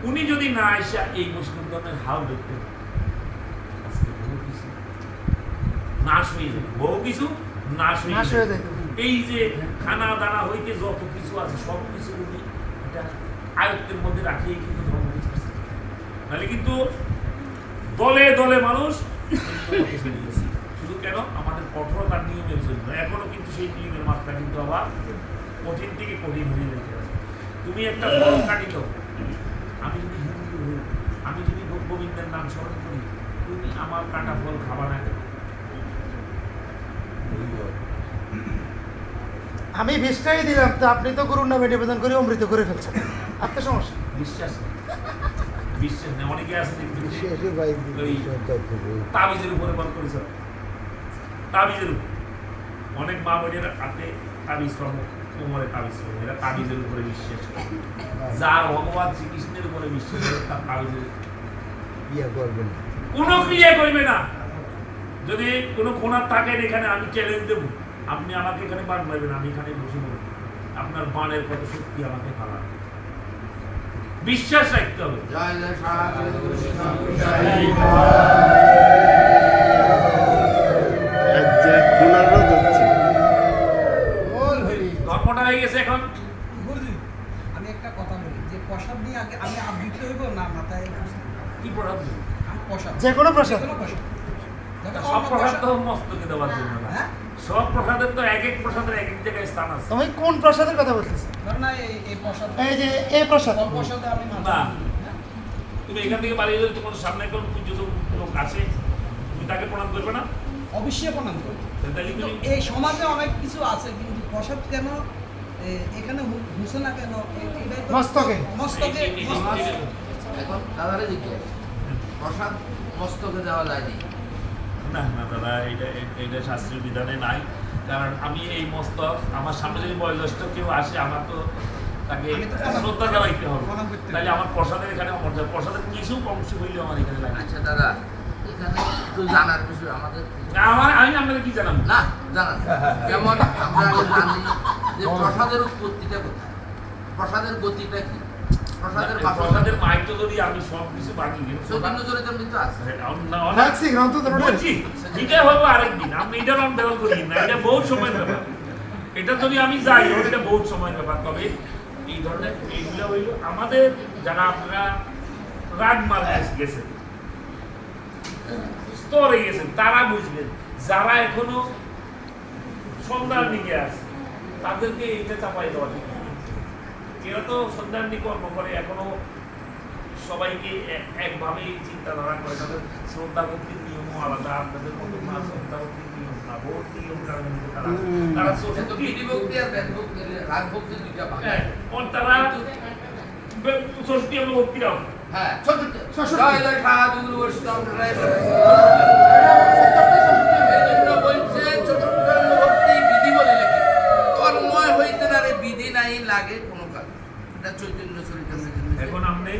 উনি যদি না আসা এই বৈষ্ণব ধর্মের হাল দেখতেন, নাশ হয়ে যায়, বহু কিছু নাশ হয়ে যায়। এই যে খানা দানা হইতে যত কিছু আছে সব কিছু উনি এটা আয়ত্তের মধ্যে রাখিয়ে কিন্তু ধর্ম কিছু, নাহলে কিন্তু দলে দলে মানুষ শুধু কেন আমাদের কঠোরতার নিয়মের জন্য এখনো কিন্তু সেই নিয়মের মাত্রা কিন্তু আবার কঠিন থেকে কঠিন হয়ে যেতে হবে। তুমি একটা ফল কাটিল, আমি যদি হিন্দু হই, আমি যদি গোবিন্দের নাম স্মরণ করি, তুমি আমার কাটা ফল খাবা না কেন? আমি 20টাই দিলাম, তো আপনি তো গুরুর নামে নিবেদন করে অমৃত করে ফেলছেন, আপনার সমস্যা। বিশ্বাস নেই, বিশ্বাস নেই। অনেকে আছে দেখবেন ওই তাবিজের উপরে বল করেছে, তাবিজের উপর অনেক মা বোনের হাতে তাবিজ পাব, কোমরে তাবিজ পাবো, এরা তাবিজের উপরে বিশ্বাস করে। যার ভগবান শ্রীকৃষ্ণের উপরে বিশ্বাস করে তার তাবিজের কোনো ক্রিয়া করবে না। যদি কোনো কোনার থাকেন এখানে, আমি চ্যালেঞ্জ দেবো, আপনি আমাকে এখানে বান মারবেন, আমি এখানে বসে বলবো আপনার বানের কত শক্তি আমাকে ফালা। বিশ্বাস রাখতে হবে। জয় জয় সনাতন বৈষ্ণব পুনরায় হচ্ছে ধর্মটা হয়ে গেছে এখন। গুরুজি, আমি একটা কথা বলি যে প্রসাদ নিয়ে আগে আমি আবৃত্তি হইব না মাথায় কি প্রসাদ? আমি প্রসাদ যে কোনো প্রসাদ। যে কোনো প্রসাদ যেটা সব অন্য প্রসাদ তো মস্তকে দেওয়ার জন্য না। হ্যাঁ? সব প্রসাদের তো এক এক প্রসাদের এক এক জায়গায় স্থান আছে। তুমি কোন প্রসাদের কথা বলতেছো? ধর না এই প্রসাদ এই যে এই প্রসাদ। ফল প্রসাদে আমি না, মাথা তুমি এখান থেকে বাড়ি গেলে তোমার সামনে কোন পুজো লোক আছে, তুমি তাকে প্রণাম করবে না? অবশ্যই প্রণাম করি। তাহলে কিন্তু তুমি এই সমাজে অনেক কিছু আছে, কিন্তু প্রসাদ কেন এখানে হুসে না কেন? এটাই তো মস্তকে। মস্তকে এখন দাদারে জিজ্ঞেস, প্রসাদ মস্তকে দেওয়া যায়নি? না না দাদা, এটা শাস্ত্রীয় বিধানে নাই। কারণ আমি এই মস্তক, আমার সামনে যদি বয়োজ্যেষ্ঠ কেউ আসে, আমার তো তাকে আমি তো প্রণাম শ্রদ্ধা জানাইতে হবে। প্রণাম করতে হবে। তাহলে আমার প্রসাদের এখানে অমর্যাদা, প্রসাদের কিছু অংশ হইলেও আমার এখানে লাগে। আচ্ছা দাদা, এখানে একটু জানার বিষয় আমাদের আমি আপনাকে কি জানাবো? না জানান। যেমন আমরা আগে জানি যে প্রসাদের উৎপত্তিটা কোথায়, প্রসাদের গতিটা কি, প্রসাদের প্রসাদের মাইটো যদি আমি সব কিছু বাকি চৈতন্য চরিতামৃত আছে। রাখছি গ্রন্থ তো রটে। বলছি এটা হবো আরেকদিন, আপনি এটা রং বেরং করি না, এটা বহুত সময় ব্যাপার। এটা যদি আমি যাই, এটা বহুত সময় ব্যাপার। তবে এই ধরনের এইগুলো হইল আমাদের যারা আপনারা রাগ মার গেছেন, স্তরে গেছেন, তারা বুঝবেন। যারা এখনো সন্ধ্যার দিকে আছে, তাদেরকে এইটা চাপাই দেওয়া ঠিক না। এরা তো সন্ধ্যান্ডি কর্ম করে, এখনো সবাইকে একভাবেই চিন্তাধারা করে। তাদের শ্রদ্ধা ভক্তির নিয়মও আলাদা, আপনাদের মতো না শ্রদ্ধা ভক্তির নিয়ম না, বহুত নিয়ম কারণে তারা কিন্তু বিধি ভক্তি আর বেদ ভক্তি, রাগ ভক্তি দুইটা ভাগ। তারা ষষ্ঠী এবং ভক্তিরাও হ্যাঁ, চতুর্থ। জয় জয় সাধু গুরু বৈষ্ণব এই জন্য বলছে চতুর্থ ভক্তি বিধি বলে লেখে, তন্ময় হইতে না রে বিধি নাই লাগে কোনো কাজ। এটা চৈতন্য চরিতামৃত। এখন আপনি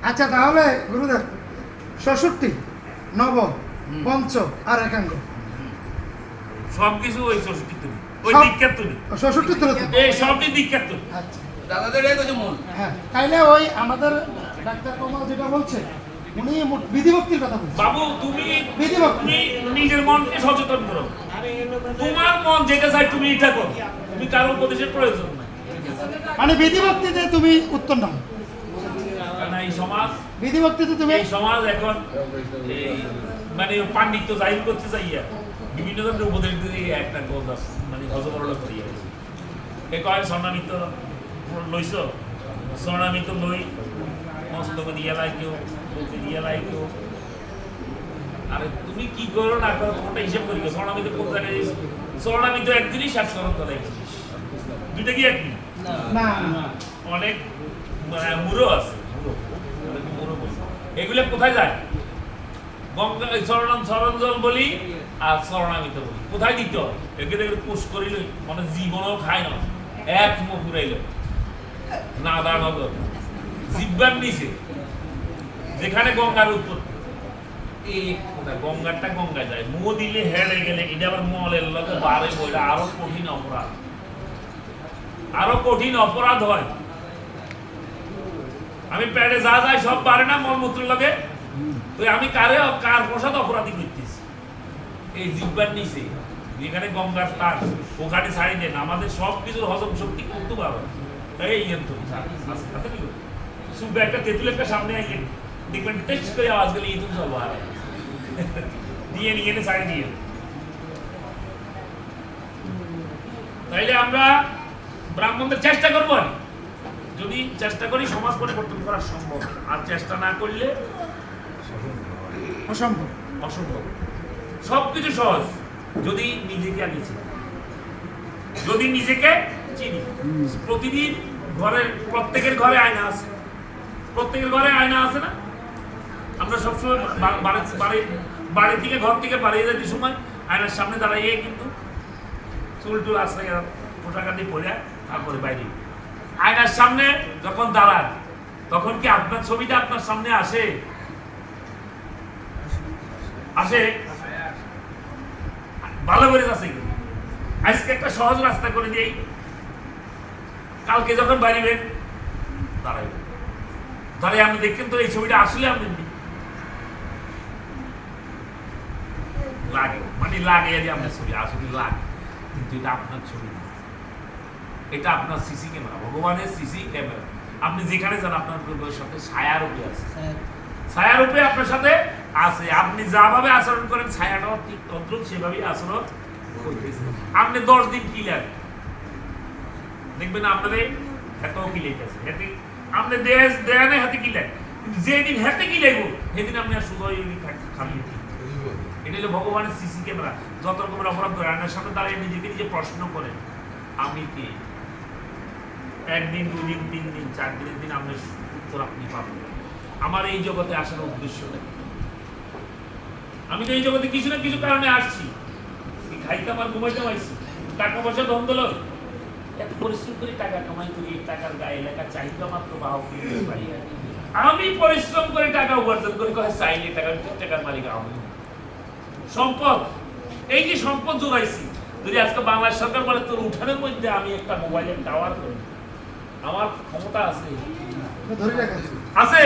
আচ্ছা তাহলে গুরুদেব ৬৬ নব পঞ্চ আর একাঙ্গ সবকিছু ওই ষষ্ঠী তুমি, ওই সব- দীক্ষার তুমি, ৬৬ তুলে তো। এই সবই দীক্ষার তুমি। আচ্ছা দাদাদের এই কাছে মূল। হ্যাঁ, তাইলে ওই আমাদের ডাক্তার কমল যেটা বলছে, উনি বিধিভক্তির কথা বলছেন। বাবু তুমি বিধিভক্তি। তুমি নিজের মনকে সচেতন করো, তোমার মন যেটা চাই তুমি এটা করো, তুমি কারো উপদেশের প্রয়োজন নাই। মানে বিধিভক্তিতে তুমি উত্তর নাও, কারণ এই সমাজ, বিধিভক্তিতে তুমি এই সমাজ এখন এই মানে পাণ্ডিত্য জাহির করতে চাইয়া বিভিন্ন ধরনের উপদেশ দিয়ে একটা গোজ আছে, মানে হজবরল করিয়া এ কয় স্বর্ণামিত লইছ, স্বর্ণামিত লই মস্তকে দিয়া লাই কেউ, বলতে দিয়া লাই কেউ। আরে তুমি কি করো না করো তোমারটা হিসাব করি, স্বর্ণামিত কোন জায়গায়, স্বর্ণামিত এক জিনিস আর স্মরণ এক জিনিস, দুইটা কি এক জিনিস? না অনেক মুরো আছে, মুরো বলি, এগুলো কোথায় যায়? গঙ্গা সরঞ্জল বলি আর শরণামিত বলি কোথায় দিত? একে দেখে পুষ করিল, মানে জীবনও খায় না, এক মুখ ঘুরাইল নাদা নগর জিব্বার নিচে যেখানে গঙ্গার উৎপত্তি, এই গঙ্গারটা গঙ্গায় যায়, মুখ দিলে হেড়ে গেলে এটা আবার মলের লগে বারে বইটা আরো কঠিন অপরাধ, আরো কঠিন অপরাধ হয়। আমি পেটে যা যায় সব পারে না মলমূত্র লাগে, ওই আমি কার প্রসাদ অপরাধী করতেছি? এই জিব্বার নিচে যেখানে গঙ্গার তার, ওখানে ছাড়ি দেন, আমাদের সব কিছুর হজম শক্তি করতে পারো। এই সুবে একটা তেঁতুল একটা সামনে আইয়ে দেখবেন টেস্ট করে আওয়াজ গেলে ইঁদুর সব আর দিয়ে নিয়ে এনে সাইড দিয়ে। তাইলে আমরা ব্রাহ্মণদের চেষ্টা করবো, যদি চেষ্টা করি সমাজ পরিবর্তন করা সম্ভব, আর চেষ্টা না করলে অসম্ভব। অসম্ভব। সবকিছু সহজ যদি নিজেকে আগে চিনি, যদি নিজেকে চিনি। প্রতিদিন ঘরের প্রত্যেকের ঘরে আয়না আছে, প্রত্যেকের ঘরে আয়না আছে না? আমরা সবসময় বাড়ি থেকে ঘর থেকে বাড়িয়ে যেতে সময় আয়নার সামনে দাঁড়াইয়ে কিন্তু চুল টুল আসলে পোশাক আদি পরে তারপরে বাইরে আয়নার সামনে যখন দাঁড়ান তখন কি আপনার ছবিটা আপনার সামনে আসে? আসে? ভালো করে আছে কিন্তু আজকে একটা সহজ রাস্তা করে দিই, কালকে যখন বাড়িবেন দাঁড়াইবেন, দাঁড়িয়ে আপনি দেখছেন তো এই ছবিটা আসলে আপনি লাগে, মানে লাগে যে আপনার ছবি আসলে লাগে, কিন্তু এটা আপনার ছবি না, এটা আপনার সিসি ক্যামেরা, ভগবানের সিসি ক্যামেরা। আপনি যেখানে যান আপনার সাথে ছায়া রূপে আছে, ছায়া রূপে আপনার সাথে আছে। আপনি যাভাবে আচরণ করেন ছায়াটাও ঠিক তদ্রুপ সেভাবেই আচরণ করতেছে। আপনি 10 দিন কি লাগে দেখবেন আপনাদের হাতেও কি লেগেছে, হাতে আপনি দেয় না হাতে কি লাগে, কিন্তু যেদিন হাতে কি লাগবো সেদিন আপনি আর সুযোগ খালি। এটা হলো ভগবানের সিসি ক্যামেরা। যত রকমের অপরাধ করে আয়নার সামনে দাঁড়িয়ে নিজেকে নিজে প্রশ্ন করেন আমি কে। 1 দিন 2 দিন 3 দিন 4 দিনের দিন আপনার উত্তর আপনি পাবেন। আমার এই জগতে আসার উদ্দেশ্য নেই, আমি তো এই জগতে কিছু না কিছু কারণে আসছি, খাইতাম আর ঘুমাইতাম আইছি, টাকা পয়সা ধন দল এত পরিশ্রম করে টাকা কামাই করি, টাকার গায়ে লেখা চাহিদা মাত্র বাহক পারি। আমি পরিশ্রম করে টাকা উপার্জন করি, চাইলে টাকার মালিক আমি। সম্পদ, এই যে সম্পদ জোগাইছি, যদি আজকে বাংলাদেশ সরকার বলে তোর উঠানের মধ্যে আমি একটা মোবাইলের টাওয়ার করি, আমার ক্ষমতা আছে আছে,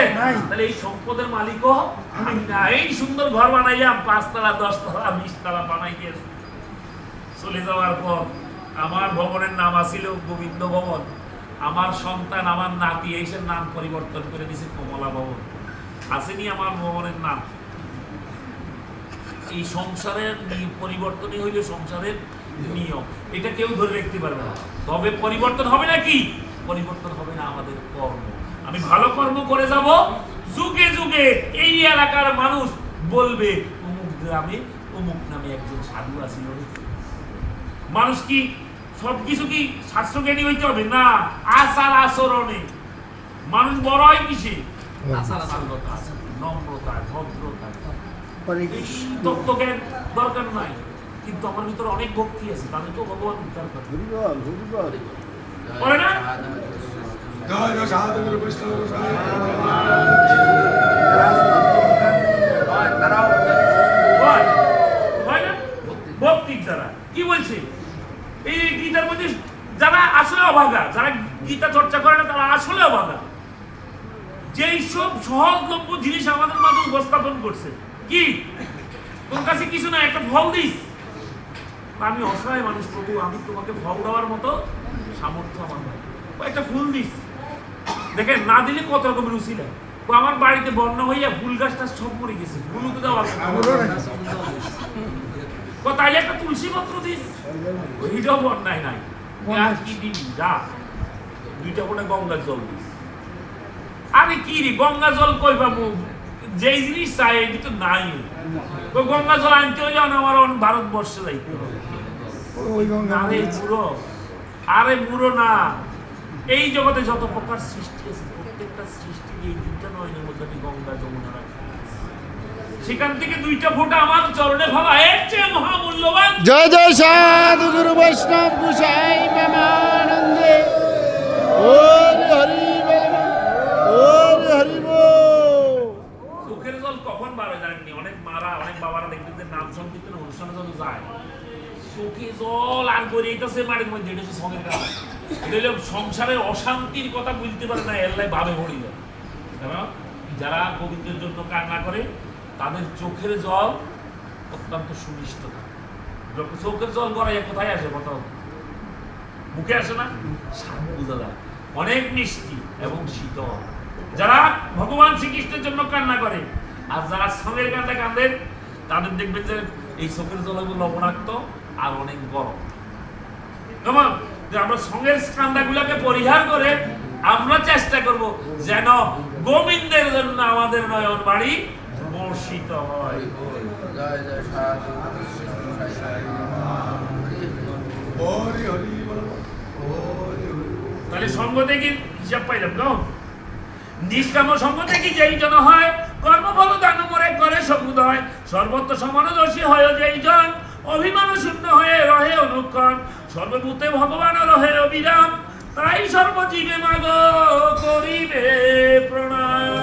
তাহলে এই সম্পদের মালিকও আমি না। এই সুন্দর ঘর বানাইলাম 5 তলা 10 তলা 20 তলা বানাই দিয়েছি, চলে যাওয়ার পর আমার ভবনের নাম আছিল গোবিন্দ ভবন, আমার সন্তান আমার নাতি এসে নাম পরিবর্তন করে দিয়েছে কমলা ভবন। আসেনি আমার ভবনের নাম। এই সংসারের পরিবর্তনই হইল সংসারের নিয়ম, এটা কেউ ধরে রাখতে পারবে না। তবে পরিবর্তন হবে না কি? পরিবর্তন হবে না আমাদের কর্ম। আমি ভালো কর্ম করে যাব, যুগে যুগে এই এলাকার মানুষ বলবে অমুক গ্রামে অমুক নামে একজন সাধু আছিল। মানুষ কি সবকিছু কি শাস্ত্রজ্ঞানী হইতে হবে না? আচার আচরণে মানুষ বড় হয় কিসে? নম্রতায়, ভদ্রতায়। তত্ত্বজ্ঞান দরকার নাই, কিন্তু আমার ভিতরে অনেক ভক্তি আছে, তাদের তো ভগবান উদ্ধার করে না। জয় জয় সাধুগুরু বৈষ্ণব গোসাই। ভক্তির দ্বারা কি বলছে এই গীতার মধ্যে? যারা আসলে অভাগা, যারা গীতা চর্চা করে না তারা আসলে অভাগা। যেই সব সহজলভ্য জিনিস আমাদের মাঝে উপস্থাপন করছে, কি তোর কাছে কিছু না, একটা ফল দিস। আমি অসহায় মানুষ প্রভু, আমি তোমাকে ফল দেওয়ার মতো সামর্থ্য আমার নাই, একটা ফুল দিস। দেখেন না দিলে কত রকমের উচিলা। আমার বাড়িতে বন্যা হইয়া ফুল গাছটা সব মরে গেছে, ফুলকে দেওয়ার তাইলে একটা তুলসী পত্র দিস, ওইটাও বন্যায় নাই। আর কি দিবি? যা 2টা করে গঙ্গার জল দিস। আরে কি রে গঙ্গা জল কই পাবো? যেই জিনিস চাই এই তো নাই। ওই গঙ্গা জল আনতে হইলে আমার ভারতবর্ষে যাইতে হবে। আরে বুড়ো, আরে বুড়ো না, এই জগতে যত প্রকার সৃষ্টি আছে প্রত্যেকটা সৃষ্টি এই 2টা নয়নের মধ্যে আমি গঙ্গা যমুনা রাখি, সেখান থেকে 2টা ফোঁটা আমার চরণে ভাবা এর চেয়ে মহামূল্যবান। জয় জয় সাধু গুরু বৈষ্ণব গোসাই প্রেমানন্দে। ওরে হরি বল, ওরে হরি বল। চোখের জল কখন বার হয় জানেননি? অনেক মারা, অনেক বাবারা দেখবেন যে নাম সংকীর্তন অনুষ্ঠানে যত যায় চোখে জল আর করে এইটাছে মাটির মধ্যে, এটা হচ্ছে সঙ্গের কারণ। এটা হলো সংসারের অশান্তির কথা বুঝতে পারে না, এল্লাই ভাবে ভরি যায়। কারণ যারা গোবিন্দের জন্য কান্না করে তাদের চোখের জল অত্যন্ত সুমিষ্ট থাকে। চোখের জল গড়াইয়া কোথায় আসে? কোথাও মুখে আসে না, স্বাদ বোঝা যায়, অনেক মিষ্টি এবং শীতল। যারা ভগবান শ্রীকৃষ্ণের জন্য কান্না করে আর যারা স্বামীর কান্দে কাঁদেন তাদের দেখবেন যে এই চোখের জলগুলো লবণাক্ত আর অনেক গরম। কেমন যে আমরা সঙ্গের স্কান্দাগুলোকে পরিহার করে আমরা চেষ্টা করব যেন গোবিন্দের জন্য আমাদের নয়ন বাড়ি বর্ষিত হয়। জয় জয় সাধু হরি হরি বল হরি হরি তাহলে সঙ্গ থেকে হিসাব পাইলাম তো। নিষ্কাম সঙ্গ থেকে যেই জন হয় কর্মফল দান করে সমুদয়, সর্বত্র সমানদর্শী হয় যেই জন অভিমান শূন্য হয়ে রহে অনুক্ষণ, সর্বভূতে ভগবান রহে অবিরাম, তাই সর্বজীবে মাগ করিবে প্রণাম।